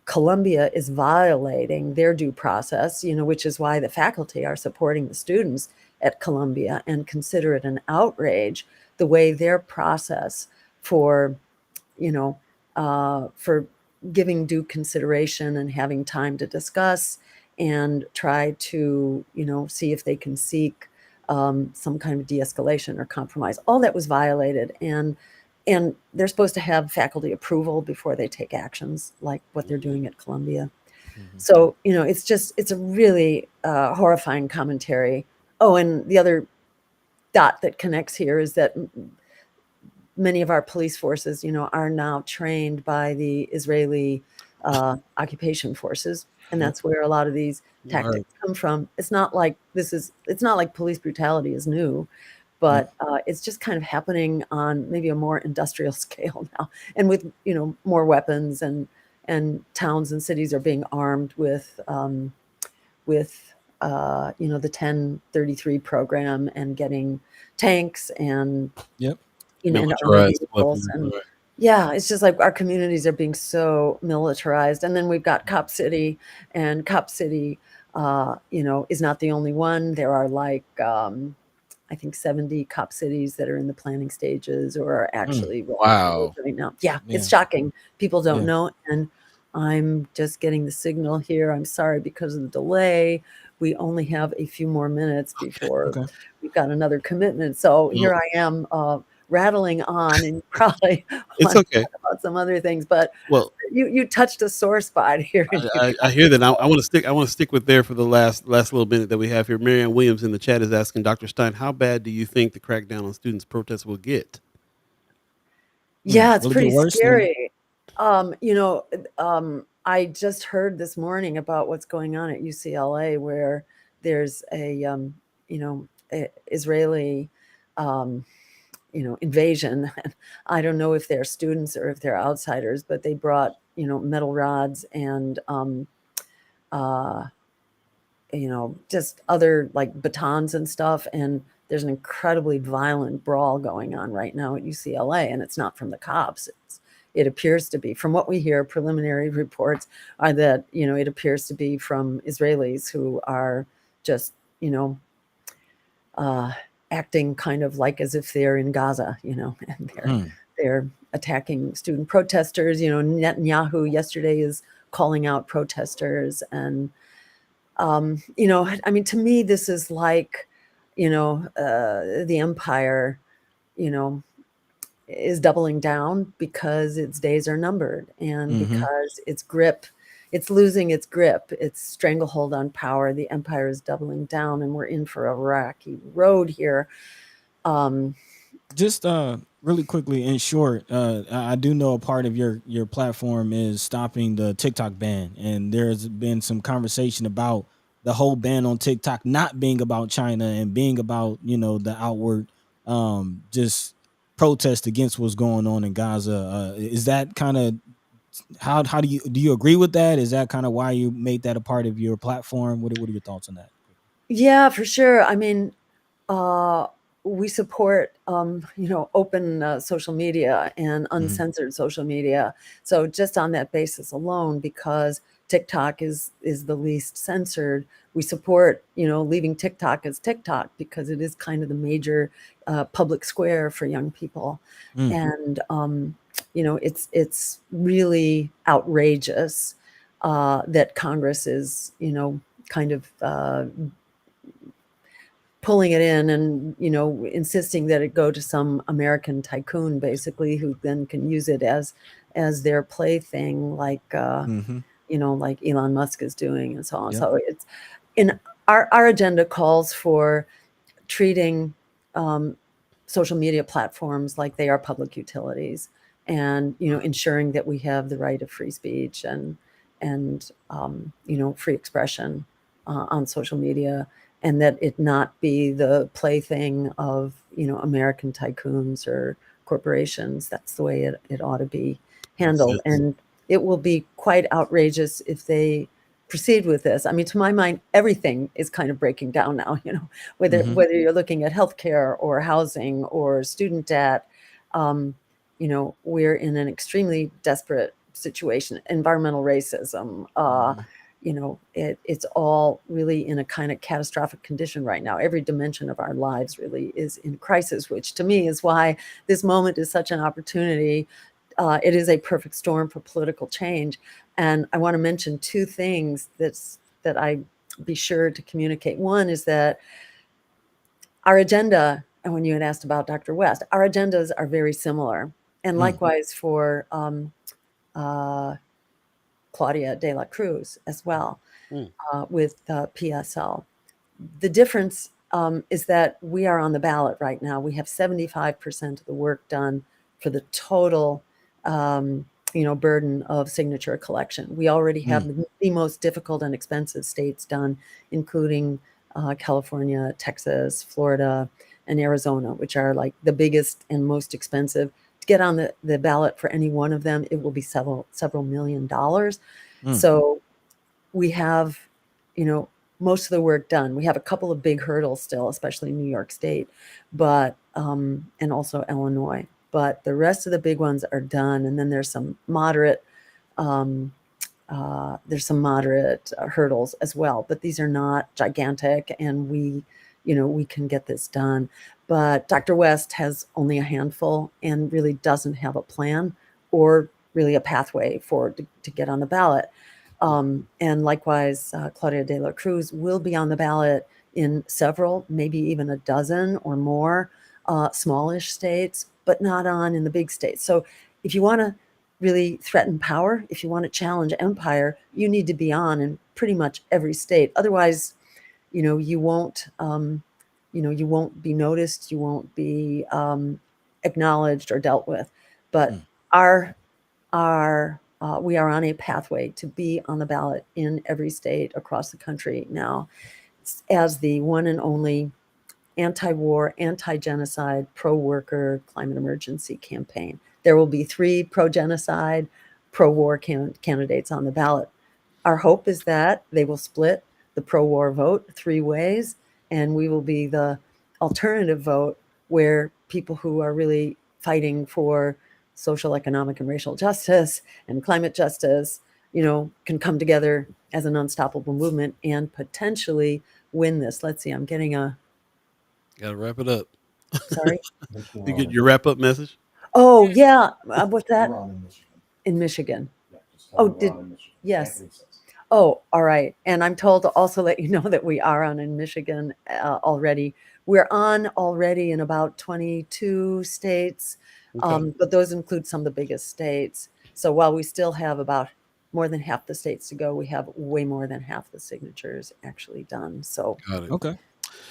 Columbia is violating their due process, which is why the faculty are supporting the students at Columbia and consider it an outrage, the way their process for giving due consideration and having time to discuss and try to see if they can seek some kind of de-escalation or compromise. All that was violated, and they're supposed to have faculty approval before they take actions like what they're doing at Columbia. So it's a really horrifying commentary. Oh, and the other dot that connects here is that many of our police forces are now trained by the Israeli occupation forces, and that's where a lot of these tactics come from. It's not like police brutality is new, but it's just kind of happening on maybe a more industrial scale now, and with more weapons, and towns and cities are being armed with the 1033 program, and getting tanks and and armored vehicles. And yeah, it's just like our communities are being so militarized. And then we've got Cop City, and Cop City is not the only one. There are like I think 70 cop cities that are in the planning stages or are actually wow right now. Yeah, it's shocking. People don't know. And I'm just getting the signal here. I'm sorry because of the delay. We only have a few more minutes before we've got another commitment. So here I am rattling on, and probably it's okay about some other things. But you touched a sore spot here. I hear that. I want to stick with there for the last little minute that we have here. Marianne Williams in the chat is asking Dr. Stein, how bad do you think the crackdown on students' protests will get? Yeah, it's pretty scary. I just heard this morning about what's going on at UCLA, where there's Israeli, um, invasion. I don't know if they're students or if they're outsiders, but they brought, metal rods and, uh, just other like batons and stuff. And there's an incredibly violent brawl going on right now at UCLA, and it's not from the cops. It appears to be, from what we hear, preliminary reports are that, it appears to be from Israelis who are just, uh, acting kind of like as if they're in Gaza, and they're attacking student protesters. Netanyahu yesterday is calling out protesters, and I mean, to me, this is like, the empire, you know, is doubling down because its days are numbered, and because it's losing its grip, its stranglehold on power. The empire is doubling down, and we're in for a rocky road here. Just really quickly, in short, I do know a part of your platform is stopping the TikTok ban, and there's been some conversation about the whole ban on TikTok not being about China and being about the outward just protest against what's going on in Gaza. Is that kind of how do you agree with that? Is that kind of why you made that a part of your platform? What are your thoughts on that? Yeah, for sure. I mean, uh, we support, open social media and uncensored social media. So just on that basis alone, because TikTok is the least censored, we support, leaving TikTok as TikTok because it is kind of the major public square for young people. And it's really outrageous that Congress is, kind of pulling it in and insisting that it go to some American tycoon, basically, who then can use it as their plaything, like like Elon Musk is doing, and so on. Yep. So it's in our agenda calls for treating social media platforms like they are public utilities, and ensuring that we have the right of free speech and free expression on social media, and that it not be the plaything of American tycoons or corporations. That's the way it ought to be That's handled. it. And it will be quite outrageous if they proceed with this. I mean, to my mind, everything is kind of breaking down now, whether you're looking at healthcare or housing or student debt. We're in an extremely desperate situation. Environmental racism, it's all really in a kind of catastrophic condition right now. Every dimension of our lives really is in crisis, which to me is why this moment is such an opportunity. It is a perfect storm for political change. And I want to mention two things that I be sure to communicate. One is that our agenda, and when you had asked about Dr. West, our agendas are very similar. And likewise for Claudia de la Cruz as well, with PSL. The difference is that we are on the ballot right now. We have 75% of the work done for the total burden of signature collection. We already have the most difficult and expensive states done, including California, Texas, Florida, and Arizona, which are like the biggest and most expensive. To get on the ballot for any one of them, it will be several $million. So we have, most of the work done. We have a couple of big hurdles still, especially New York State, but and also Illinois. But the rest of the big ones are done, and then there's some moderate hurdles as well. But these are not gigantic, and we can get this done. But Dr. West has only a handful and really doesn't have a plan or really a pathway to get on the ballot. And likewise, Claudia de la Cruz will be on the ballot in several, maybe even a dozen or more smallish states, but not in the big states. So if you want to really threaten power, if you want to challenge empire, you need to be on in pretty much every state. Otherwise, you won't be noticed, you won't be acknowledged or dealt with. But our we are on a pathway to be on the ballot in every state across the country now as the one and only anti-war, anti-genocide, pro-worker climate emergency campaign. There will be 3 pro-genocide, pro-war candidates on the ballot. Our hope is that they will split the pro-war vote 3 ways, and we will be the alternative vote where people who are really fighting for social, economic, and racial justice and climate justice, can come together as an unstoppable movement and potentially win this. Let's see, I'm getting a Gotta wrap it up. sorry. You get your wrap up message? Oh yeah, what's that? In Michigan. Oh, yes. Oh, all right. And I'm told to also let you know that we are on in Michigan already. We're on already in about 22 states, Okay. but those include some of the biggest states. So while we still have about more than half the states to go, we have way more than half the signatures actually done. So Got it. Okay.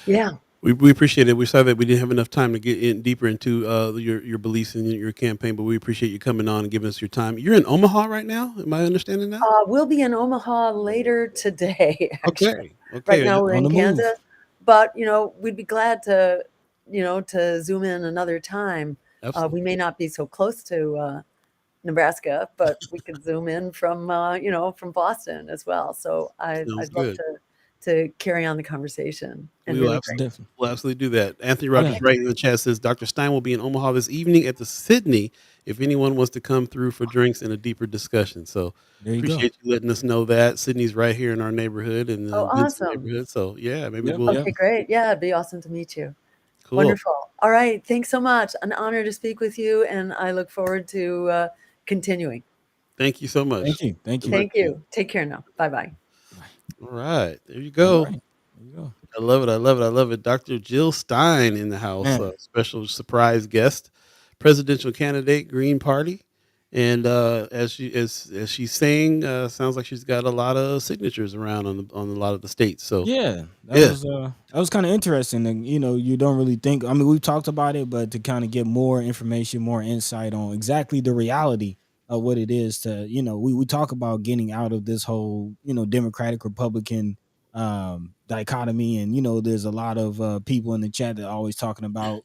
yeah. We appreciate it. We saw that we didn't have enough time to get in deeper into your beliefs and your campaign, but we appreciate you coming on and giving us your time. You're in Omaha right now. Am I understanding that? We'll be in Omaha later today, actually. Okay. Right Okay. now we're On in the move. Kansas, but we'd be glad to, to zoom in another time. We may Absolutely. not be so close to Nebraska, but we could zoom in from, from Boston as well. So Sounds I'd love good. to carry on the conversation and We will really great. absolutely, Definitely. we'll absolutely do that. Anthony Yeah. Rogers, right in the chat, says Dr. Stein will be in Omaha this evening at the Sydney if anyone wants to come through for drinks and a deeper discussion. So There you go. appreciate you letting us know that. Sydney's right here in our neighborhood in Oh, the Vincent awesome. neighborhood. So yeah, maybe Yep. we'll. Yep. Okay, great. Yeah, it'd be awesome to meet you. Cool. Wonderful. All right. Thanks so much. An honor to speak with you, and I look forward to continuing. Thank you so much. Thank you. Thank Good you. luck Thank to you. you. Take care now. Bye-bye. All right, there you All go. right. There you go. I love it. I love it. I love it. Dr. Jill Stein in the house, Man. special surprise guest, presidential candidate, Green Party, and as she's saying, sounds like she's got a lot of signatures around on a lot of the states. So Yeah, yeah, that was kind of interesting. And you don't really think. I mean, we've talked about it, but to kind of get more information, more insight on exactly the reality of what it is to, we talk about getting out of this whole, Democratic Republican dichotomy, and there's a lot of people in the chat that are always talking about,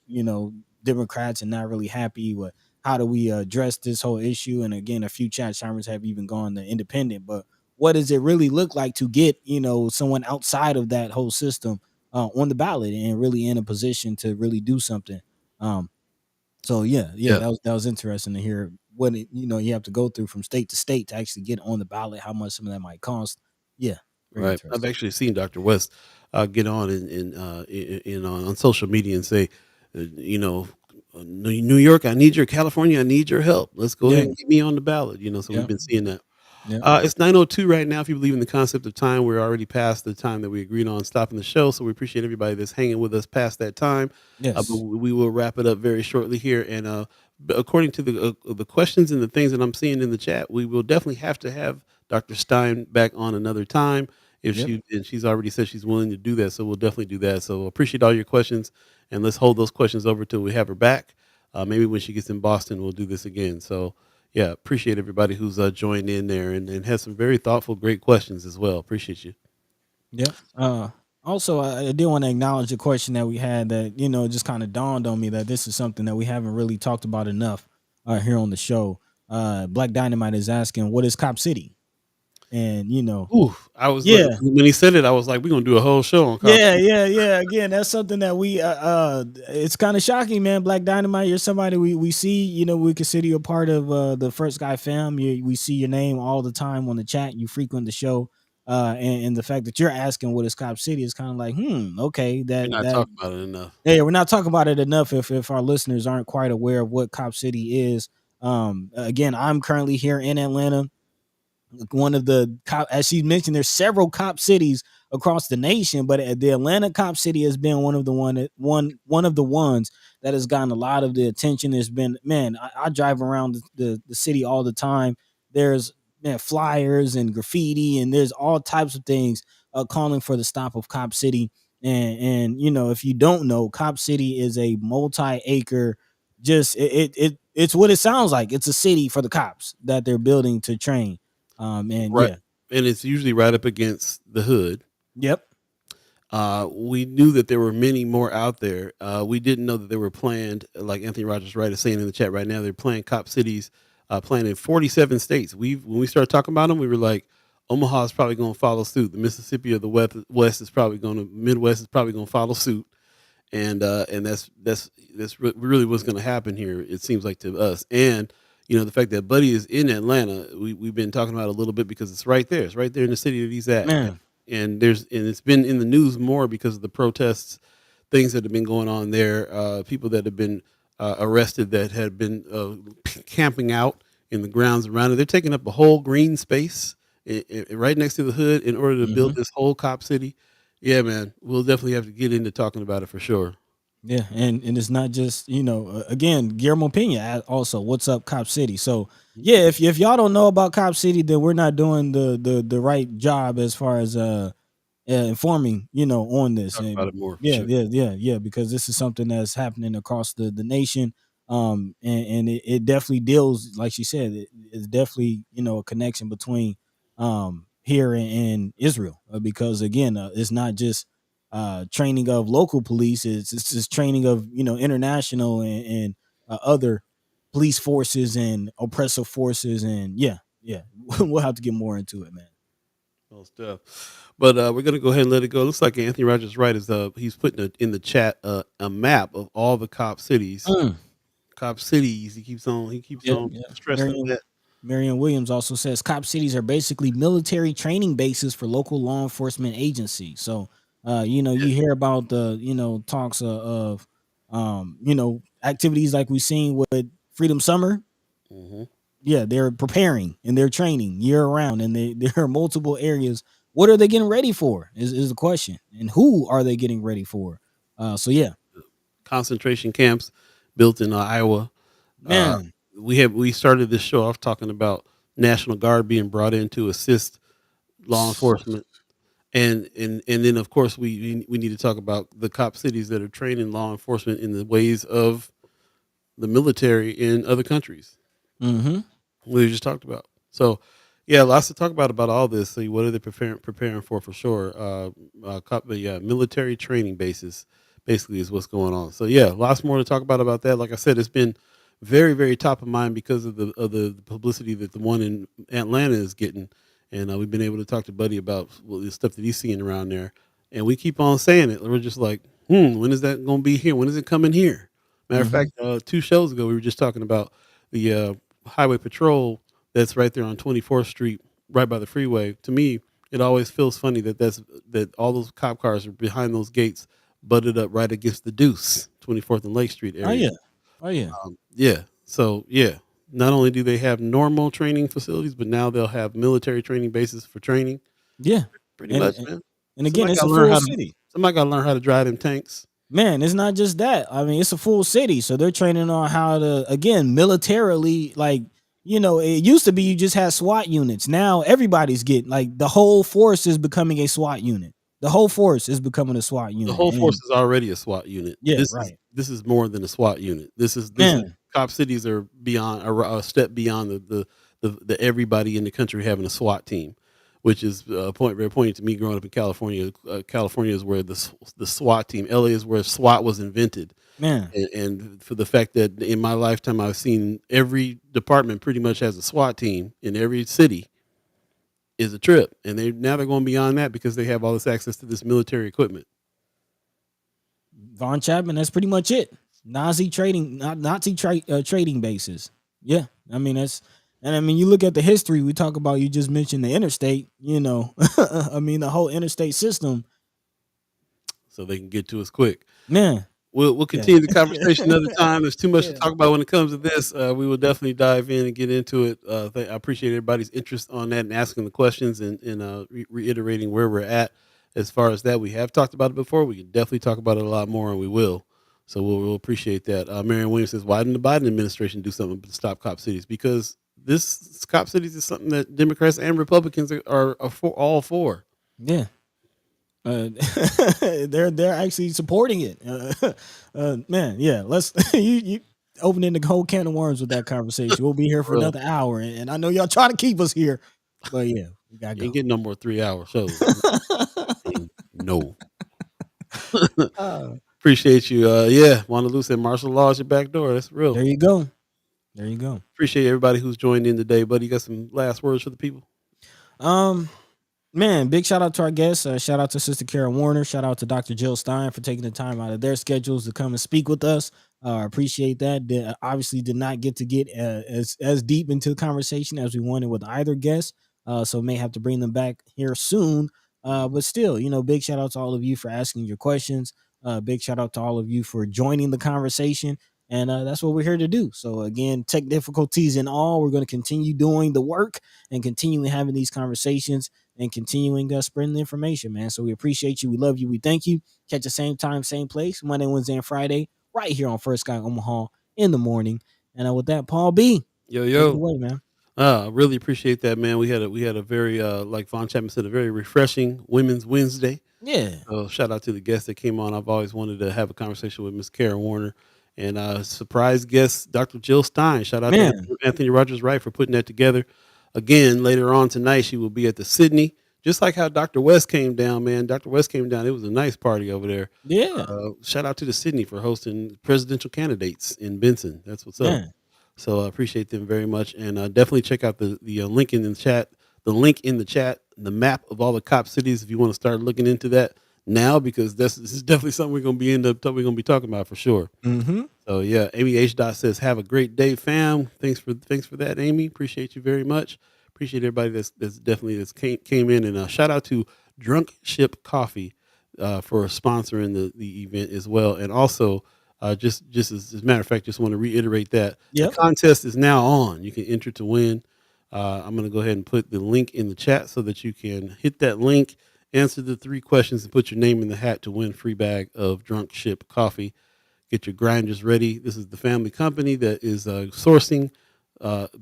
Democrats and not really happy with how do we address this whole issue. And again, a few chat chimers have even gone to independent, but what does it really look like to get someone outside of that whole system on the ballot and really in a position to really do something. So yeah, yeah, that was interesting to hear what you have to go through from state to state to actually get on the ballot, how much some of that might cost. Yeah, very right. I've interesting. actually seen Dr. West get on on social media and say, New York, I need your California, I need your help. Let's go Yeah, ahead and get me on the ballot. So we've yeah, been seeing that. yeah. It's 9:02 right now. If you believe in the concept of time, we're already past the time that we agreed on stopping the show. So we appreciate everybody that's hanging with us past that time. But Yes. we will wrap it up very shortly here. And according to the questions and the things that I'm seeing in the chat, we will definitely have to have Dr. Stein back on another time. If Yep. she's already said she's willing to do that, so we'll definitely do that. So appreciate all your questions, and let's hold those questions over till we have her back. Maybe when she gets in Boston, we'll do this again. So yeah, appreciate everybody who's joined in there and has some very thoughtful, great questions as well. Appreciate you. Yep. Also, I did want to acknowledge the question that we had that, it just kind of dawned on me that this is something that we haven't really talked about enough here on the show. Black Dynamite is asking, what is Cop City? And, Ooh, I was yeah, when he said it, I was like, we're gonna do a whole show on Cop yeah, City. yeah, yeah. Again, that's something that we it's kind of shocking, man. Black Dynamite, you're somebody we see, we consider you a part of the First Guy fam. We see your name all the time on the chat. You frequent the show. And the fact that you're asking what is Cop City is kind of like, okay, We're not that talking about it enough. yeah, we're not talking about it enough if our listeners aren't quite aware of what Cop City is. Again, I'm currently here in Atlanta, one of the cop, as she mentioned, there's several cop cities across the nation, but the Atlanta cop city has been one of the ones that has gotten a lot of the attention. There's been, man, I drive around the city all the time. There's, man, flyers and graffiti, and there's all types of things calling for the stop of Cop City. And if you don't know, Cop City is a multi-acre, just it's what it sounds like. It's a city for the cops that they're building to train. And Right. yeah, And it's usually right up against the hood. yep. We knew that there were many more out there. We didn't know that they were planned, like Anthony Rogers Wright is saying in the chat right now, they're playing cop cities, planned in 47 states. When we started talking about them, we were like, Omaha is probably going to follow suit. The Mississippi of the West is probably going to, Midwest is probably going to follow suit. And that's really what's going to happen here. It seems like to us. And the fact that Buddy is in Atlanta, we've been talking about it a little bit because it's right there. It's right there in the city that he's at. Man. And it's been in the news more because of the protests, things that have been going on there, people that have been arrested that had been camping out in the grounds around it. They're taking up a whole green space right next to the hood in order to build this whole cop city. Yeah, man, we'll definitely have to get into talking about it for sure. Yeah, and it's not just again, Guillermo Pena also. What's up, Cop City? So yeah, if y'all don't know about Cop City, then we're not doing the right job as far as informing on this. Talk And about it more. yeah, Sure. yeah, because this is something that's happening across the nation. And it definitely deals, like she said, it's definitely a connection between here and Israel, because again, it's not just training of local police, it's just training of international and other police forces and oppressive forces. And yeah, we'll have to get more into it, man. Well, stuff. But we're gonna go ahead and let it go. Looks like Anthony Rogers Wright is he's putting in the chat a map of all the cop cities. Cop cities. He keeps on stressing that. Marion Williams also says cop cities are basically military training bases for local law enforcement agencies. So, you hear about the, talks of activities like we've seen with Freedom Summer. Mm-hmm. Yeah, they're preparing and they're training year round, and there are multiple areas. What are they getting ready for is the question, and who are they getting ready for? So yeah, concentration camps built in Iowa. man. We started this show off talking about National Guard being brought in to assist law enforcement, and then of course we need to talk about the cop cities that are training law enforcement in the ways of the military in other countries. Mm-hmm. We just talked about. So yeah, lots to talk about all this. See, what are they preparing for sure? Military training bases basically is what's going on. So yeah, lots more to talk about that. Like I said, it's been very, very top of mind because of the publicity that the one in Atlanta is getting, and we've been able to talk to Buddy about the stuff that he's seeing around there, and we keep on saying it. We're just like, when is that going to be here? When is it coming here? Matter of fact, 2 shows ago we were just talking about the highway patrol that's right there on 24th Street, right by the freeway. To me, it always feels funny that all those cop cars are behind those gates, butted up right against the Deuce, 24th and Lake Street area. Oh yeah. Yeah. So yeah, not only do they have normal training facilities, but now they'll have military training bases for training. Yeah. Pretty much, man. And again, it's a full city. Somebody got to learn how to drive them tanks. Man, it's not just that. I mean, it's a full city, so they're training on how to, again, militarily, like, it used to be you just had SWAT units. Now everybody's getting, like, the whole force is becoming a SWAT unit. The whole force is becoming a SWAT unit. The whole force is already a SWAT unit. Yeah, This is more than a SWAT unit. This is cop cities are beyond a step beyond the everybody in the country having a SWAT team, which is very poignant to me growing up in California. California is where the SWAT team. LA is where SWAT was invented. Man, and for the fact that in my lifetime I've seen every department pretty much has a SWAT team in every city is a trip, and they're going beyond that because they have all this access to this military equipment. Von Chapman, that's pretty much it. Nazi trading bases. Yeah, I mean you look at the history. We talk about, you just mentioned the interstate. I mean the whole interstate system. So they can get to us quick. Man, we'll continue the conversation another time. There's too much to talk about when it comes to this. We will definitely dive in and get into it. I appreciate everybody's interest on that and asking the questions and reiterating where we're at as far as that. We have talked about it before. We can definitely talk about it a lot more, and we will. So we'll appreciate that. Marion Williams says, why didn't the Biden administration do something to stop cop cities? Because this cop cities is something that Democrats and Republicans are all for. Yeah. They're actually supporting it. Man, yeah. Let's opening the whole can of worms with that conversation. We'll be here for For real. another hour, and I know y'all trying to keep us here, but yeah, we gotta You ain't go. getting no more 3-hour shows. No. Uh, Appreciate you. Yeah, Wanaloo said martial law is your back door. That's real. there you go. There you go. Appreciate everybody who's joined in today. Buddy, you got some last words for the people? Man, big shout out to our guests. Shout out to Sister Kara Warner. Shout out to Dr. Jill Stein for taking the time out of their schedules to come and speak with us. Appreciate that. Obviously, did not get to get as deep into the conversation as we wanted with either guest. So may have to bring them back here soon. But still, big shout out to all of you for asking your questions. Big shout out to all of you for joining the conversation. And that's what we're here to do. So again, tech difficulties and all, we're going to continue doing the work and continuing having these conversations and continuing spreading the information, man. So we appreciate you. We love you. We thank you. Catch the same time, same place, Monday, Wednesday, and Friday, right here on First Sky Omaha in the morning. And with that, Paul B, Yo, take it yo. away, man. I really appreciate that, man. We had a very like Von Chapman said, a very refreshing Women's Wednesday. Yeah. So shout out to the guests that came on. I've always wanted to have a conversation with Miss Kara Warner and surprise guest Dr. Jill Stein. Shout out Man. to Anthony Rogers Wright for putting that together. Again, later on tonight, she will be at the Sydney, just like how Dr. West came down, man. Dr. West came down. It was a nice party over there. Yeah. Shout out to the Sydney for hosting presidential candidates in Benson. That's what's up. Man. So I appreciate them very much. And definitely check out the link in the chat, the map of all the cop cities if you want to start looking into that now, because this is definitely something we're going to be talking about for sure. Mm-hmm. So yeah, Amy H. Dot says, have a great day, fam. Thanks for that, Amy. Appreciate you very much. Appreciate everybody that's came in, and shout out to Drunk Ship Coffee for sponsoring the event as well. And also, just as a matter of fact, just want to reiterate that the contest is now on. You can enter to win. I'm going to go ahead and put the link in the chat so that you can hit that link, answer the 3 questions, and put your name in the hat to win a free bag of Drunk Ship Coffee. Get your grinders ready. This is the family company that is sourcing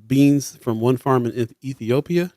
beans from one farm in Ethiopia.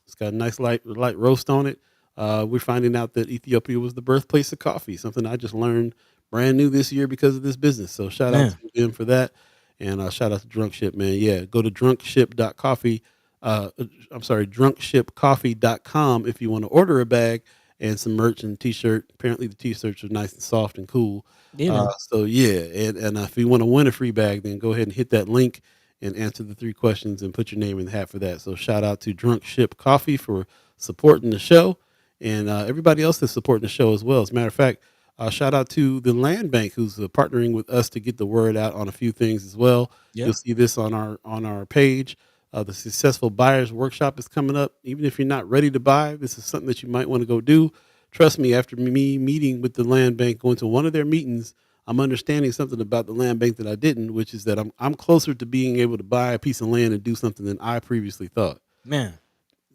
It's got a nice light roast on it. We're finding out that Ethiopia was the birthplace of coffee, something I just learned brand new this year because of this business. So shout out to them for that. And shout out to Drunk Ship, man. Yeah, go to drunkship.coffee. drunkshipcoffee.com if you want to order a bag and some merch and t-shirt. Apparently the t-shirts are nice and soft and cool. So yeah, and if you want to win a free bag, then go ahead and hit that link and answer the 3 questions and put your name in the hat for that. So shout out to Drunk Ship Coffee for supporting the show, and everybody else that's supporting the show as well. As a matter of fact, shout out to the Land Bank who's partnering with us to get the word out on a few things as well. Yep. You'll see this on our page. The Successful Buyers Workshop is coming up. Even if you're not ready to buy, this is something that you might want to go do. Trust me, after me meeting with the Land Bank, going to one of their meetings, I'm understanding something about the Land Bank that I didn't, which is that I'm closer to being able to buy a piece of land and do something than I previously thought. Man.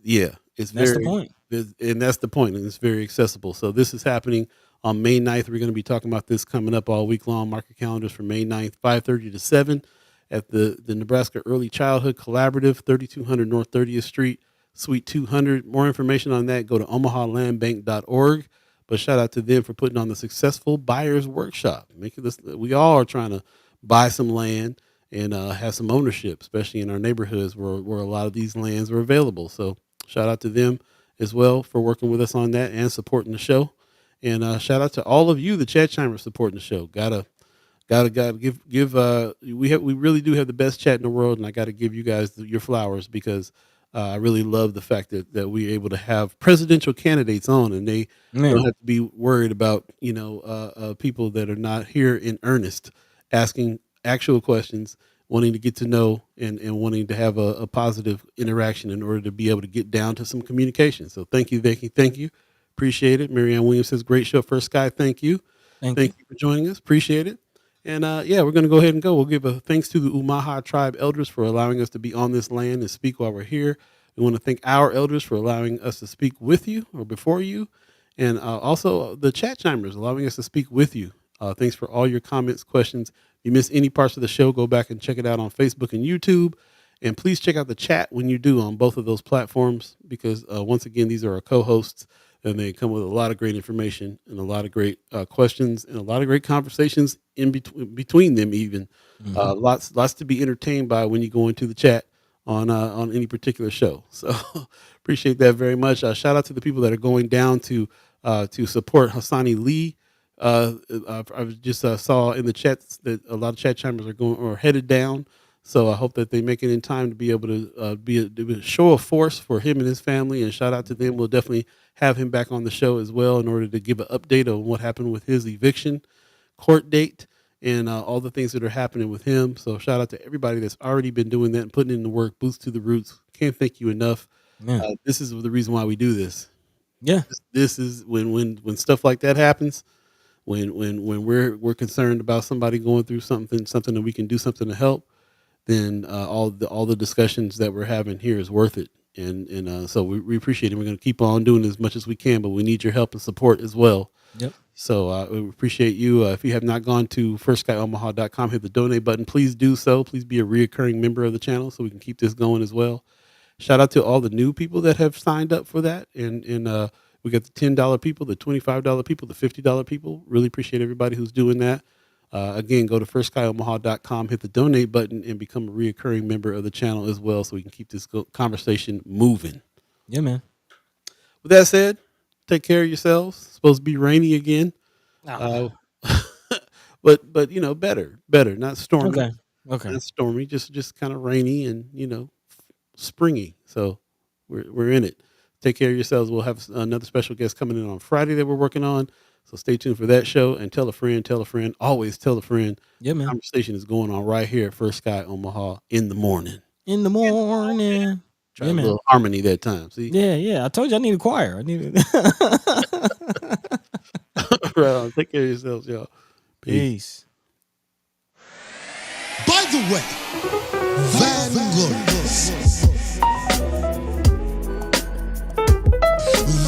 Yeah, that's the point. And that's the point, and it's very accessible. So this is happening on May 9th. We're going to be talking about this coming up all week long. Mark your calendars for May 9th, 5:30 to 7 at the Nebraska Early Childhood Collaborative, 3200 North 30th Street, Suite 200. More information on that, go to omahalandbank.org. But shout out to them for putting on the Successful Buyers Workshop. Making this, we all are trying to buy some land and have some ownership, especially in our neighborhoods where a lot of these lands are available. So shout out to them as well for working with us on that and supporting the show. And shout out to all of you, the chat chimers, supporting the show. Gotta give. We really do have the best chat in the world, and I got to give you guys your flowers because I really love the fact that we're able to have presidential candidates on, and they don't have to be worried about people that are not here in earnest, asking actual questions, wanting to get to know and wanting to have a positive interaction in order to be able to get down to some communication. So thank you. Appreciate it. Marianne Williams says, great show, First Sky. Thank you. Thank you for joining us. Appreciate it. And we're going to go ahead and go. We'll give a thanks to the Omaha tribe elders for allowing us to be on this land and speak while we're here. We want to thank our elders for allowing us to speak with you or before you. And also the chat chimers allowing us to speak with you. Thanks for all your comments, questions. If you miss any parts of the show, go back and check it out on Facebook and YouTube. And please check out the chat when you do on both of those platforms, because once again, these are our co-hosts and they come with a lot of great information and a lot of great questions and a lot of great conversations in between them. Even lots to be entertained by when you go into the chat on any particular show. So appreciate that very much. Shout out to the people that are going down to support Hassani Lee. I just saw in the chats that a lot of chat chambers are going or headed down. So I hope that they make it in time to be able to be a show of force for him and his family. And shout out to them. We'll definitely have him back on the show as well in order to give an update on what happened with his eviction court date and all the things that are happening with him. So shout out to everybody that's already been doing that and putting in the work. Boots to the roots. Can't thank you enough. This is the reason why we do this. Yeah. This is when stuff like that happens. When we're concerned about somebody going through something that we can do something to help, then all the discussions that we're having here is worth it. And so we appreciate it. We're going to keep on doing as much as we can, but we need your help and support as well. Yep. So we appreciate you. If you have not gone to firstsguyomaha.com, hit the donate button. Please do so. Please be a reoccurring member of the channel so we can keep this going as well. Shout out to all the new people that have signed up for that. And we got the $10 people, the $25 people, the $50 people. Really appreciate everybody who's doing that. Again, go to firstsguyomaha.com, hit the donate button, and become a reoccurring member of the channel as well so we can keep this conversation moving. Yeah, man. With that said, take care of yourselves. It's supposed to be rainy again. Oh. But you know, better, not stormy. Okay. Not stormy, just kind of rainy and, you know, springy. So we're in it. Take care of yourselves. We'll have another special guest coming in on Friday that we're working on. So stay tuned for that show and tell a friend. Always tell a friend. Yeah, man. The conversation is going on right here at First Sky Omaha in the morning. Try a little harmony that time. See? Yeah. I told you I need a choir. I need Right on. Take care of yourselves, y'all. Peace. By the way, Vanglorious.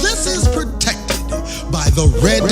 This is protected by the red